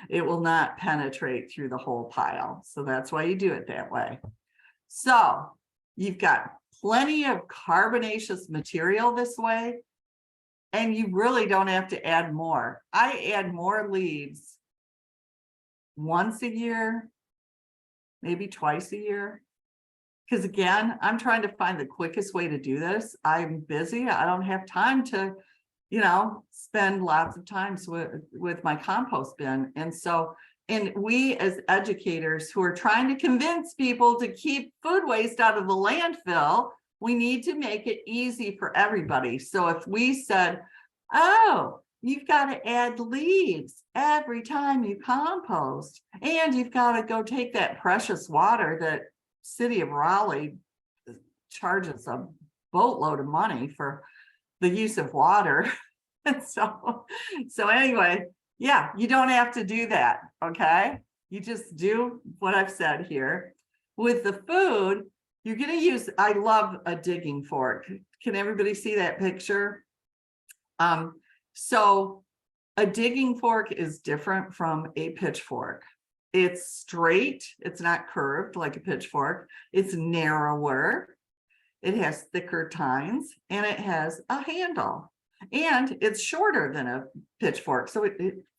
Speaker 5: it will not penetrate through the whole pile. So that's why you do it that way. So you've got plenty of carbonaceous material this way, and you really don't have to add more. I add more leaves once a year, maybe twice a year. Because again, I'm trying to find the quickest way to do this. I'm busy. I don't have time to, spend lots of time with my compost bin. And we as educators who are trying to convince people to keep food waste out of the landfill, we need to make it easy for everybody. So if we said, oh, you've got to add leaves every time you compost, and you've got to go take that precious water that City of Raleigh charges a boatload of money for the use of water. And so anyway, yeah, you don't have to do that. Okay. You just do what I've said here. With the food, you're going to use, I love a digging fork. Can everybody see that picture? So a digging fork is different from a pitchfork. It's straight. It's not curved like a pitchfork. It's narrower. It has thicker tines, and it has a handle, and it's shorter than a pitchfork. So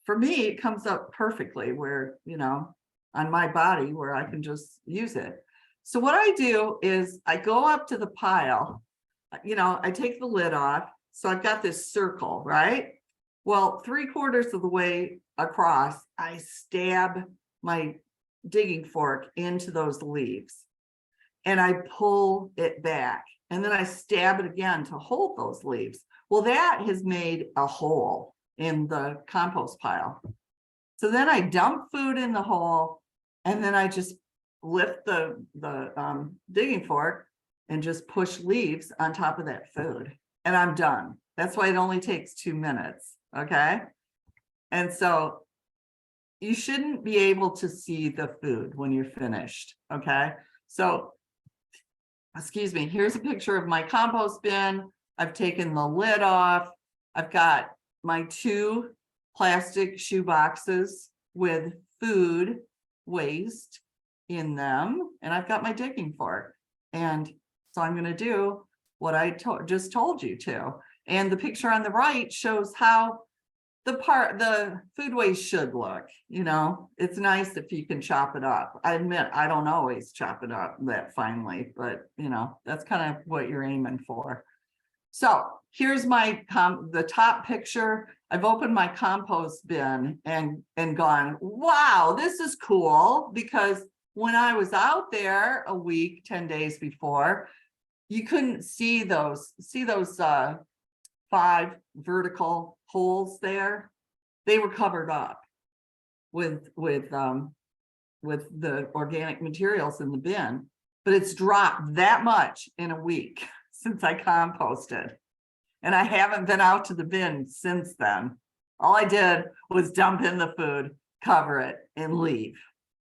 Speaker 5: for me, it comes up perfectly where, on my body where I can just use it. So what I do is I go up to the pile, I take the lid off. So I've got this circle, right? Well, 3/4 of the way across, I stab my digging fork into those leaves, and I pull it back, and then I stab it again to hold those leaves. Well, that has made a hole in the compost pile. So then I dump food in the hole, and then I just lift the digging fork and just push leaves on top of that food, and I'm done. That's why it only takes 2 minutes. Okay. And so you shouldn't be able to see the food when you're finished. Okay. So, excuse me, here's a picture of my compost bin. I've taken the lid off. I've got my 2 plastic shoe boxes with food waste in them, and I've got my digging fork. And so I'm going to do what I just told you to. And the picture on the right shows how the food waste should look. It's nice if you can chop it up. I admit I don't always chop it up that finely, but that's kind of what you're aiming for. So here's the top picture. I've opened my compost bin and gone, wow, this is cool. Because when I was out there a week, 10 days before, you couldn't see those 5 vertical holes there. They were covered up with the organic materials in the bin, but it's dropped that much in a week since I composted, and I haven't been out to the bin since then. All I did was dump in the food, cover it, and leave.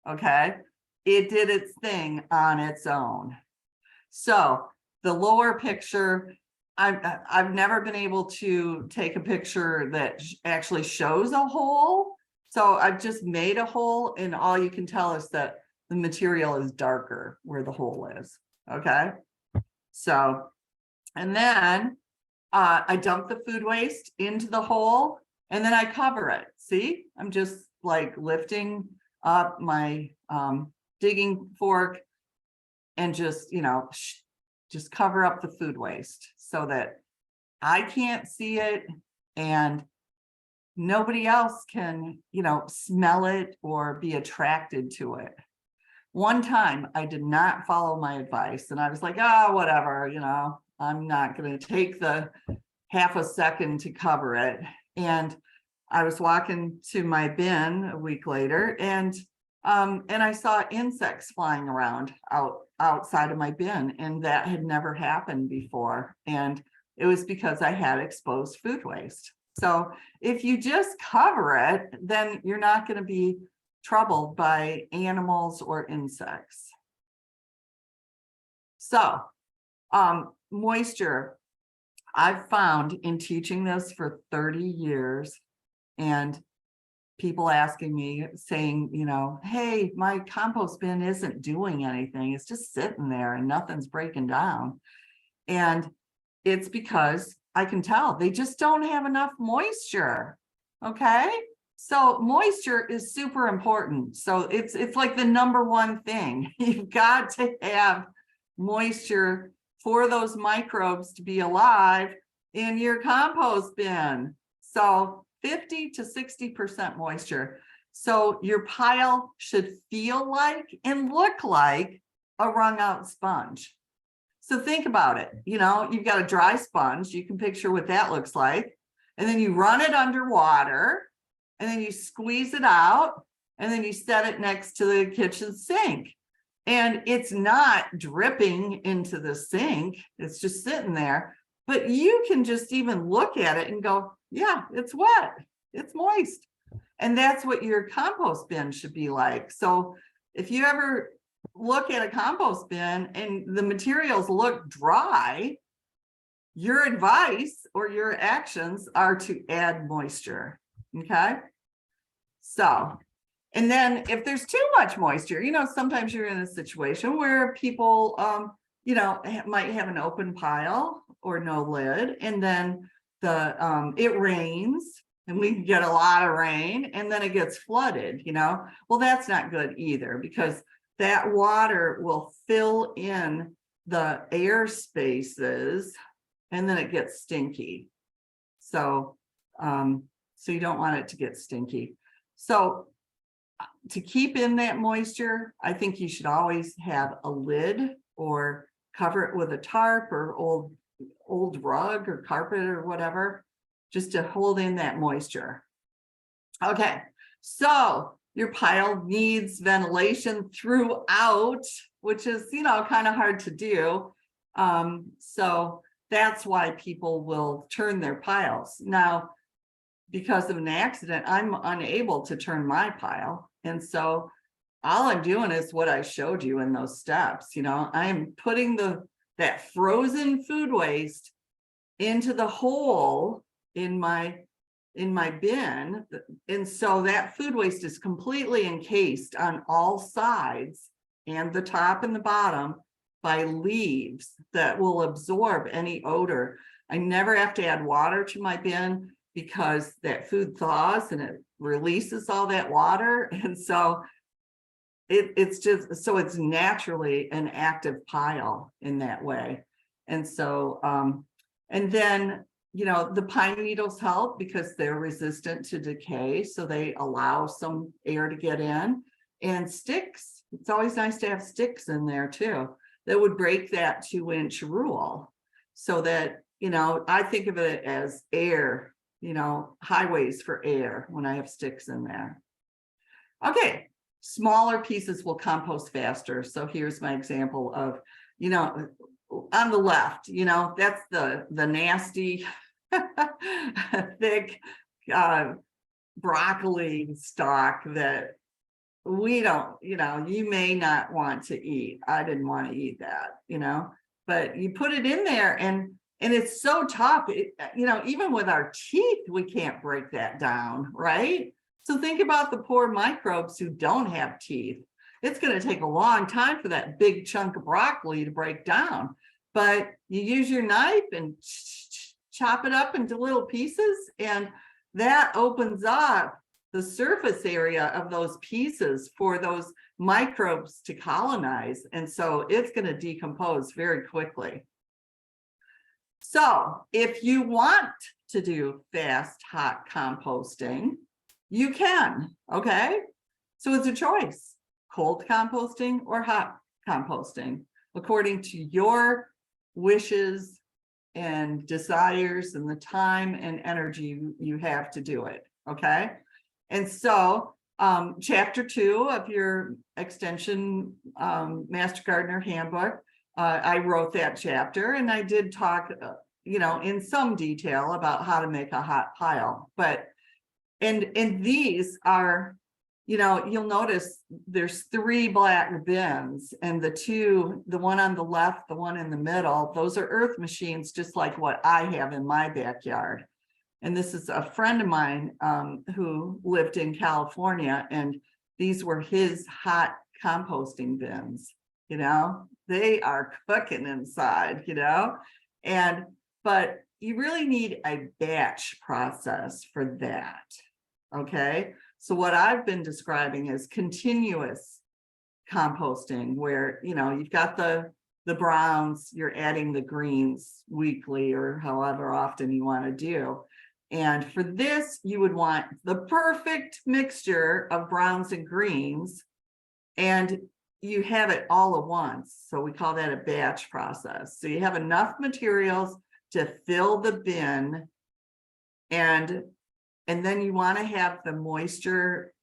Speaker 5: Okay, it did its thing on its own. So the lower picture, I've never been able to take a picture that actually shows a hole. So I've just made a hole, and all you can tell is that the material is darker where the hole is. Okay. So, and then I dump the food waste into the hole, and then I cover it. See, I'm just like lifting up my digging fork and just, just cover up the food waste so that I can't see it and nobody else can, smell it or be attracted to it. One time I did not follow my advice and I was like, oh, whatever, I'm not going to take the half a second to cover it. And I was walking to my bin a week later and I saw insects flying around outside of my bin, and that had never happened before. And it was because I had exposed food waste. So if you just cover it, then you're not going to be troubled by animals or insects. So, moisture, I've found in teaching this for 30 years and people asking me saying, hey, my compost bin isn't doing anything. It's just sitting there and nothing's breaking down. And it's because I can tell they just don't have enough moisture. Okay. So moisture is super important. So it's like the number one thing. You've got to have moisture for those microbes to be alive in your compost bin. So 50 to 60% moisture. So your pile should feel like and look like a wrung out sponge. So think about it. You've got a dry sponge. You can picture what that looks like. And then you run it underwater and then you squeeze it out and then you set it next to the kitchen sink. And it's not dripping into the sink. It's just sitting there. But you can just even look at it and go, yeah, it's wet. It's moist. And that's what your compost bin should be like. So if you ever look at a compost bin and the materials look dry, your advice or your actions are to add moisture. Okay. So, and then if there's too much moisture, sometimes you're in a situation where people, might have an open pile or no lid, and then it rains and we get a lot of rain and then it gets flooded, well, that's not good either, because that water will fill in the air spaces and then it gets stinky. So, so you don't want it to get stinky. So to keep in that moisture, I think you should always have a lid or cover it with a tarp or old rug or carpet or whatever, just to hold in that moisture. Okay, so your pile needs ventilation throughout, which is, kind of hard to do. So that's why people will turn their piles. Now, because of an accident, I'm unable to turn my pile. And so all I'm doing is what I showed you in those steps. I am putting that frozen food waste into the hole in my bin. And so that food waste is completely encased on all sides and the top and the bottom by leaves that will absorb any odor. I never have to add water to my bin because that food thaws and it releases all that water. And so it's naturally an active pile in that way. And so, and then, the pine needles help because they're resistant to decay. So they allow some air to get in. And sticks, it's always nice to have sticks in there too, that would break that 2-inch rule. So that, I think of it as air, highways for air when I have sticks in there. Okay, smaller pieces will compost faster. So here's my example of, on the left, that's the nasty, thick broccoli stalk that we don't, you may not want to eat. I didn't want to eat that, but you put it in there and it's so tough. Even with our teeth, we can't break that down, right? So think about the poor microbes who don't have teeth. It's going to take a long time for that big chunk of broccoli to break down, but you use your knife and chop it up into little pieces, and that opens up the surface area of those pieces for those microbes to colonize. And so it's going to decompose very quickly. So if you want to do fast, hot composting, you can, okay? So it's a choice, cold composting or hot composting, according to your wishes and desires and the time and energy you have to do it, okay? And so chapter 2 of your extension Master Gardener Handbook, I wrote that chapter, and I did talk, in some detail about how to make a hot pile. But and these are, you'll notice there's 3 black bins, and the one on the left, the one in the middle, those are earth machines, just like what I have in my backyard. And this is a friend of mine who lived in California, and these were his hot composting bins. They are cooking inside, but you really need a batch process for that. Okay, so what I've been describing is continuous composting, where you've got the browns, you're adding the greens weekly or however often you want to do. And for this, you would want the perfect mixture of browns and greens, and you have it all at once. So we call that a batch process. So you have enough materials to fill the bin, and then you want to have the moisture,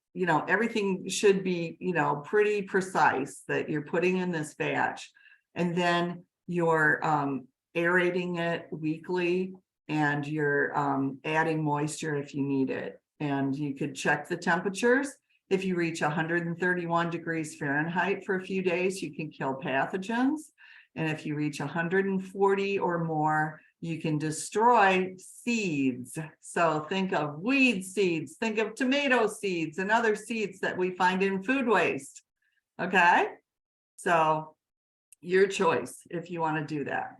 Speaker 5: everything should be, pretty precise that you're putting in this batch. And then you're aerating it weekly, and you're adding moisture if you need it. And you could check the temperatures. If you reach 131 degrees Fahrenheit for a few days, you can kill pathogens. And if you reach 140 or more, you can destroy seeds. So think of weed seeds, think of tomato seeds and other seeds that we find in food waste. Okay, so your choice if you want to do that.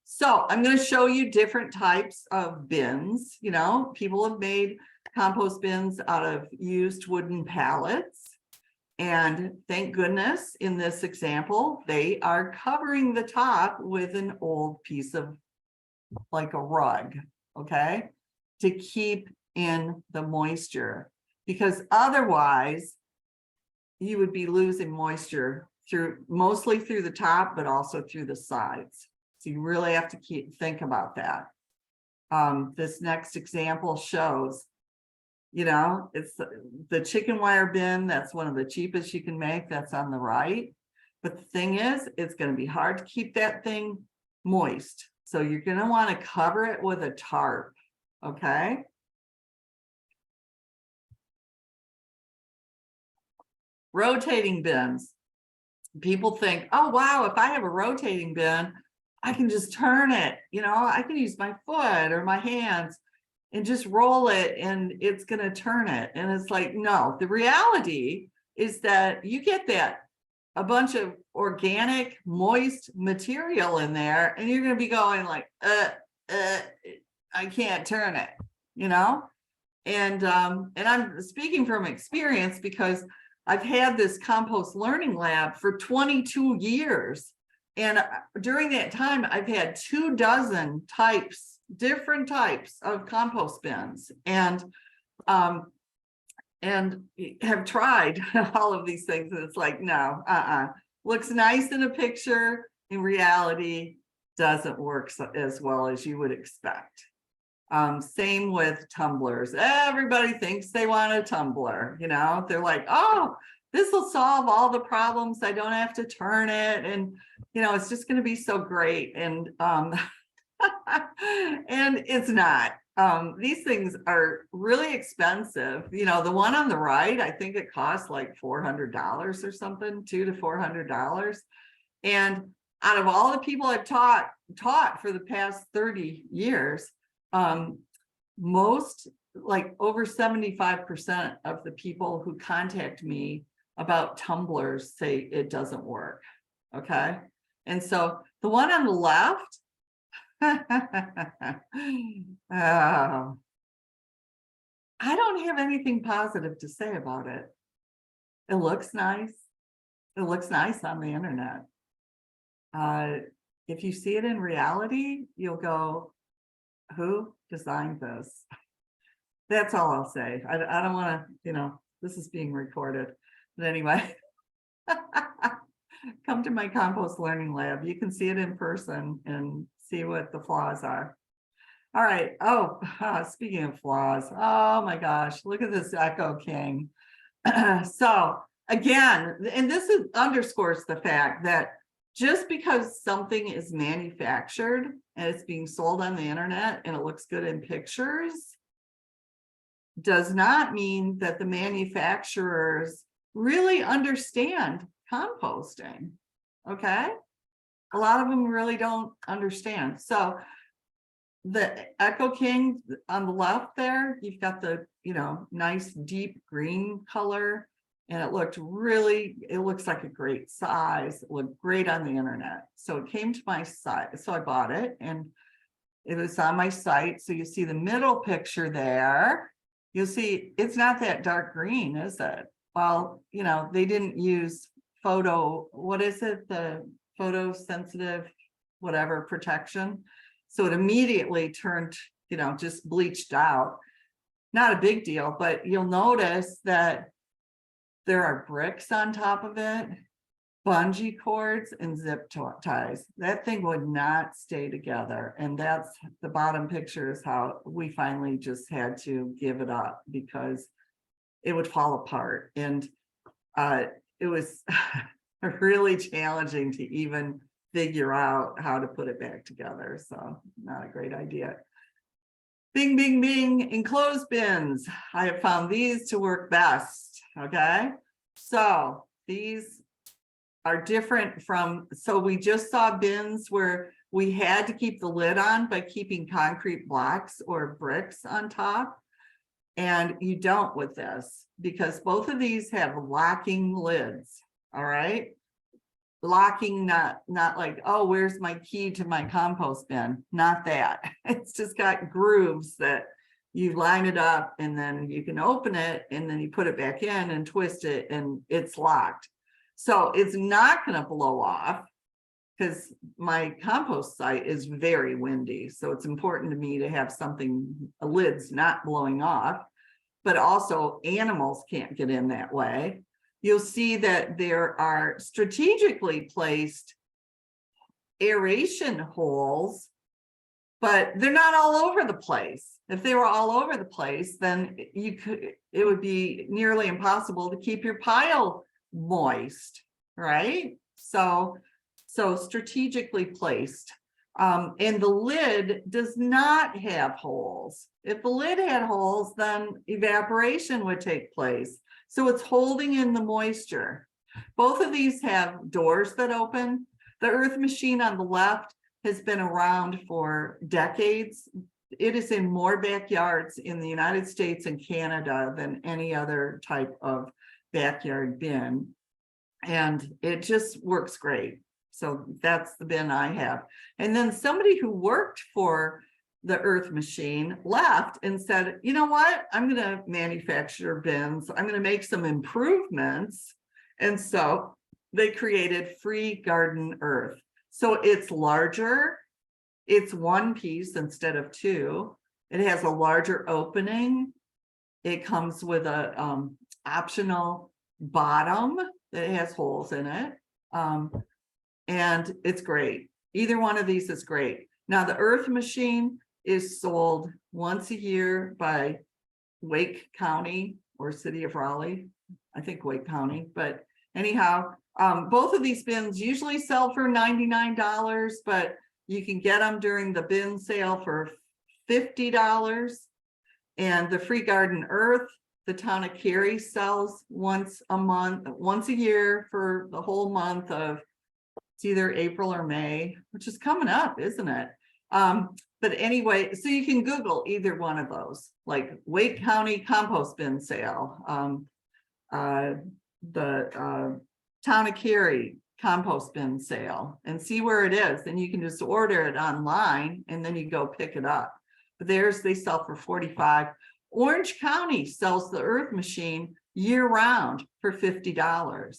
Speaker 5: So I'm going to show you different types of bins. People have made compost bins out of used wooden pallets. And thank goodness in this example, they are covering the top with an old piece of, like a rug, okay, to keep in the moisture, because otherwise you would be losing moisture mostly through the top, but also through the sides. So you really have to think about that. This next example shows, it's the chicken wire bin. That's one of the cheapest you can make. That's on the right. But the thing is, it's going to be hard to keep that thing moist. So you're going to want to cover it with a tarp. Okay. Rotating bins. People think, oh, wow, if I have a rotating bin, I can just turn it. I can use my foot or my hands and just roll it, and it's going to turn it. And it's like, no, the reality is that you get a bunch of organic, moist material in there, and you're going to be going like, I can't turn it, And I'm speaking from experience, because I've had this compost learning lab for 22 years. And during that time, I've had 24 different types of compost bins, and have tried all of these things. And it's like, no, looks nice in a picture. In reality, doesn't work as well as you would expect. Same with tumblers. Everybody thinks they want a tumbler. They're like, oh, this will solve all the problems. I don't have to turn it. And, it's just going to be so great. And, and it's not. These things are really expensive. The one on the right, I think it costs like $400 or something, $200 to $400. And out of all the people I've taught for the past 30 years, most, like over 75% of the people who contact me about tumblers say it doesn't work. Okay. And so the one on the left, I don't have anything positive to say about it. It looks nice. It looks nice on the internet. if you see it in reality, you'll go, who designed this? That's all I'll say. I don't want to, this is being recorded. But anyway, come to my compost learning lab. You can see it in person and see what the flaws are. All right. Oh, speaking of flaws, oh my gosh, look at this Echo King. So again, and underscores the fact that just because something is manufactured and it's being sold on the internet and it looks good in pictures, does not mean that the manufacturers really understand composting. Okay. A lot of them really don't understand. So the Echo King on the left there, you've got the, nice deep green color, and it looks like a great size. It looked great on the internet. So it came to my site. So I bought it and it was on my site. So you see the middle picture there. You'll see it's not that dark green, is it? Well, they didn't use the photosensitive, whatever protection. So it immediately turned, just bleached out. Not a big deal, but you'll notice that there are bricks on top of it, bungee cords and zip ties. That thing would not stay together. And that's the bottom picture is how we finally just had to give it up because it would fall apart. And it was really challenging to even figure out how to put it back together. So not a great idea. Bing, bing, bing, enclosed bins. I have found these to work best. Okay. So these are different so we just saw bins where we had to keep the lid on by keeping concrete blocks or bricks on top. And you don't with this because both of these have locking lids. All right. Locking, not like, oh, where's my key to my compost bin? Not that. It's just got grooves that you line it up and then you can open it and then you put it back in and twist it and it's locked. So it's not going to blow off because my compost site is very windy. So it's important to me to have lids not blowing off, but also animals can't get in that way. You'll see that there are strategically placed aeration holes, but they're not all over the place. If they were all over the place, then it would be nearly impossible to keep your pile moist, right? So strategically placed. And the lid does not have holes. If the lid had holes, then evaporation would take place. So it's holding in the moisture. Both of these have doors that open. The Earth Machine on the left has been around for decades. It is in more backyards in the United States and Canada than any other type of backyard bin. And it just works great. So that's the bin I have. And then somebody who worked for the Earth Machine left and said, you know what, I'm going to manufacture bins. I'm going to make some improvements. And so they created Free Garden Earth. So it's larger. It's one piece instead of two. It has a larger opening. It comes with a optional bottom that has holes in it. And it's great. Either one of these is great. Now the Earth Machine is sold once a year by Wake County or City of Raleigh. I think Wake County, but anyhow, both of these bins usually sell for $99, but you can get them during the bin sale for $50. And the Free Garden Earth, the town of Cary sells once a year for the whole month of, it's either April or May, which is coming up, isn't it? But anyway, so you can Google either one of those, like Wake County compost bin sale, the town of Cary compost bin sale, and see where it is. And you can just order it online and then you go pick it up. But they sell for $45. Orange County sells the Earth Machine year round for $50.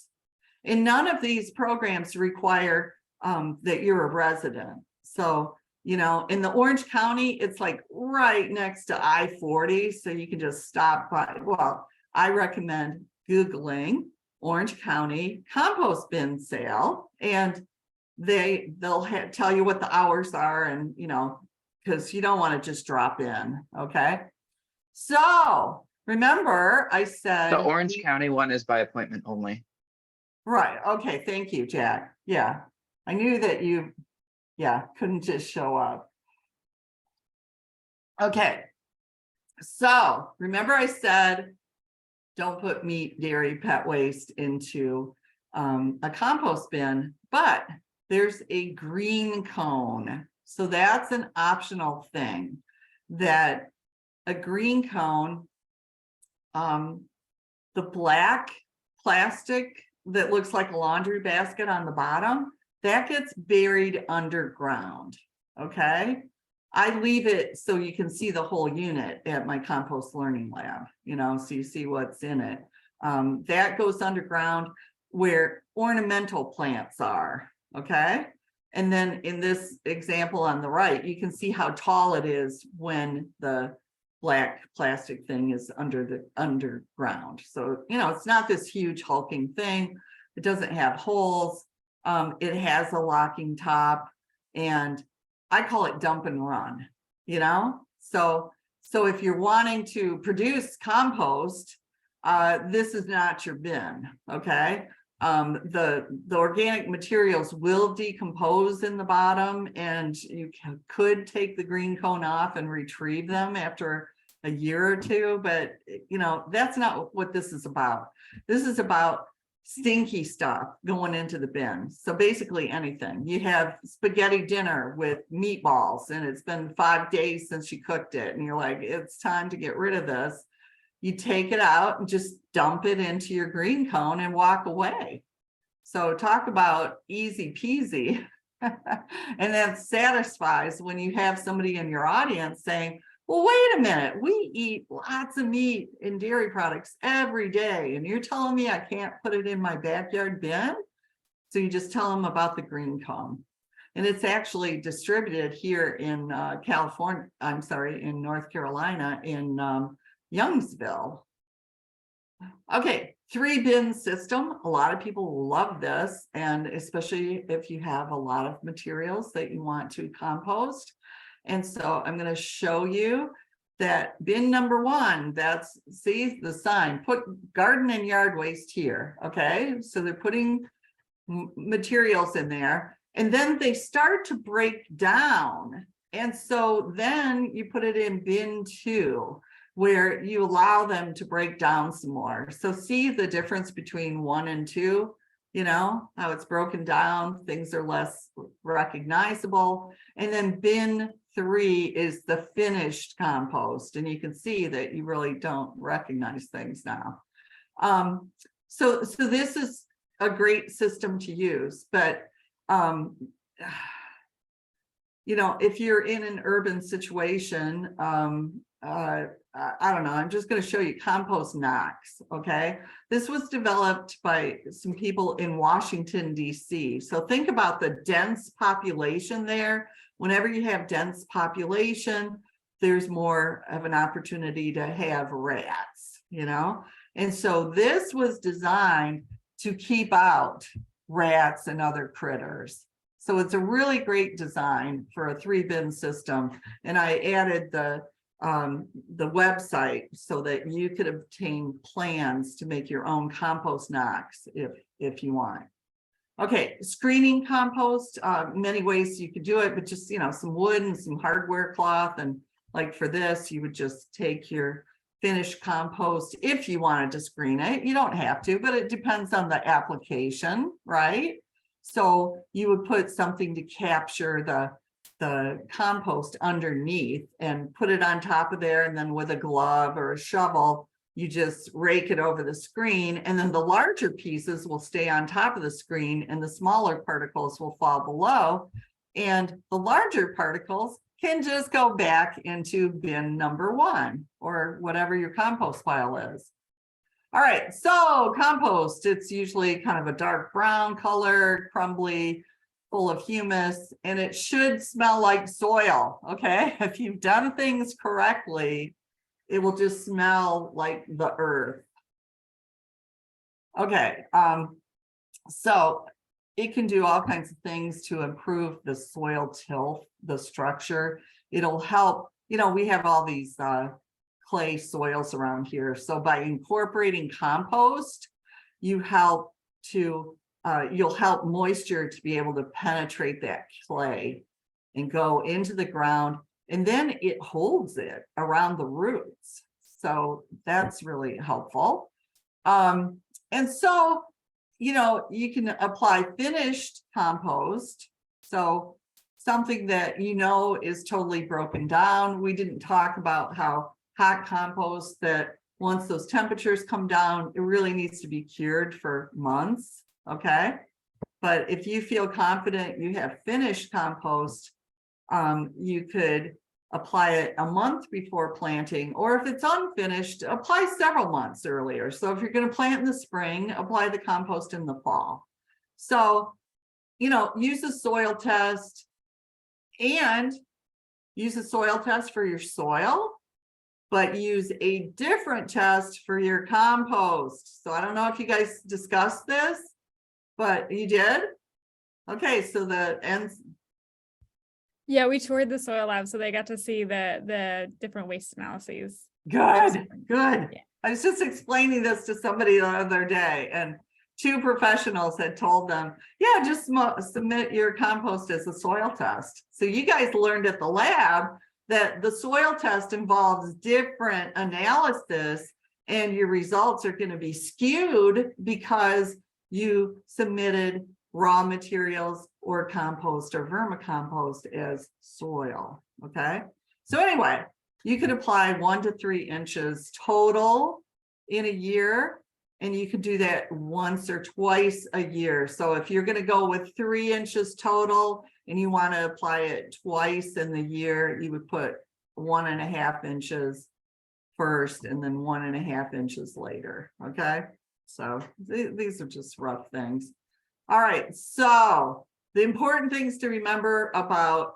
Speaker 5: And none of these programs require that you're a resident. So, you know, in the Orange County, it's like right next to I-40. So you can just stop by. Well, I recommend Googling Orange County compost bin sale, and they'll tell you what the hours are, and you know, because you don't want to just drop in. Okay. So remember, I said
Speaker 7: The Orange County one is by appointment only.
Speaker 5: right. Okay. Thank you, Jack. Yeah. I knew that you, yeah, couldn't just show up. Okay. So remember I said, don't put meat, dairy, pet waste into a compost bin, but there's a green cone. So that's an optional thing, that a green cone, the black plastic that looks like a laundry basket on the bottom, that gets buried underground. Okay. I leave it so you can see the whole unit at my compost learning lab, you know, so you see what's in it. That goes underground where ornamental plants are. Okay. And then in this example on the right, you can see how tall it is when the black plastic thing is under the underground. So, you know, it's not this huge hulking thing. It doesn't have holes. It has a locking top, and I call it dump and run, you know? So if you're wanting to produce compost, this is not your bin, okay? The organic materials will decompose in the bottom, and you could take the green cone off and retrieve them after a year or two, but you know, that's not what this is about. This is about stinky stuff going into the bin. So basically anything. You have spaghetti dinner with meatballs and it's been 5 days since you cooked it, and you're like, it's time to get rid of this. You take it out and just dump it into your green cone and walk away. So talk about easy peasy. And that satisfies when you have somebody in your audience saying, well, wait a minute, we eat lots of meat and dairy products every day, and you're telling me I can't put it in my backyard bin? So you just tell them about the green cone. And it's actually distributed here in California, I'm sorry, in North Carolina, in Youngsville. Okay, 3-bin system. A lot of people love this, and especially if you have a lot of materials that you want to compost. And so I'm going to show you that bin number 1, that's, see the sign, put garden and yard waste here. Okay, so they're putting materials in there, and then they start to break down. And so then you put it in bin 2, where you allow them to break down some more. So see the difference between 1 and 2, you know, how it's broken down, things are less recognizable. And then bin 3 is the finished compost, and you can see that you really don't recognize things now. So this is a great system to use, but you know, if you're in an urban situation, I don't know, I'm just going to show you compost knocks. Okay, this was developed by some people in Washington, D.C. So think about the dense population there. Whenever you have dense population, there's more of an opportunity to have rats, you know? And so this was designed to keep out rats and other critters. So it's a really great design for a 3-bin system. And I added the website so that you could obtain plans to make your own compost knocks if you want. Okay, screening compost, many ways you could do it, but just, you know, some wood and some hardware cloth. And like for this, you would just take your finished compost if you wanted to screen it. You don't have to, but it depends on the application, right? So you would put something to capture the compost underneath and put it on top of there, and then with a glove or a shovel, you just rake it over the screen, and then the larger pieces will stay on top of the screen and the smaller particles will fall below, and the larger particles can just go back into bin number 1 or whatever your compost pile is. All right, so compost, it's usually kind of a dark brown color, crumbly. full of humus, and it should smell like soil, okay? If you've done things correctly, it will just smell like the earth. Okay, so it can do all kinds of things to improve the soil tilth, the structure. It'll help, you know, we have all these clay soils around here. So by incorporating compost, you help to, you'll help moisture to be able to penetrate that clay and go into the ground, and then it holds it around the roots. So that's really helpful. And so, you know, you can apply finished compost. So something that you know is totally broken down. We didn't talk about how hot compost, that once those temperatures come down, it really needs to be cured for months, okay? But if you feel confident you have finished compost, you could apply it a month before planting, or if it's unfinished, apply several months earlier. So if you're going to plant in the spring, apply the compost in the fall. So, you know, use a soil test, and use a soil test for your soil, but use a different test for your compost. So I don't know if you guys discussed this, but you did? Okay, so
Speaker 1: Yeah, we toured the soil lab, so they got to see the different waste analyses.
Speaker 5: good.
Speaker 1: Yeah.
Speaker 5: I was just explaining this to somebody the other day, and two professionals had told them, yeah, just submit your compost as a soil test. So you guys learned at the lab that the soil test involves different analysis, and your results are going to be skewed because you submitted raw materials or compost or vermicompost as soil. Okay. So anyway, you could apply 1 to 3 inches total in a year, and you could do that once or twice a year. So if you're going to go with 3 inches total and you want to apply it twice in the year, you would put 1.5 inches first and then 1.5 inches later. Okay. So these are just rough things. All right, so the important things to remember about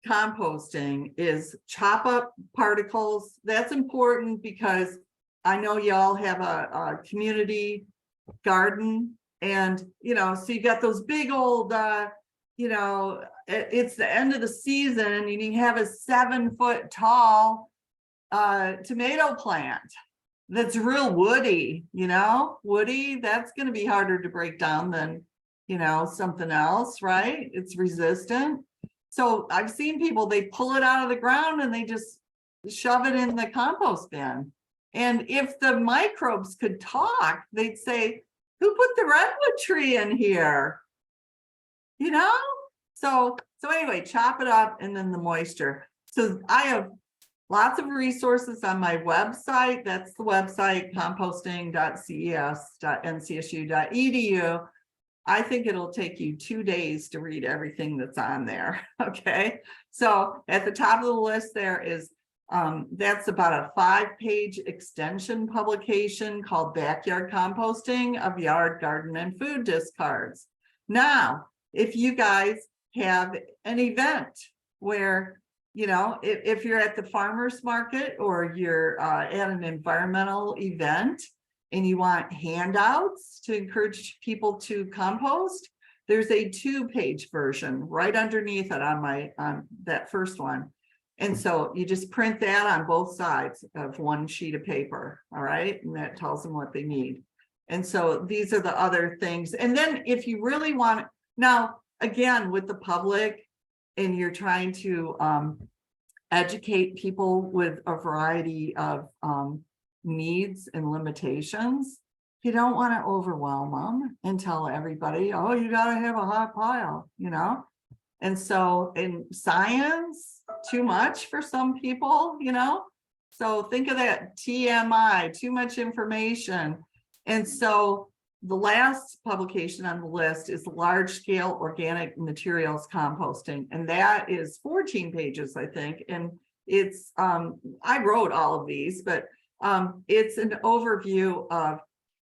Speaker 5: composting is chop up particles. That's important because I know y'all have a community garden, and you know, so you got those big old you know, it's the end of the season and you have a 7-foot tall tomato plant that's real woody, you know, woody, that's going to be harder to break down than, you know, something else, right? It's resistant. So I've seen people, they pull it out of the ground and they just shove it in the compost bin. And if the microbes could talk, they'd say, who put the redwood tree in here? You know? So anyway, chop it up, and then the moisture. So I have lots of resources on my website. That's the website, composting.ces.ncsu.edu. I think it'll take you 2 days to read everything that's on there. Okay. So at the top of the list there is, that's about a 5-page extension publication called Backyard Composting of Yard, Garden, and Food Discards. Now, if you guys have an event where, you know, if you're at the farmer's market or you're at an environmental event and you want handouts to encourage people to compost, there's a 2-page version right underneath it on that first one. And so you just print that on both sides of one sheet of paper. All right. And that tells them what they need. And so these are the other things. And then if you really want, now, again, with the public, and you're trying to educate people with a variety of needs and limitations, you don't want to overwhelm them and tell everybody, oh, you got to have a hot pile, you know? And so in science, too much for some people, you know? So think of that TMI, too much information. And so the last publication on the list is large scale organic materials composting. And that is 14 pages, I think. And it's, I wrote all of these, but it's an overview of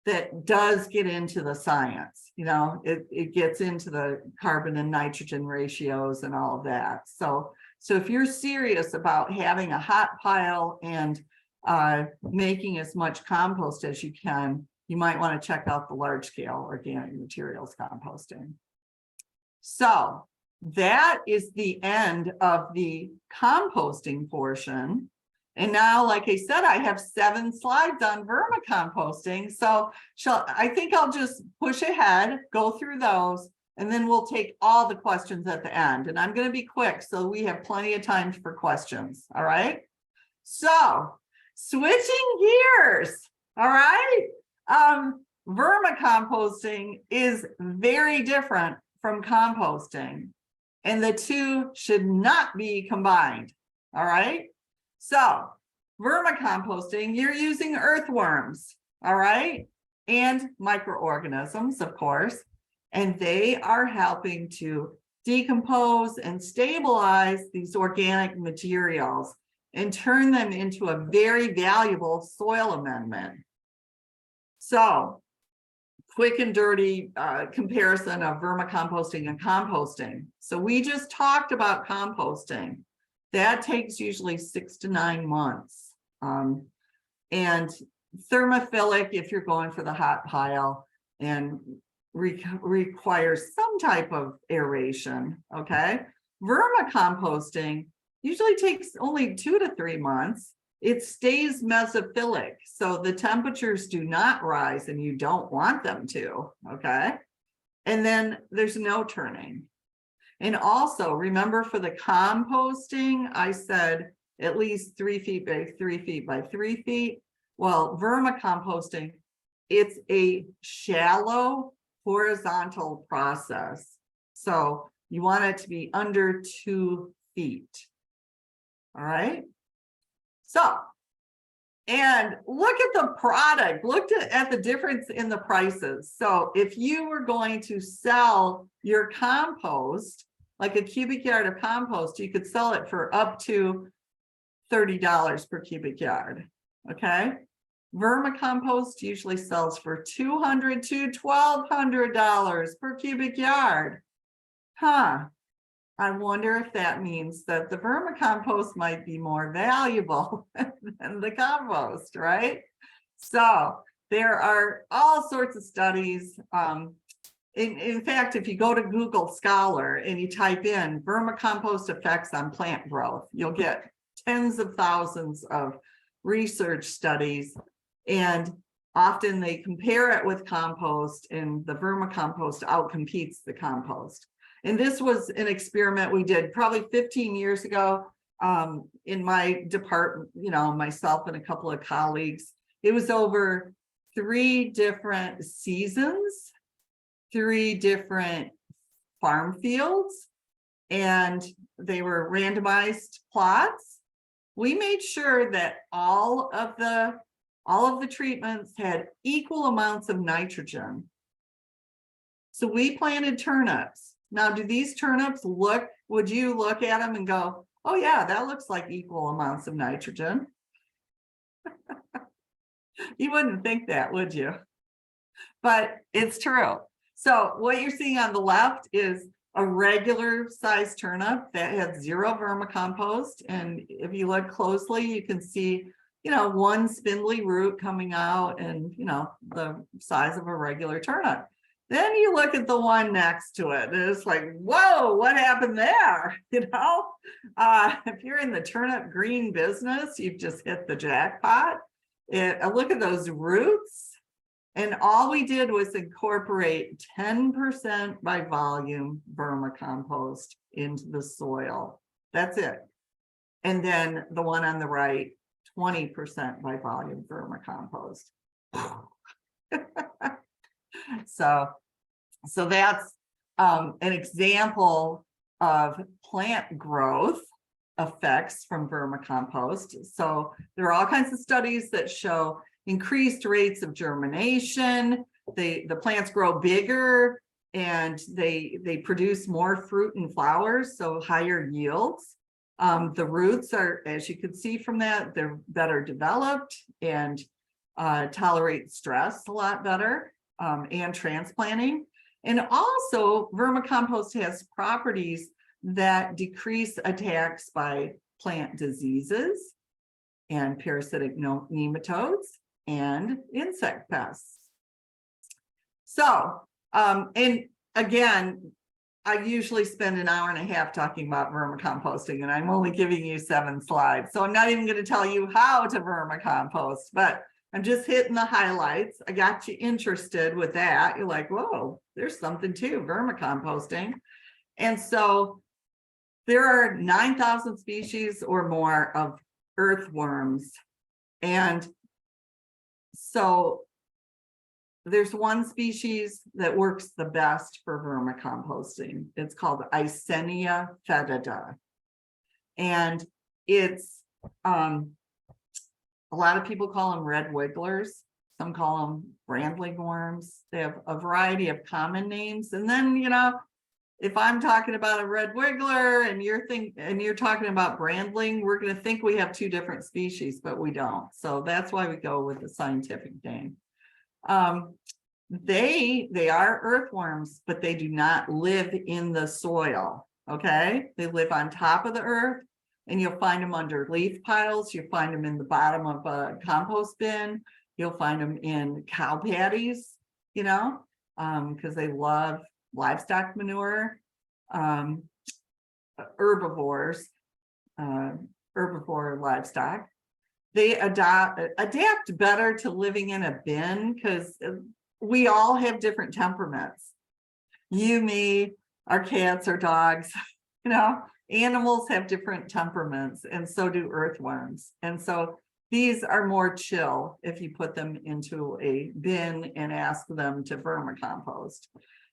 Speaker 5: that does get into the science. You know, it gets into the carbon and nitrogen ratios and all of that. So if you're serious about having a hot pile and making as much compost as you can, you might want to check out the large scale organic materials composting. So that is the end of the composting portion. And now, like I said, I have 7 slides on vermicomposting. So I think I'll just push ahead, go through those, and then we'll take all the questions at the end. And I'm going to be quick so we have plenty of time for questions. All right. So switching gears. All right. Vermicomposting is very different from composting, and the two should not be combined. All right. So vermicomposting, you're using earthworms, all right, and microorganisms, of course, and they are helping to decompose and stabilize these organic materials and turn them into a very valuable soil amendment. So, quick and dirty comparison of vermicomposting and composting. So we just talked about composting. That takes usually 6 to 9 months. And thermophilic, if you're going for the hot pile, and requires some type of aeration, okay? Vermicomposting usually takes only 2 to 3 months. It stays mesophilic, so the temperatures do not rise and you don't want them to, okay? And then there's no turning. And also, remember for the composting, I said at least 3 feet by 3 feet by 3 feet. Well, vermicomposting, it's a shallow horizontal process. So you want it to be under 2 feet. All right. So, and look at the product, look at the difference in the prices. So if you were going to sell your compost, like a cubic yard of compost, you could sell it for up to $30 per cubic yard, okay? Vermicompost usually sells for $200 to $1,200 per cubic yard. Huh. I wonder if that means that the vermicompost might be more valuable than the compost, right? So there are all sorts of studies. In fact, if you go to Google Scholar and you type in vermicompost effects on plant growth, you'll get tens of thousands of research studies, and often they compare it with compost, and the vermicompost outcompetes the compost. And this was an experiment we did probably 15 years ago in my department, you know, myself and a couple of colleagues. It was over 3 different seasons, 3 different farm fields, and they were randomized plots. We made sure that all of the treatments had equal amounts of nitrogen. So we planted turnips. Now, do these turnips look, would you look at them and go, oh yeah, that looks like equal amounts of nitrogen? You wouldn't think that, would you? But it's true. So what you're seeing on the left is a regular sized turnip that had 0 vermicompost. And if you look closely, you can see, you know, 1 spindly root coming out and, you know, the size of a regular turnip. Then you look at the one next to it, and it's like, whoa, what happened there? You know, if you're in the turnip green business, you've just hit the jackpot. Look at those roots. And all we did was incorporate 10% by volume vermicompost into the soil. That's it. And then the one on the right, 20% by volume vermicompost. So that's an example of plant growth effects from vermicompost. So there are all kinds of studies that show increased rates of germination. The plants grow bigger and they produce more fruit and flowers, so higher yields. The roots are, as you can see from that, they're better developed, and tolerate stress a lot better, and transplanting. And also vermicompost has properties that decrease attacks by plant diseases and parasitic nematodes and insect pests. So, and again, I usually spend an hour and a half talking about vermicomposting, and I'm only giving you 7 slides. So I'm not even going to tell you how to vermicompost, but I'm just hitting the highlights. I got you interested with that. You're like, whoa, there's something to vermicomposting. And so there are 9,000 species or more of earthworms. And so there's one species that works the best for vermicomposting. It's called Eisenia fetida. And it's, a lot of people call them red wigglers. Some call them brandling worms. They have a variety of common names. And then, you know, if I'm talking about a red wiggler and you're talking about brandling, we're going to think we have 2 different species, but we don't. So that's why we go with the scientific name. They are earthworms, but they do not live in the soil. Okay, they live on top of the earth, and you'll find them under leaf piles. You'll find them in the bottom of a compost bin. You'll find them in cow patties, you know, because they love livestock manure. Herbivores, herbivore livestock. They adapt better to living in a bin because we all have different temperaments. You, me, our cats, our dogs, you know, animals have different temperaments, and so do earthworms. And so these are more chill if you put them into a bin and ask them to vermicompost.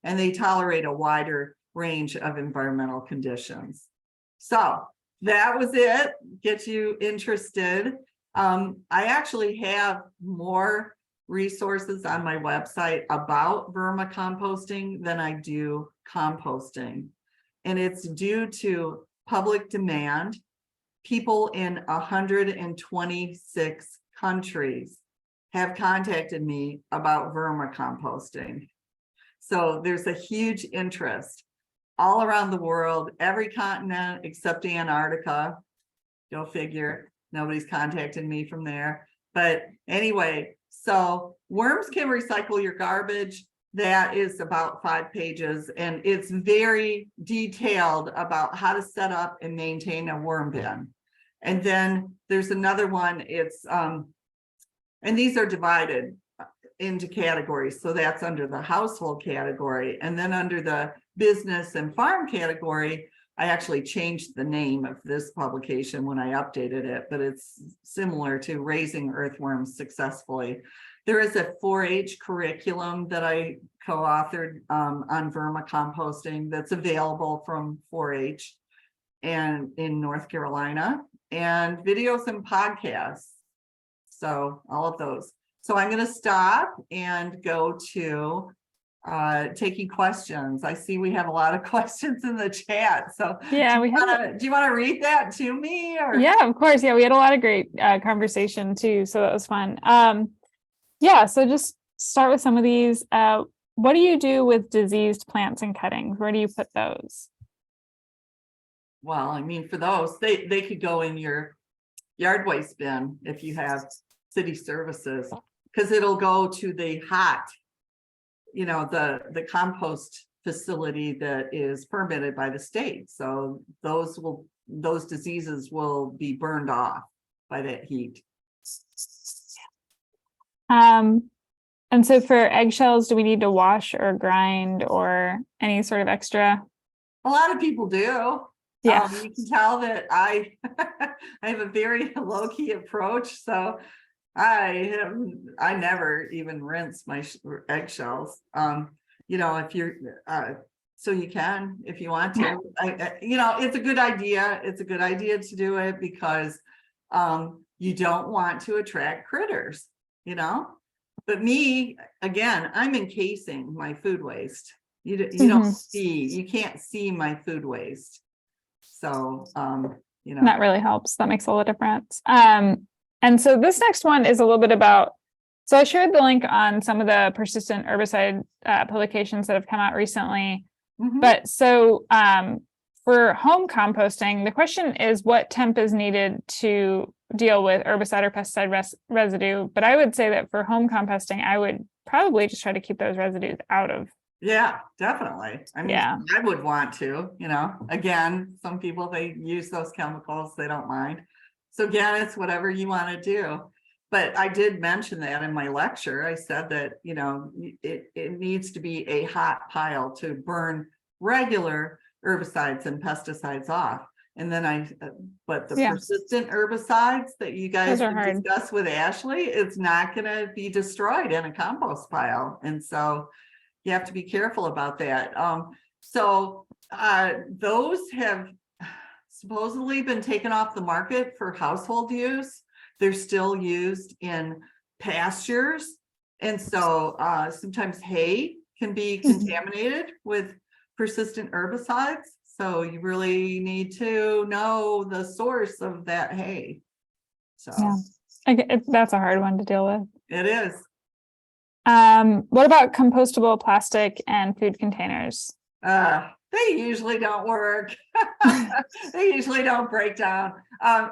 Speaker 5: And they tolerate a wider range of environmental conditions. So that was it. Get you interested. I actually have more resources on my website about vermicomposting than I do composting. And it's due to public demand. People in 126 countries have contacted me about vermicomposting. So there's a huge interest all around the world, every continent except Antarctica. Go figure, nobody's contacted me from there. But anyway, so worms can recycle your garbage. That is about 5 pages, and it's very detailed about how to set up and maintain a worm bin. And then there's another one, it's, and these are divided into categories. So that's under the household category. And then under the business and farm category, I actually changed the name of this publication when I updated it, but it's similar to Raising Earthworms Successfully. There is a 4-H curriculum that I co-authored on vermicomposting that's available from 4-H and in North Carolina, and videos and podcasts. So all of those. So I'm going to stop and go to taking questions. I see we have a lot of questions in the chat. So
Speaker 1: Yeah,
Speaker 5: do you want to read that to me? Or?
Speaker 1: Yeah, of course. Yeah, we had a lot of great conversation too. So that was fun. Yeah, so just start with some of these. What do you do with diseased plants and cuttings? Where do you put those?
Speaker 5: Well, I mean, for those, they could go in your yard waste bin if you have city services, because it'll go to the hot, you know, the compost facility that is permitted by the state. So those diseases will be burned off by that heat.
Speaker 1: And so for eggshells, do we need to wash or grind or any sort of extra?
Speaker 5: A lot of people do.
Speaker 1: Yeah.
Speaker 5: You can tell that I have a very low-key approach. So I never even rinse my eggshells. You know, if you're so you can if you want to. You know, it's a good idea. It's a good idea to do it because you don't want to attract critters, you know. But me, again, I'm encasing my food waste. You don't see, you can't see my food waste. So, you know.
Speaker 1: That really helps. That makes a lot of difference. And so this next one is a little bit about So I shared the link on some of the persistent herbicide publications that have come out recently.
Speaker 5: Mhm.
Speaker 1: But so for home composting, the question is what temp is needed to deal with herbicide or pesticide residue. But I would say that for home composting, I would probably just try to keep those residues out of.
Speaker 5: Yeah, definitely. I mean,
Speaker 1: Yeah.
Speaker 5: I would want to, again, some people, they use those chemicals, they don't mind. So again, it's whatever you want to do. But I did mention that in my lecture. I said that, it needs to be a hot pile to burn regular herbicides and pesticides off. And then but the
Speaker 1: Yeah.
Speaker 5: persistent herbicides that you guys
Speaker 1: Those are
Speaker 5: can
Speaker 1: hard.
Speaker 5: discuss with Ashley, it's not going to be destroyed in a compost pile. And so you have to be careful about that. Those have supposedly been taken off the market for household use. They're still used in pastures. And so sometimes hay can be contaminated with persistent herbicides. So you really need to know the source of that hay. So
Speaker 1: Yeah. That's a hard one to deal with.
Speaker 5: it is.
Speaker 1: What about compostable plastic and food containers?
Speaker 5: They usually don't work. They usually don't break down.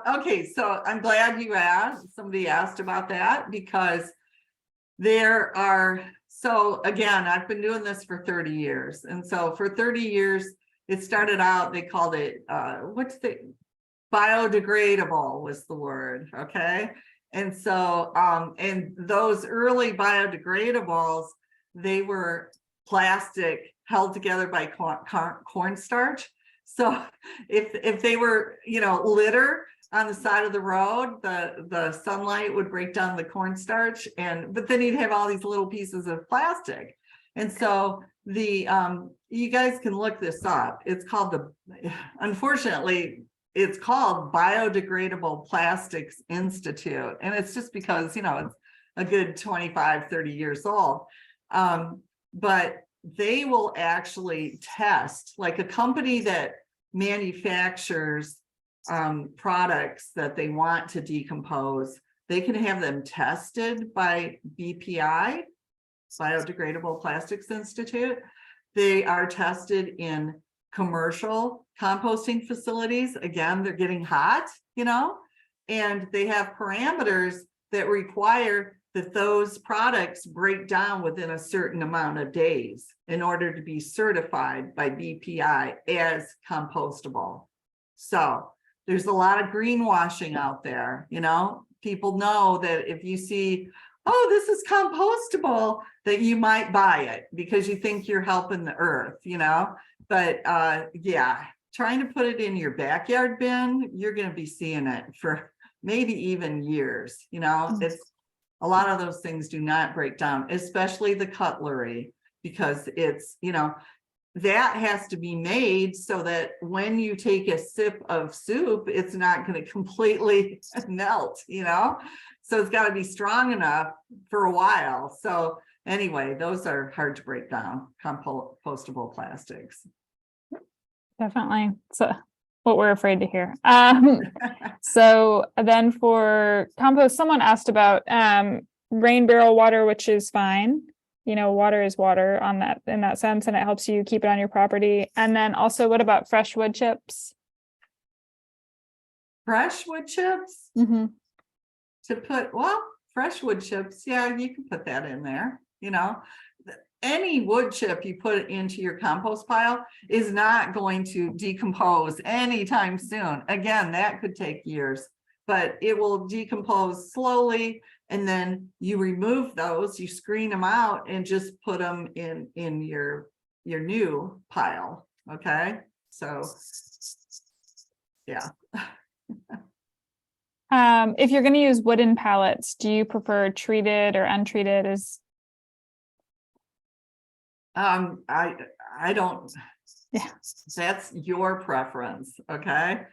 Speaker 5: Okay, so I'm glad you asked. Somebody asked about that because so again, I've been doing this for 30 years. And so for 30 years, it started out, they called it, biodegradable was the word, okay? And so, and those early biodegradables, they were plastic held together by cornstarch. So if they were, litter on the side of the road, the sunlight would break down the cornstarch, but then you'd have all these little pieces of plastic. And so you guys can look this up. It's called unfortunately, it's called Biodegradable Plastics Institute. And it's just because, it's a good 25, 30 years old. But they will actually test, like a company that manufactures products that they want to decompose, they can have them tested by BPI, Biodegradable Plastics Institute. They are tested in commercial composting facilities. Again, they're getting hot, and they have parameters that require that those products break down within a certain amount of days in order to be certified by BPI as compostable. So there's a lot of greenwashing out there. People know that if you see, oh, this is compostable, that you might buy it because you think you're helping the earth, but yeah, trying to put it in your backyard bin, you're going to be seeing it for maybe even years. It's a lot of those things do not break down, especially the cutlery, because it's, that has to be made so that when you take a sip of soup, it's not going to completely melt, so it's got to be strong enough for a while. So anyway, those are hard to break down, compostable plastics.
Speaker 1: Definitely. So what we're afraid to hear. So then for compost, someone asked about rain barrel water, which is fine. Water is water in that sense, and it helps you keep it on your property. And then also, what about fresh wood chips?
Speaker 5: Fresh wood chips?
Speaker 1: Mm-hmm.
Speaker 5: Fresh wood chips, yeah, you can put that in there. Any wood chip you put into your compost pile is not going to decompose anytime soon. Again, that could take years, but it will decompose slowly. And then you remove those, you screen them out and just put them in your new pile. Okay. So yeah.
Speaker 1: If you're going to use wooden pallets, do you prefer treated or untreated?
Speaker 5: I don't.
Speaker 1: Yeah.
Speaker 5: That's your preference. Okay.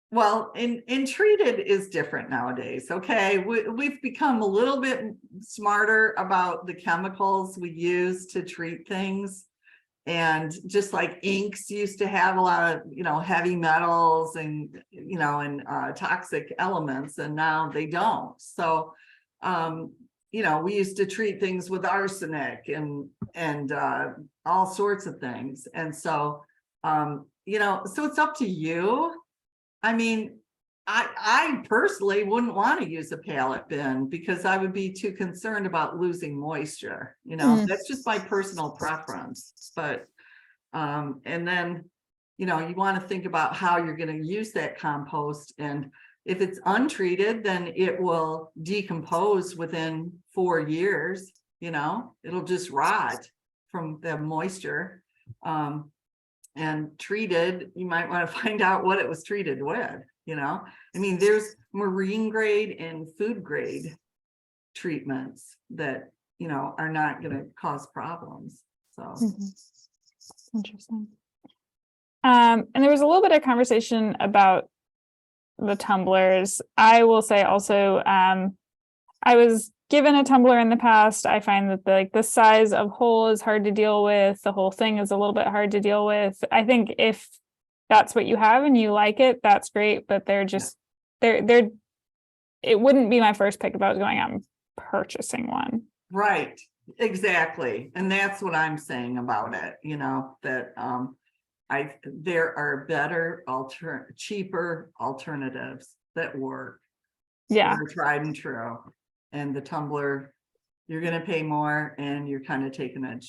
Speaker 5: Well, in treated is different nowadays. Okay. We've become a little bit smarter about the chemicals we use to treat things. And just like inks used to have a lot of, heavy metals and, toxic elements, and now they don't. So, we used to treat things with arsenic and all sorts of things. And so, so it's up to you. I mean, I personally wouldn't want to use a pallet bin because I would be too concerned about losing moisture. That's just my personal preference. But, and then, you want to think about how you're going to use that compost. And if it's untreated, then it will decompose within 4 years. It'll just rot from the moisture. And treated, you might want to find out what it was treated with. I mean, there's marine grade and food grade treatments that, are not going to cause problems. So.
Speaker 1: Interesting. And there was a little bit of conversation about the tumblers. I will say also, I was given a tumbler in the past. I find that the size of hole is hard to deal with. The whole thing is a little bit hard to deal with. I think if that's what you have and you like it, that's great. But they're just, it wouldn't be my first pick if I was going out and purchasing one.
Speaker 5: Right. Exactly. And that's what I'm saying about it, that there are better cheaper alternatives that work.
Speaker 1: Yeah.
Speaker 5: That are tried and true. And the tumbler, you're going to pay more and you're kind of taking a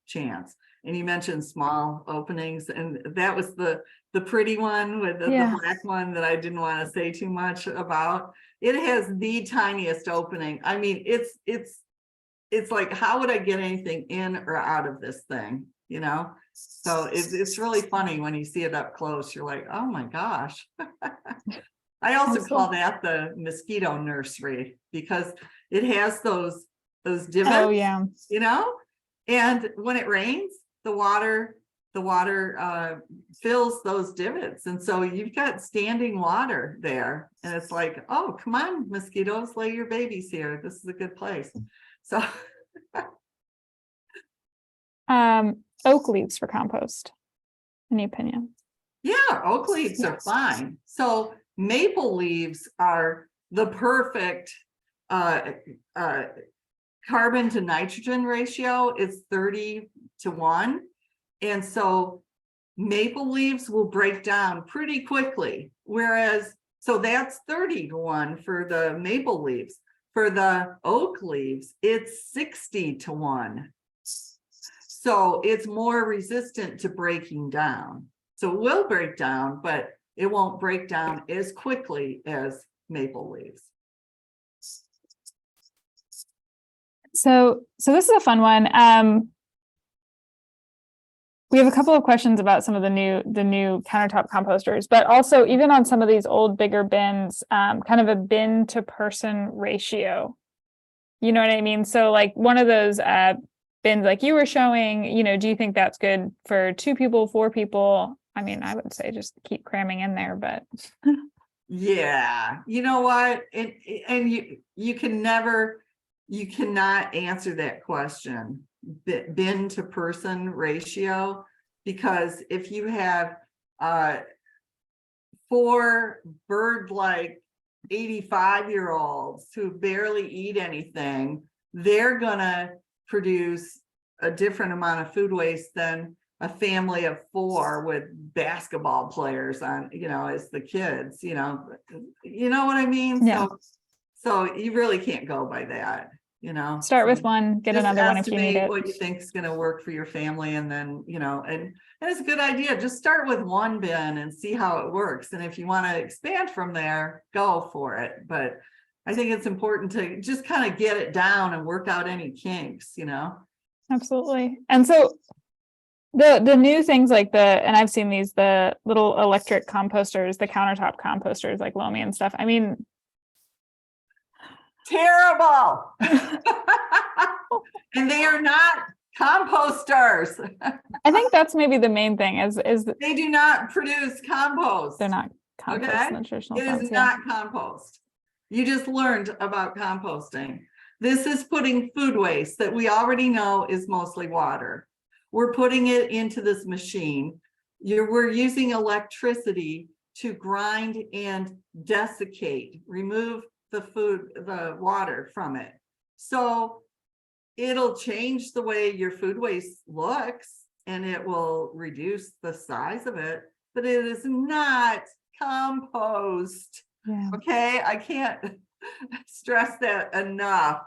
Speaker 5: chance. And you mentioned small openings, and that was the pretty one with the black one that I didn't want to say too much about. It has the tiniest opening. I mean, it's like, how would I get anything in or out of this thing? So it's really funny when you see it up close. You're like, oh my gosh. I also call that the mosquito nursery because it has those divots. Oh yeah. And when it rains, the water fills those divots, and so you've got standing water there, and it's like, oh, come on, mosquitoes, lay your babies here. This is a good place. So
Speaker 1: oak leaves for compost. Any opinion?
Speaker 5: Yeah, oak leaves are fine. So maple leaves are the perfect carbon to nitrogen ratio. It's 30:1. And so maple leaves will break down pretty quickly. Whereas, so that's 30:1 for the maple leaves. For the oak leaves, it's 60:1. So it's more resistant to breaking down. So it will break down, but it won't break down as quickly as maple leaves.
Speaker 1: So this is a fun one. We have a couple of questions about some of the new countertop composters, but also even on some of these old bigger bins, kind of a bin to person ratio. You know what I mean? So like one of those bins like you were showing, do you think that's good for 2 people, 4 people? I mean, I would say just keep cramming in there, but.
Speaker 5: Yeah, you know what? And you cannot answer that question, bin to person ratio, because if you have 4 bird-like 85-year-olds who barely eat anything, they're gonna produce a different amount of food waste than a family of 4 with basketball players on, as the kids, you know what I mean?
Speaker 1: Yeah.
Speaker 5: So you really can't go by that,
Speaker 1: Start with one, get another one if you need it.
Speaker 5: What you think is going to work for your family, and then, and it's a good idea. Just start with one bin and see how it works. And if you want to expand from there, go for it. But I think it's important to just kind of get it down and work out any kinks,
Speaker 1: Absolutely. And so the new things like and I've seen these, the little electric composters, the countertop composters like Lomi and stuff. I mean,
Speaker 5: terrible. And they are not composters.
Speaker 1: I think that's maybe the main thing is
Speaker 5: they do not produce compost.
Speaker 1: They're not compost in the traditional sense.
Speaker 5: It is not compost. You just learned about composting. This is putting food waste that we already know is mostly water. we're putting it into this machine. We're using electricity to grind and desiccate, remove the water from it. So it'll change the way your food waste looks, and it will reduce the size of it, but it is not compost.
Speaker 1: Yeah.
Speaker 5: Okay, I can't stress that enough.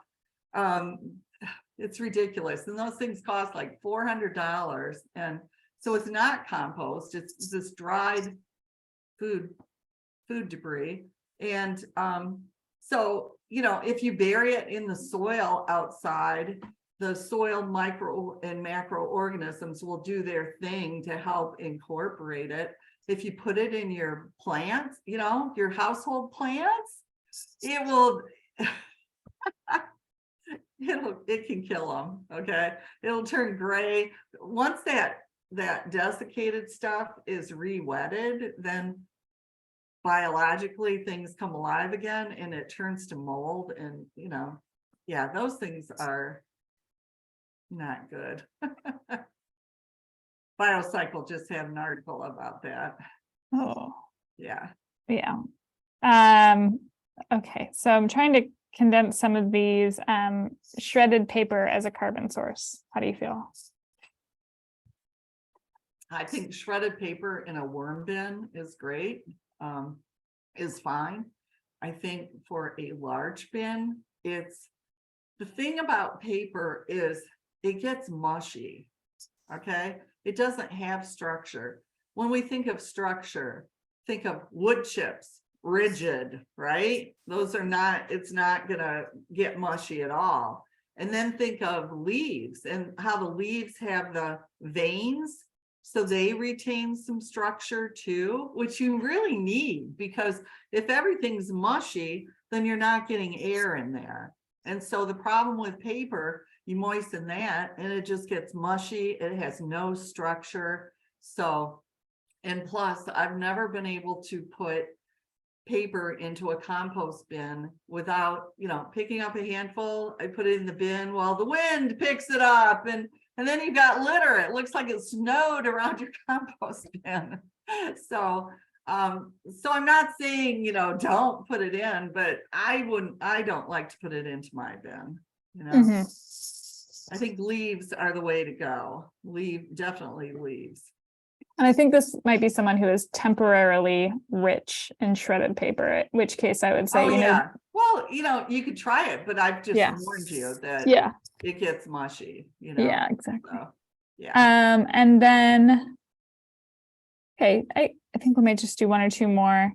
Speaker 5: It's ridiculous. And those things cost like $400. And so it's not compost, it's this dried food debris. And so, you know, if you bury it in the soil outside, the soil micro and macroorganisms will do their thing to help incorporate it. If you put it in your plants, you know, your household plants, it will, it can kill them. Okay. It'll turn gray. Once that desiccated stuff is re-wetted, then biologically things come alive again and it turns to mold. And, you know, yeah, those things are not good. BioCycle just had an article about that.
Speaker 1: Oh,
Speaker 5: Yeah.
Speaker 1: yeah. Okay, so I'm trying to condense some of these. Shredded paper as a carbon source. How do you feel?
Speaker 5: I think shredded paper in a worm bin is great, is fine. I think for a large bin, it's the thing about paper is it gets mushy. Okay, it doesn't have structure. When we think of structure, think of wood chips, rigid, right? Those are not, it's not gonna get mushy at all. And then think of leaves and how the leaves have the veins, so they retain some structure too, which you really need, because if everything's mushy, then you're not getting air in there. And so the problem with paper, you moisten that and it just gets mushy. It has no structure. So, and plus I've never been able to put paper into a compost bin without, you know, picking up a handful. I put it in the bin while the wind picks it up, and then you got litter. It looks like it snowed around your compost bin. So so I'm not saying, you know, don't put it in, but I don't like to put it into my bin, you know. I think leaves are the way to go. Definitely leaves.
Speaker 1: And I think this might be someone who is temporarily rich in shredded paper, in which case I would say,
Speaker 5: Oh,
Speaker 1: you know,
Speaker 5: yeah. Well, you know, you could try it, but I've just
Speaker 1: Yeah.
Speaker 5: warned you that
Speaker 1: yeah,
Speaker 5: it gets mushy, you know.
Speaker 1: yeah, exactly.
Speaker 5: So, yeah.
Speaker 1: And then, okay, I think we may just do one or two more.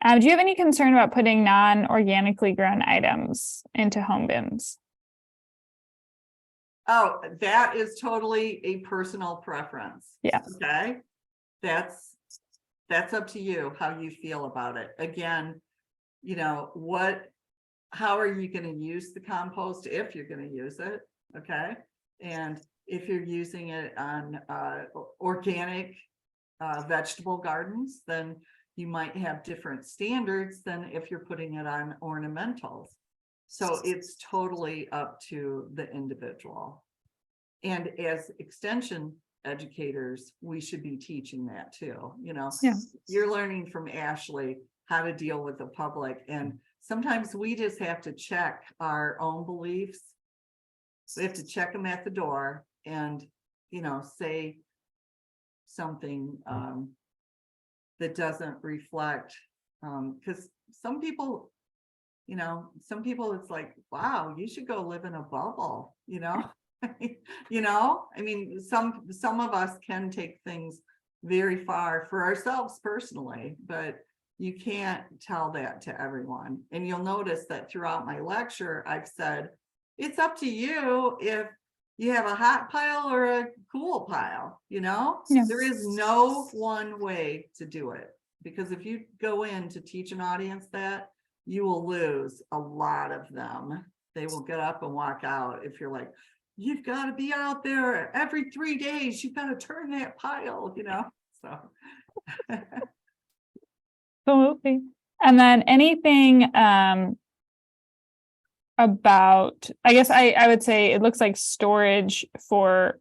Speaker 1: Do you have any concern about putting non-organically grown items into home bins?
Speaker 5: Oh, that is totally a personal preference.
Speaker 1: Yeah.
Speaker 5: Okay. That's up to you, how you feel about it. Again, you know, how are you going to use the compost if you're going to use it? Okay. And if you're using it on organic vegetable gardens, then you might have different standards than if you're putting it on ornamentals. So it's totally up to the individual. And as extension educators, we should be teaching that too. You know,
Speaker 1: Yeah.
Speaker 5: You're learning from Ashley how to deal with the public. And sometimes we just have to check our own beliefs. We have to check them at the door and, you know, say something that doesn't reflect, because some people, you know, it's like, wow, you should go live in a bubble, you know. You know, I mean, some of us can take things very far for ourselves personally, but you can't tell that to everyone. And you'll notice that throughout my lecture, I've said, it's up to you if you have a hot pile or a cool pile, you know.
Speaker 1: Yeah.
Speaker 5: There is no one way to do it, because if you go in to teach an audience that, you will lose a lot of them. They will get up and walk out if you're like, you've got to be out there every 3 days. You've got to turn that pile, you know, so.
Speaker 1: Absolutely. And then anything about, I guess I would say it looks like storage for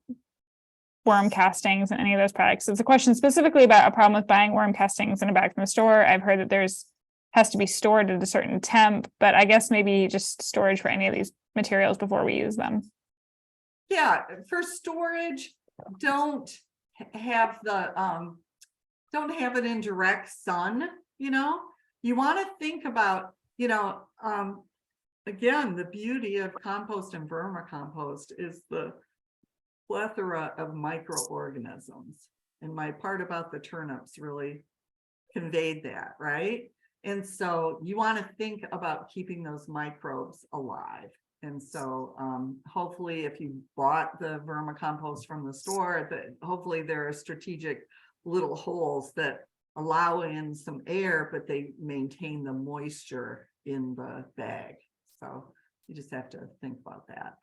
Speaker 1: worm castings and any of those products. It's a question specifically about a problem with buying worm castings in a bag from the store. I've heard that has to be stored at a certain temp, but I guess maybe just storage for any of these materials before we use them.
Speaker 5: Yeah, for storage, don't have it in direct sun, you want to think about, again, the beauty of compost and vermicompost is the plethora of microorganisms. And my part about the turnips really conveyed that, right? And so you want to think about keeping those microbes alive. And so hopefully if you bought the vermicompost from the store, hopefully there are strategic little holes that allow in some air, but they maintain the moisture in the bag. So you just have to think about that.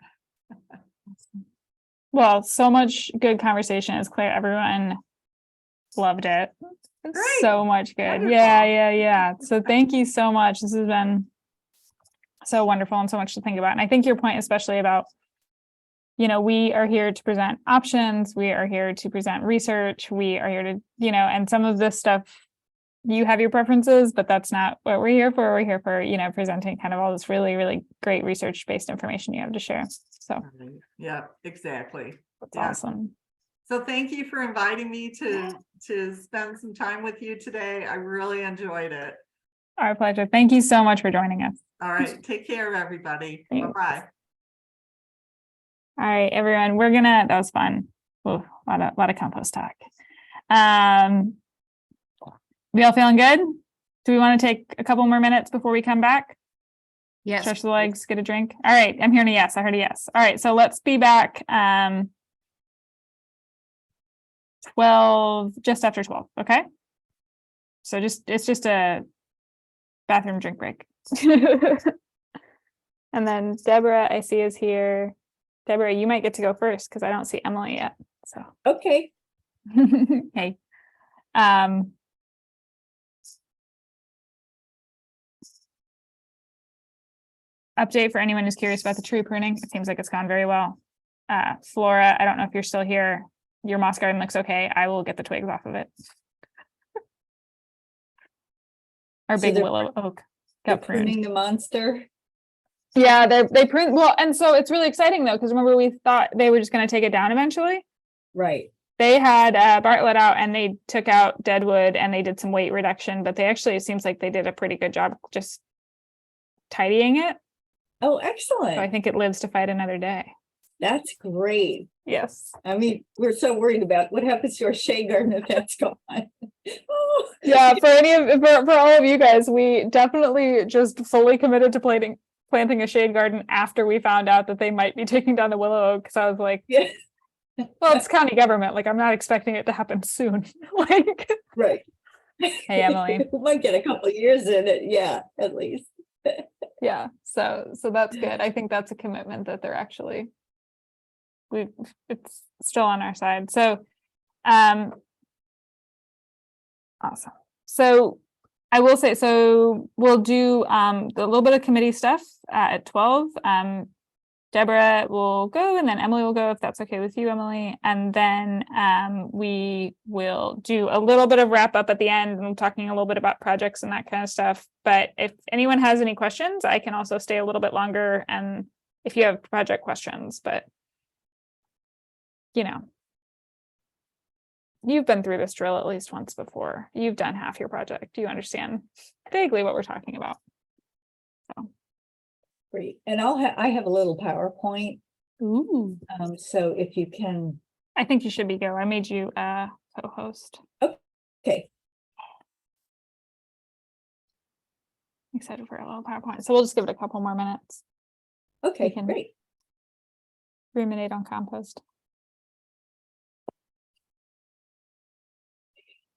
Speaker 1: Well, so much good conversation. It's clear everyone loved it.
Speaker 5: Great.
Speaker 1: So much good.
Speaker 5: Wonderful.
Speaker 1: Yeah. So thank you so much. This has been so wonderful and so much to think about. And I think your point, especially about, we are here to present options. We are here to present research. We are here to, and some of this stuff, you have your preferences, but that's not what we're here for. We're here for, presenting kind of all this really, really great research-based information you have to share. So
Speaker 5: Yeah, exactly.
Speaker 1: that's awesome.
Speaker 5: So thank you for inviting me to spend some time with you today. I really enjoyed it.
Speaker 1: Our pleasure. Thank you so much for joining us.
Speaker 5: All right. Take care, everybody.
Speaker 1: Thanks.
Speaker 5: Bye-bye.
Speaker 1: All right, everyone, that was fun. Ooh, a lot of compost talk. We all feeling good? Do we want to take a couple more minutes before we come back?
Speaker 6: Yes.
Speaker 1: Stretch the legs, get a drink. All right, I'm hearing a yes. I heard a yes. All right, so let's be back 12, just after 12, okay? So it's just a bathroom drink break. And then Deborah, I see, is here. Deborah, you might get to go first because I don't see Emily yet. So
Speaker 4: Okay.
Speaker 1: hey. Update for anyone who's curious about the tree pruning. It seems like it's gone very well. Flora, I don't know if you're still here. Your moss garden looks okay. I will get the twigs off of it. Our
Speaker 4: So
Speaker 1: big
Speaker 4: they're
Speaker 1: willow oak
Speaker 4: They're
Speaker 1: got pruned.
Speaker 4: pruning the monster.
Speaker 1: Yeah, they pruned well, and so it's really exciting though, because remember we thought they were just going to take it down eventually.
Speaker 4: Right.
Speaker 1: They had Bartlett out and they took out deadwood and they did some weight reduction, but it seems like they did a pretty good job just tidying it.
Speaker 4: Oh,
Speaker 1: So I
Speaker 4: excellent.
Speaker 1: think it lives to fight another day.
Speaker 4: That's great.
Speaker 1: Yes.
Speaker 4: I mean, we're so worried about what happens to our shade garden if that's gone. Oh.
Speaker 1: Yeah, for all of you guys, we definitely just fully committed to planting a shade garden after we found out that they might be taking down the willow oak. Because I was like,
Speaker 4: Yeah.
Speaker 1: well, it's county government. Like, I'm not expecting it to happen soon. Like,
Speaker 4: Right.
Speaker 1: hey, Emily.
Speaker 4: We might get a couple of years in it. Yeah, at least.
Speaker 1: Yeah, so that's good. I think that's a commitment that they're actually it's still on our side. So awesome. So I will say, so we'll do a little bit of committee stuff at 12. Deborah will go and then Emily will go, if that's okay with you, Emily. And then we will do a little bit of wrap up at the end and talking a little bit about projects and that kind of stuff. But if anyone has any questions, I can also stay a little bit longer. And if you have project questions, but you've been through this drill at least once before. You've done half your project. You understand vaguely what we're talking about. So.
Speaker 4: Great. And I have a little PowerPoint.
Speaker 1: Ooh.
Speaker 4: So if you can.
Speaker 1: I think you should be go. I made you a co-host.
Speaker 4: Okay.
Speaker 1: Excited for a little PowerPoint. So we'll just give it a couple more minutes.
Speaker 4: Okay,
Speaker 1: can-
Speaker 4: great.
Speaker 1: Ruminate on compost.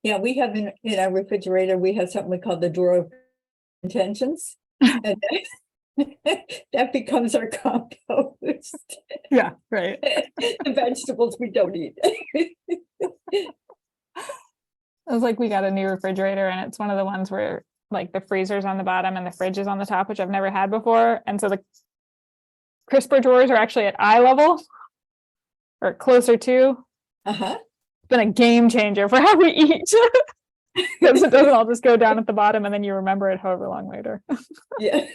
Speaker 4: Yeah, we have in our refrigerator, we have something we call the drawer of intentions. And that becomes our compost.
Speaker 1: Yeah, right.
Speaker 4: The vegetables we don't eat.
Speaker 1: It was like we got a new refrigerator and it's one of the ones where like the freezer's on the bottom and the fridge is on the top, which I've never had before. And so the crisper drawers are actually at eye level or closer to.
Speaker 4: Uh-huh.
Speaker 1: It's been a game changer for how we eat. Because it doesn't all just go down at the bottom and then you remember it however long later.
Speaker 4: Yeah.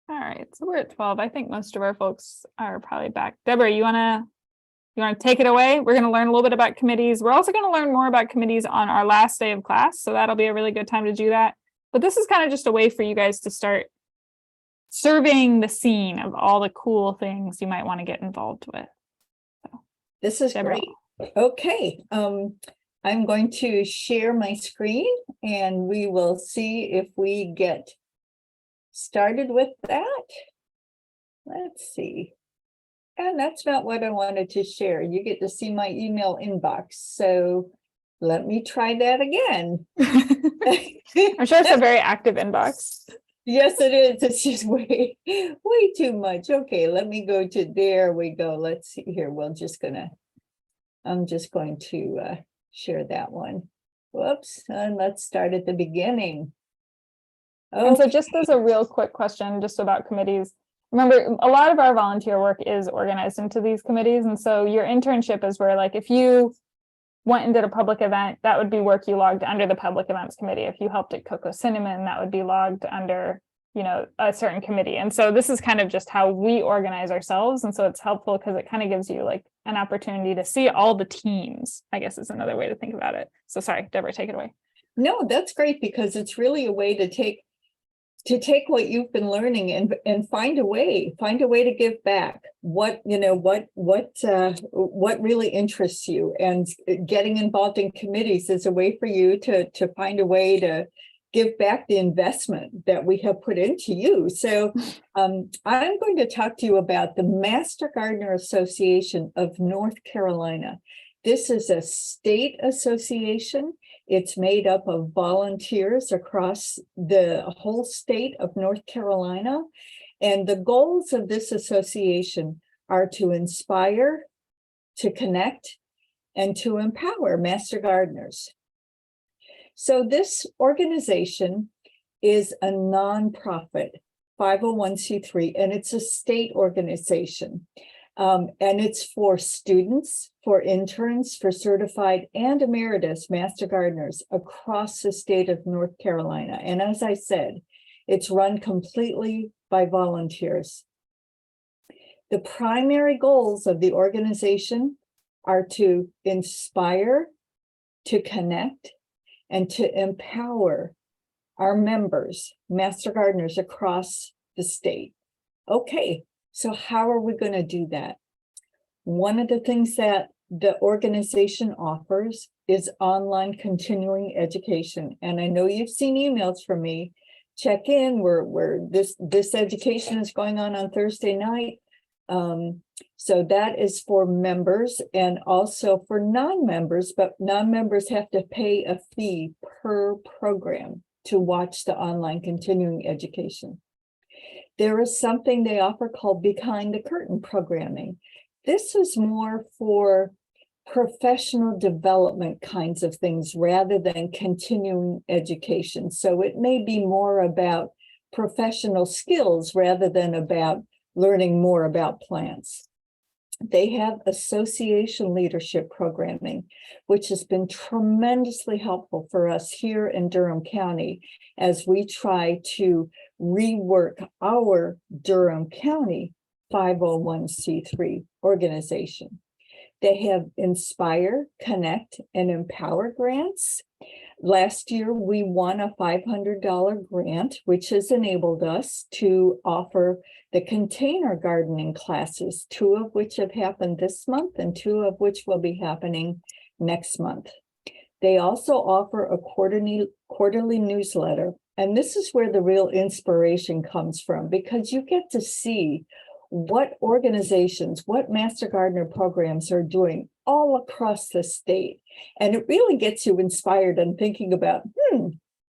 Speaker 1: All right, so we're at 12. I think most of our folks are probably back. Deborah, you wanna take it away? We're gonna learn a little bit about committees. We're also gonna learn more about committees on our last day of class, so that'll be a really good time to do that. But this is kind of just a way for you guys to start surveying the scene of all the cool things you might want to get involved with.
Speaker 4: This is
Speaker 1: Deborah.
Speaker 4: great. Okay, I'm going to share my screen and we will see if we get started with that. Let's see. And that's not what I wanted to share. You get to see my email inbox. So let me try that again.
Speaker 1: I'm sure it's a very active inbox.
Speaker 4: Yes, it is. It's just way too much. Okay, let me go to, there we go. Let's see here. I'm just going to share that one. Whoops, and let's start at the beginning.
Speaker 1: And so just as a real quick question, just about committees, remember, a lot of our volunteer work is organized into these committees. And so your internship is where, like, if you went and did a public event, that would be work you logged under the public events committee. If you helped at Cocoa Cinnamon, that would be logged under, you know, a certain committee. And so this is kind of just how we organize ourselves. And so it's helpful because it kind of gives you like an opportunity to see all the teams, I guess is another way to think about it. So sorry, Deborah, take it away.
Speaker 4: No, that's great because it's really a way to take what you've been learning and find a way to give back what really interests you, and getting involved in committees is a way for you to find a way to give back the investment that we have put into you. So I'm going to talk to you about the Master Gardener Association of North Carolina. This is a state association. It's made up of volunteers across the whole state of North Carolina. And the goals of this association are to inspire, to connect, and to empower master gardeners. So this organization is a nonprofit 501c3, and it's a state organization. And it's for students, for interns, for certified and emeritus master gardeners across the state of North Carolina. And as I said, it's run completely by volunteers. The primary goals of the organization are to inspire, to connect, and to empower our members, master gardeners across the state. Okay. So how are we going to do that? One of the things that the organization offers is online continuing education. And I know you've seen emails from me. Check in where this education is going on Thursday night. So that is for members and also for non-members, but non-members have to pay a fee per program to watch the online continuing education. There is something they offer called Behind the Curtain programming. This is more for professional development kinds of things rather than continuing education. So it may be more about professional skills rather than about learning more about plants. They have association leadership programming, which has been tremendously helpful for us here in Durham County as we try to rework our Durham County 501c3 organization. They have Inspire, Connect, and Empower grants. Last year, we won a $500 grant, which has enabled us to offer the container gardening classes, 2 of which have happened this month and 2 of which will be happening next month. They also offer a quarterly newsletter. And this is where the real inspiration comes from, because you get to see what organizations, what master gardener programs are doing all across the state. And it really gets you inspired and thinking about,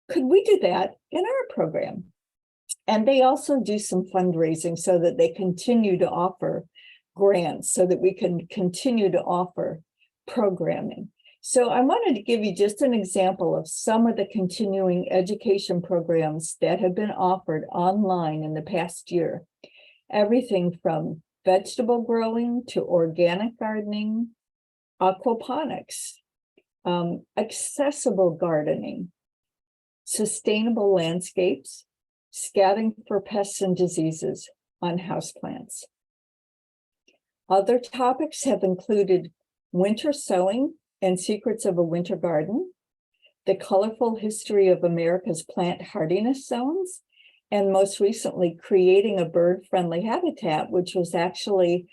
Speaker 4: could we do that in our program? And they also do some fundraising so that they continue to offer grants so that we can continue to offer programming. So I wanted to give you just an example of some of the continuing education programs that have been offered online in the past year. everything from vegetable growing to organic gardening, aquaponics, accessible gardening, sustainable landscapes, scouting for pests and diseases on houseplants. Other topics have included winter sowing and secrets of a winter garden, the colorful history of America's plant hardiness zones, and most recently, creating a bird-friendly habitat, which was actually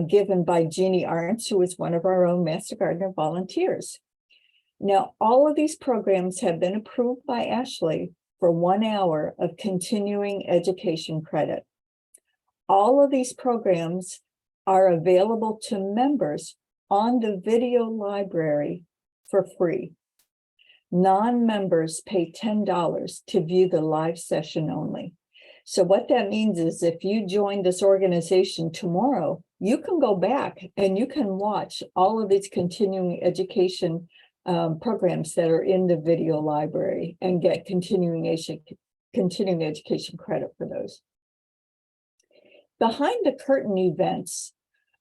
Speaker 4: given by Jeannie Arntz, who was one of our own Master Gardener volunteers. Now, all of these programs have been approved by Ashley for 1 hour of continuing education credit. All of these programs are available to members on the video library for free. Non-members pay $10 to view the live session only. So what that means is if you join this organization tomorrow, you can go back and you can watch all of these continuing education programs that are in the video library and get continuing education credit for those. Behind the curtain events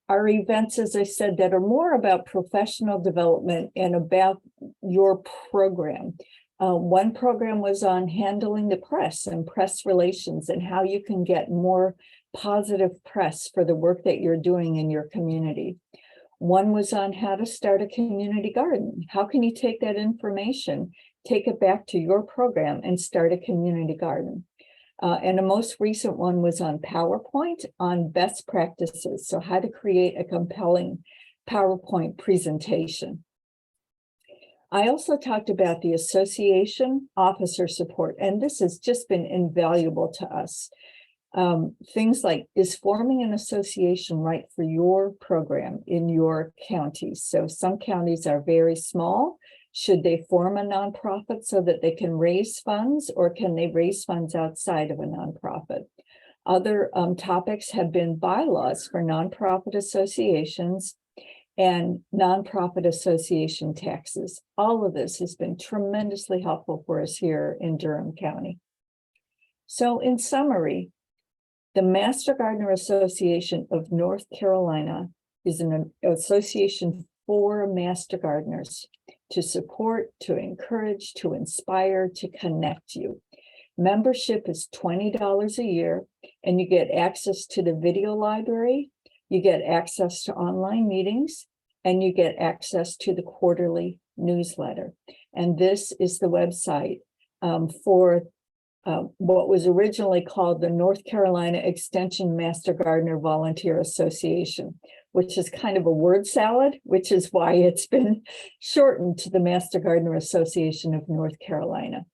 Speaker 4: are events, as I said, that are more about professional development and about your program. One program was on handling the press and press relations and how you can get more positive press for the work that you're doing in your community. One was on how to start a community garden. How can you take that information, take it back to your program and start a community garden? And the most recent one was on PowerPoint on best practices. So how to create a compelling PowerPoint presentation. I also talked about the association officer support, and this has just been invaluable to us. Things like, is forming an association right for your program in your counties? So some counties are very small. Should they form a nonprofit so that they can raise funds, or can they raise funds outside of a nonprofit? Other topics have been bylaws for nonprofit associations and nonprofit association taxes. All of this has been tremendously helpful for us here in Durham County. So in summary, the Master Gardener Association of North Carolina is an association for Master Gardeners to support, to encourage, to inspire, to connect you. Membership is $20 a year, and you get access to the video library, you get access to online meetings, and you get access to the quarterly newsletter. And this is the website for what was originally called the North Carolina Extension Master Gardener Volunteer Association, which is kind of a word salad, which is why it's been shortened to the Master Gardener Association of North Carolina.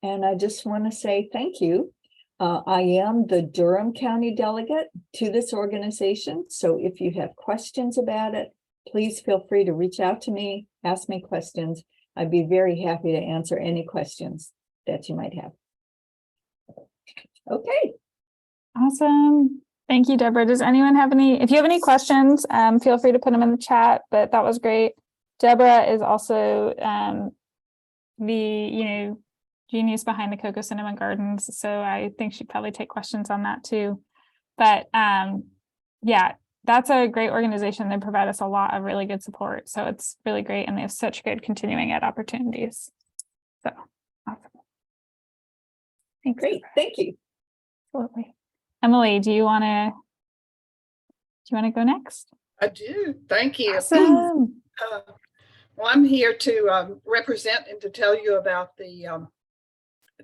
Speaker 4: And I just want to say thank you. I am the Durham County delegate to this organization. So if you have questions about it, please feel free to reach out to me, ask me questions. I'd be very happy to answer any questions that you might have. Okay.
Speaker 1: Awesome. Thank you, Deborah. Does anyone have any, if you have any questions, feel free to put them in the chat, but that was great. Deborah is also the, genius behind the Cocoa Cinnamon Gardens. So I think she'd probably take questions on that too. But yeah, that's a great organization. They provide us a lot of really good support. So it's really great. And they have such good continuing ed opportunities. So awesome. Thanks.
Speaker 4: Great. Thank you.
Speaker 1: Absolutely. Emily, do you want to go next?
Speaker 8: I do. Thank you.
Speaker 1: Awesome.
Speaker 8: Well, I'm here to represent and to tell you about the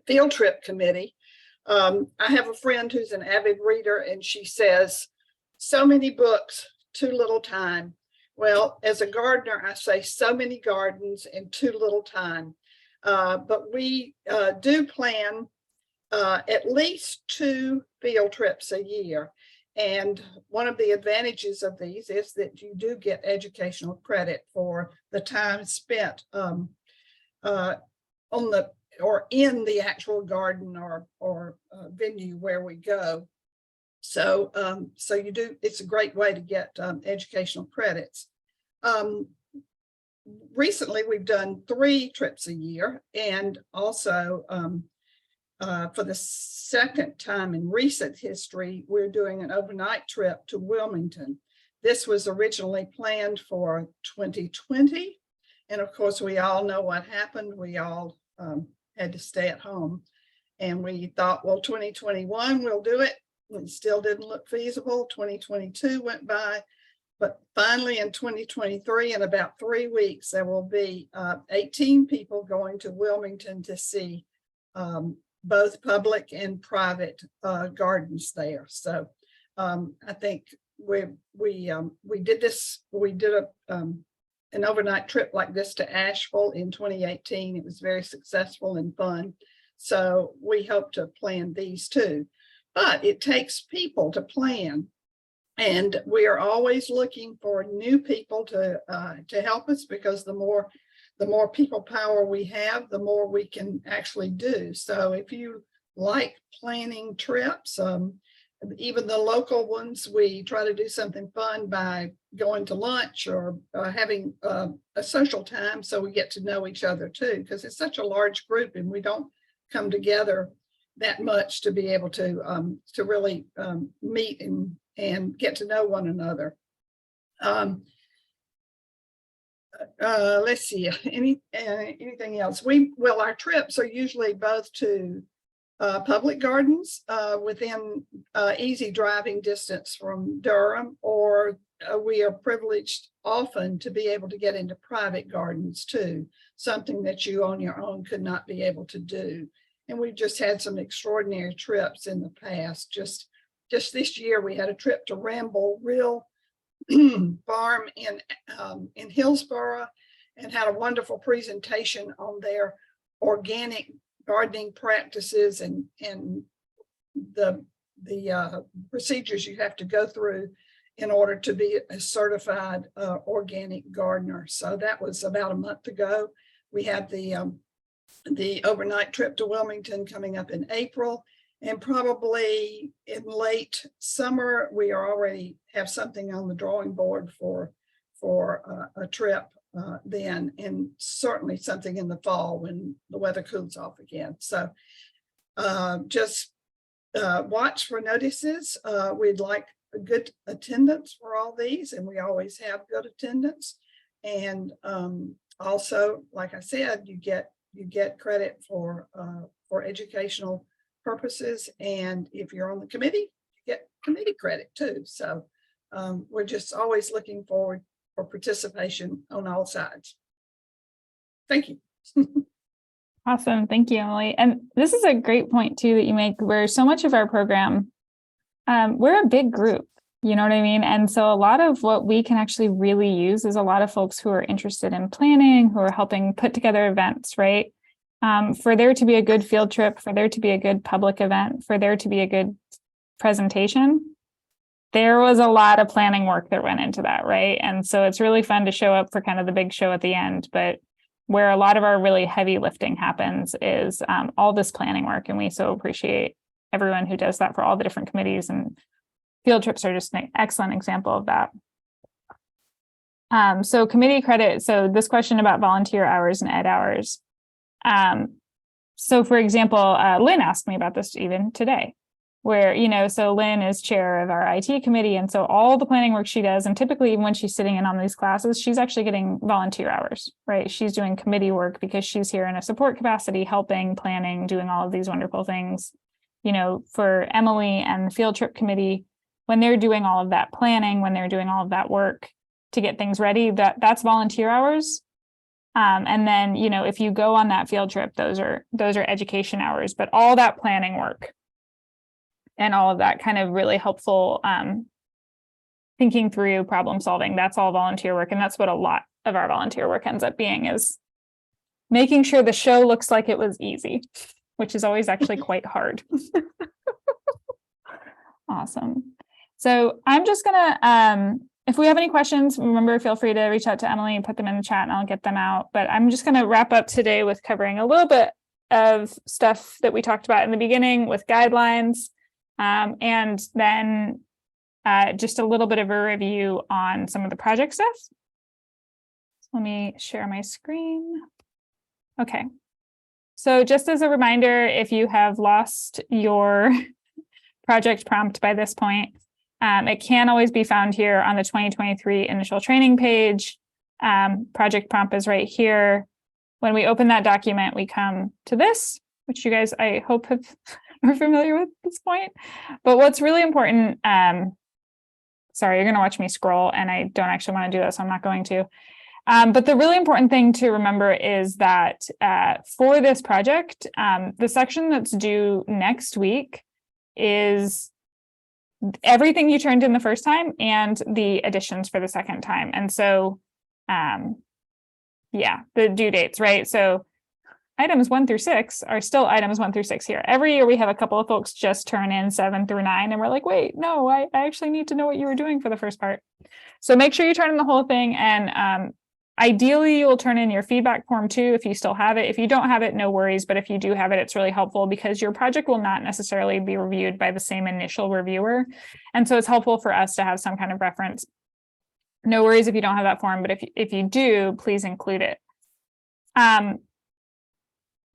Speaker 8: field trip committee. I have a friend who's an avid reader, and she says, so many books, too little time. Well, as a gardener, I say so many gardens and too little time. But we do plan at least 2 field trips a year. And one of the advantages of these is that you do get educational credit for the time spent on the or in the actual garden or venue where we go. So so you do, it's a great way to get educational credits. Recently we've done 3 trips a year, and also for the second time in recent history, we're doing an overnight trip to Wilmington. This was originally planned for 2020. And of course, we all know what happened. We all had to stay at home. And we thought, well, 2021, we'll do it. It still didn't look feasible. 2022 went by. But finally, in 2023, in about 3 weeks, there will be 18 people going to Wilmington to see both public and private gardens there. So I think we did this. We did an overnight trip like this to Asheville in 2018. It was very successful and fun. So we hope to plan these too. But it takes people to plan. And we are always looking for new people to help us, because the more people power we have, the more we can actually do. So if you like planning trips, even the local ones, we try to do something fun by going to lunch or having a social time, so we get to know each other too, because it's such a large group and we don't come together that much to be able to really meet and get to know one another. Let's see, anything else? Our trips are usually both to public gardens within easy driving distance from Durham, or we are privileged often to be able to get into private gardens too, something that you on your own could not be able to do. And we've just had some extraordinary trips in the past. Just this year, we had a trip to Ramble Real Farm in Hillsborough, and had a wonderful presentation on their organic gardening practices and the procedures you have to go through in order to be a certified organic gardener. So that was about a month ago. We had the overnight trip to Wilmington coming up in April, and probably in late summer, we are already have something on the drawing board for a trip then, and certainly something in the fall when the weather cools off again. So just watch for notices. We'd like a good attendance for all these, and we always have good attendance. And also, like I said, you get credit for educational purposes, and if you're on the committee, you get committee credit too. So we're just always looking forward for participation on all sides. Thank you.
Speaker 1: Awesome. Thank you, Emily. And this is a great point too that you make, where so much of our program, we're a big group, you know what I mean? And so a lot of what we can actually really use is a lot of folks who are interested in planning, who are helping put together events, right? For there to be a good field trip, for there to be a good public event, for there to be a good presentation, there was a lot of planning work that went into that, right? And so it's really fun to show up for kind of the big show at the end, but where a lot of our really heavy lifting happens is all this planning work. And we so appreciate everyone who does that for all the different committees, and field trips are just an excellent example of that. So committee credit. So this question about volunteer hours and ed hours. So for example, Lynn asked me about this even today, where, so Lynn is chair of our IT committee. And so all the planning work she does, and typically even when she's sitting in on these classes, she's actually getting volunteer hours, right? She's doing committee work because she's here in a support capacity, helping, planning, doing all of these wonderful things. For Emily and the field trip committee, when they're doing all of that planning, when they're doing all of that work to get things ready, that's volunteer hours. And then, if you go on that field trip, those are education hours, but all that planning work and all of that kind of really helpful thinking through problem solving, that's all volunteer work. And that's what a lot of our volunteer work ends up being, is making sure the show looks like it was easy, which is always actually quite hard. Awesome. So I'm just gonna, if we have any questions, remember, feel free to reach out to Emily and put them in the chat and I'll get them out. But I'm just going to wrap up today with covering a little bit of stuff that we talked about in the beginning with guidelines, and then just a little bit of a review on some of the project stuff. Let me share my screen. Okay. So just as a reminder, if you have lost your project prompt by this point, it can always be found here on the 2023 initial training page. Project prompt is right here. When we open that document, we come to this, which you guys, I hope, are familiar with at this point. But what's really important, sorry, you're going to watch me scroll, and I don't actually want to do that, so I'm not going to. But the really important thing to remember is that for this project, the section that's due next week is everything you turned in the first time and the additions for the second time. And so, yeah, the due dates, right? So items 1 through 6 are still items 1 through 6 here. Every year we have a couple of folks just turn in 7 through 9, and we're like, wait, no, I actually need to know what you were doing for the first part. So make sure you turn in the whole thing, and ideally you'll turn in your feedback form too if you still have it. If you don't have it, no worries, but if you do have it, it's really helpful because your project will not necessarily be reviewed by the same initial reviewer. And so it's helpful for us to have some kind of reference. No worries if you don't have that form, but if you do, please include it.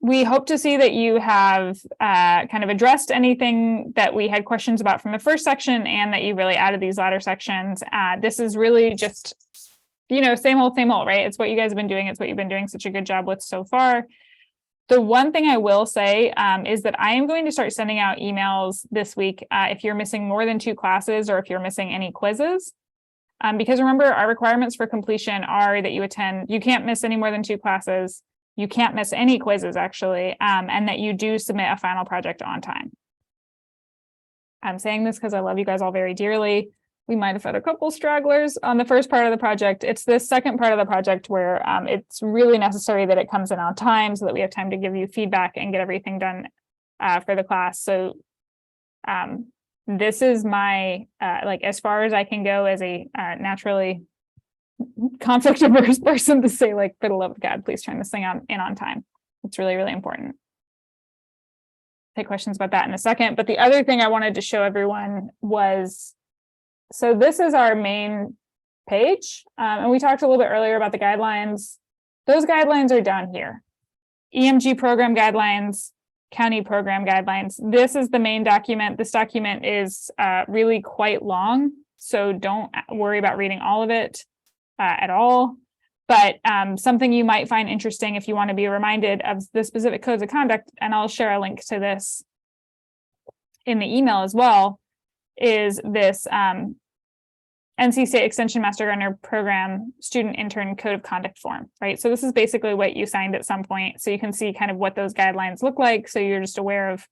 Speaker 1: We hope to see that you have kind of addressed anything that we had questions about from the first section, and that you really added these latter sections. This is really just, you know, same old, right? It's what you guys have been doing. It's what you've been doing such a good job with so far. The one thing I will say is that I am going to start sending out emails this week if you're missing more than 2 classes or if you're missing any quizzes. Because remember, our requirements for completion are that you can't miss any more than 2 classes. You can't miss any quizzes, actually, and that you do submit a final project on time. I'm saying this because I love you guys all very dearly. We might have had a couple stragglers on the first part of the project. It's this second part of the project where it's really necessary that it comes in on time so that we have time to give you feedback and get everything done for the class. So this is my, like, as far as I can go as a naturally conflict averse person to say, like, for the love of God, please turn this thing in on time. It's really, really important. Take questions about that in a second. But the other thing I wanted to show everyone was, so this is our main page. And we talked a little bit earlier about the guidelines. Those guidelines are down here. EMG program guidelines, county program guidelines. This is the main document. This document is really quite long, so don't worry about reading all of it at all. But something you might find interesting if you want to be reminded of the specific codes of conduct, and I'll share a link to this in the email as well, is this NC State Extension Master Gardener Program Student Intern Code of Conduct form, right? So this is basically what you signed at some point. So you can see kind of what those guidelines look like. So you're just aware of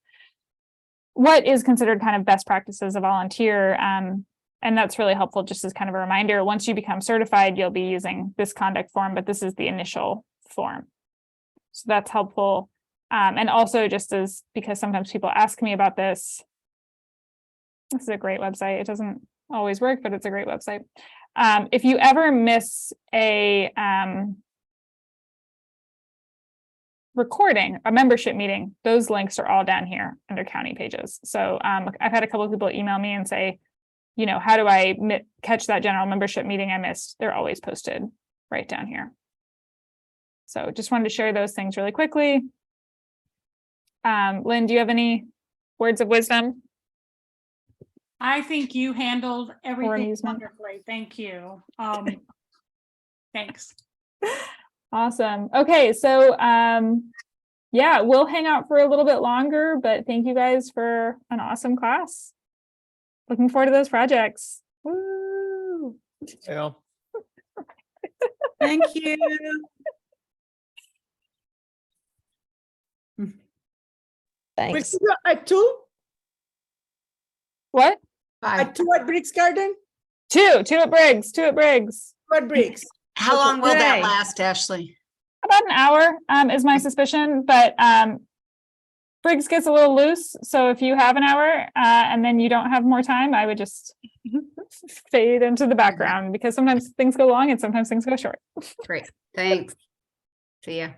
Speaker 1: what is considered kind of best practices as a volunteer. And that's really helpful just as kind of a reminder. Once you become certified, you'll be using this conduct form, but this is the initial form. So that's helpful. And also just as, because sometimes people ask me about this, this is a great website. It doesn't always work, but it's a great website. If you ever miss a recording, a membership meeting, those links are all down here under county pages. So I've had a couple of people email me and say, you know, how do I catch that general membership meeting I missed? They're always posted right down here. So just wanted to share those things really quickly. Lynn, do you have any words of wisdom?
Speaker 2: I think you handled everything
Speaker 1: amusement.
Speaker 2: wonderfully. Thank you. Thanks.
Speaker 1: Awesome. Okay, so yeah, we'll hang out for a little bit longer, but thank you guys for an awesome class. Looking forward to those projects. Woo!
Speaker 3: Yeah.
Speaker 9: Thank you.
Speaker 6: Thanks.
Speaker 9: At 2?
Speaker 1: What?
Speaker 6: Bye.
Speaker 9: At 2 at Briggs Garden?
Speaker 1: Two at Briggs, 2 at Briggs.
Speaker 9: 2 at Briggs.
Speaker 6: How long will that
Speaker 9: Okay.
Speaker 6: last, Ashley?
Speaker 1: About an hour is my suspicion, but Briggs gets a little loose. So if you have an hour and then you don't have more time, I would just fade into the background because sometimes things go long and sometimes things go short.
Speaker 6: Great. Thanks. See ya.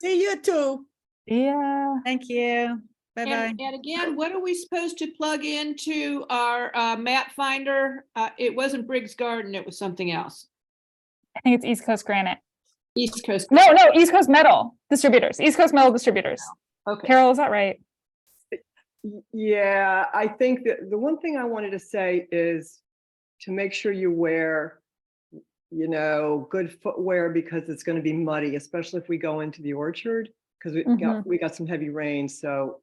Speaker 9: See you too.
Speaker 1: Yeah.
Speaker 9: Thank you. Bye-bye.
Speaker 10: And again, what are we supposed to plug into our map finder? It wasn't Briggs Garden, it was something else.
Speaker 1: I think it's East Coast Granite.
Speaker 10: East Coast.
Speaker 1: No, East Coast Metal Distributors. East Coast Metal Distributors.
Speaker 6: Okay.
Speaker 1: Carol, is that right?
Speaker 11: Yeah, I think that the one thing I wanted to say is to make sure you wear, good footwear because it's going to be muddy, especially if we go into the orchard, because we got some heavy rain, so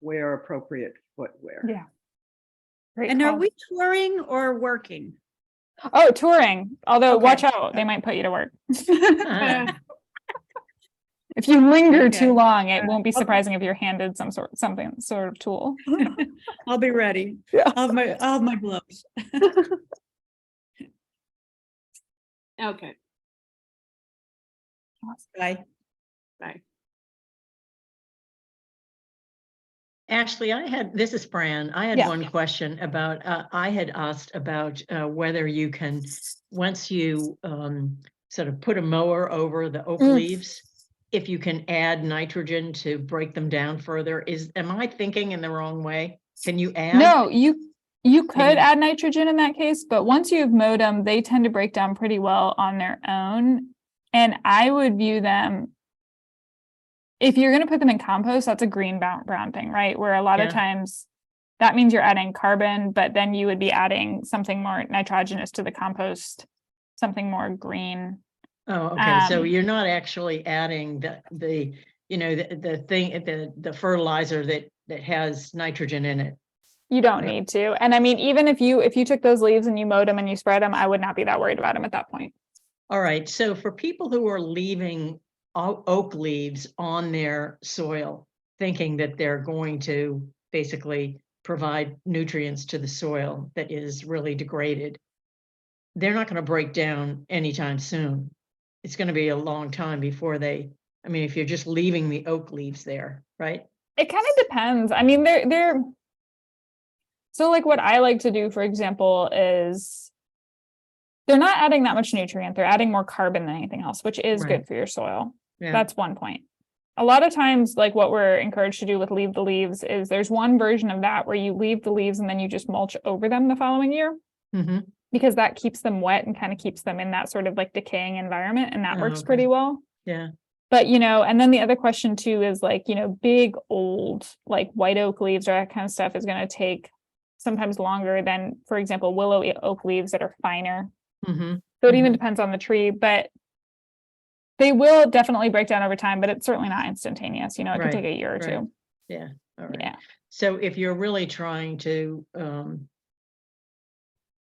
Speaker 11: wear appropriate footwear.
Speaker 1: Yeah. Great
Speaker 9: And are
Speaker 1: call.
Speaker 9: we touring or working?
Speaker 1: Oh, touring. Although
Speaker 9: Okay.
Speaker 1: watch out, they might put you to work. If you linger
Speaker 9: Okay.
Speaker 1: too long, it won't be
Speaker 9: Okay.
Speaker 1: surprising if you're handed something sort of tool.
Speaker 9: I'll be ready.
Speaker 1: Yeah.
Speaker 9: I'll have my gloves.
Speaker 10: Okay,
Speaker 9: Bye.
Speaker 10: bye.
Speaker 12: Ashley, this is Fran. I had
Speaker 1: Yeah.
Speaker 12: one question about, I had asked about whether you can, once you sort of put a mower over the oak leaves, if you can add nitrogen to break them down further. Am I thinking in the wrong way? Can you add?
Speaker 1: No, you could
Speaker 12: Maybe.
Speaker 1: add nitrogen in that case, but once you've mowed them, they tend to break down pretty well on their own. And I would view them, if you're going to put them in compost, that's a green brown thing, right? Where a lot of
Speaker 12: Yeah.
Speaker 1: times that means you're adding carbon, but then you would be adding something more nitrogenous to the compost, something more green.
Speaker 12: Oh, okay. So
Speaker 1: Um,
Speaker 12: you're not actually adding the fertilizer that has nitrogen in it.
Speaker 1: You don't
Speaker 12: Yeah.
Speaker 1: need to. And I mean, even if you took those leaves and you mowed them and you spread them, I would not be that worried about them at that point.
Speaker 12: All right, so for people who are leaving oak leaves on their soil, thinking that they're going to basically provide nutrients to the soil that is really degraded, they're not going to break down anytime soon. It's going to be a long time before if you're just leaving the oak leaves there, right?
Speaker 1: It kind of depends. I mean, they're so like what I like to do, for example, is they're not adding that much nutrient. They're adding more carbon than anything else, which is
Speaker 12: Right.
Speaker 1: good for your soil.
Speaker 12: Yeah.
Speaker 1: That's one point. A lot of times, like what we're encouraged to do with leave the leaves is there's one version of that where you leave the leaves and then you just mulch over them the following year,
Speaker 12: Mhm.
Speaker 1: because that keeps them wet and kind of keeps them in that sort of like decaying environment, and that
Speaker 12: Oh,
Speaker 1: works
Speaker 12: okay.
Speaker 1: pretty well.
Speaker 12: Yeah.
Speaker 1: But, and then the other question too is like, big old like white oak leaves or that kind of stuff is going to take sometimes longer than, for example, willow oak leaves that are finer.
Speaker 12: Mhm.
Speaker 1: So it even
Speaker 12: Mhm.
Speaker 1: depends on the tree, but they will definitely break down over time, but it's certainly not instantaneous. It could
Speaker 12: Right,
Speaker 1: take a year or
Speaker 12: right.
Speaker 1: two.
Speaker 12: Yeah. All right.
Speaker 1: Yeah.
Speaker 12: So if you're really trying to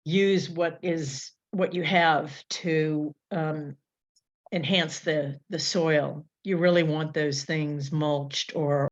Speaker 12: use what you have to enhance the soil, you really want those things mulched or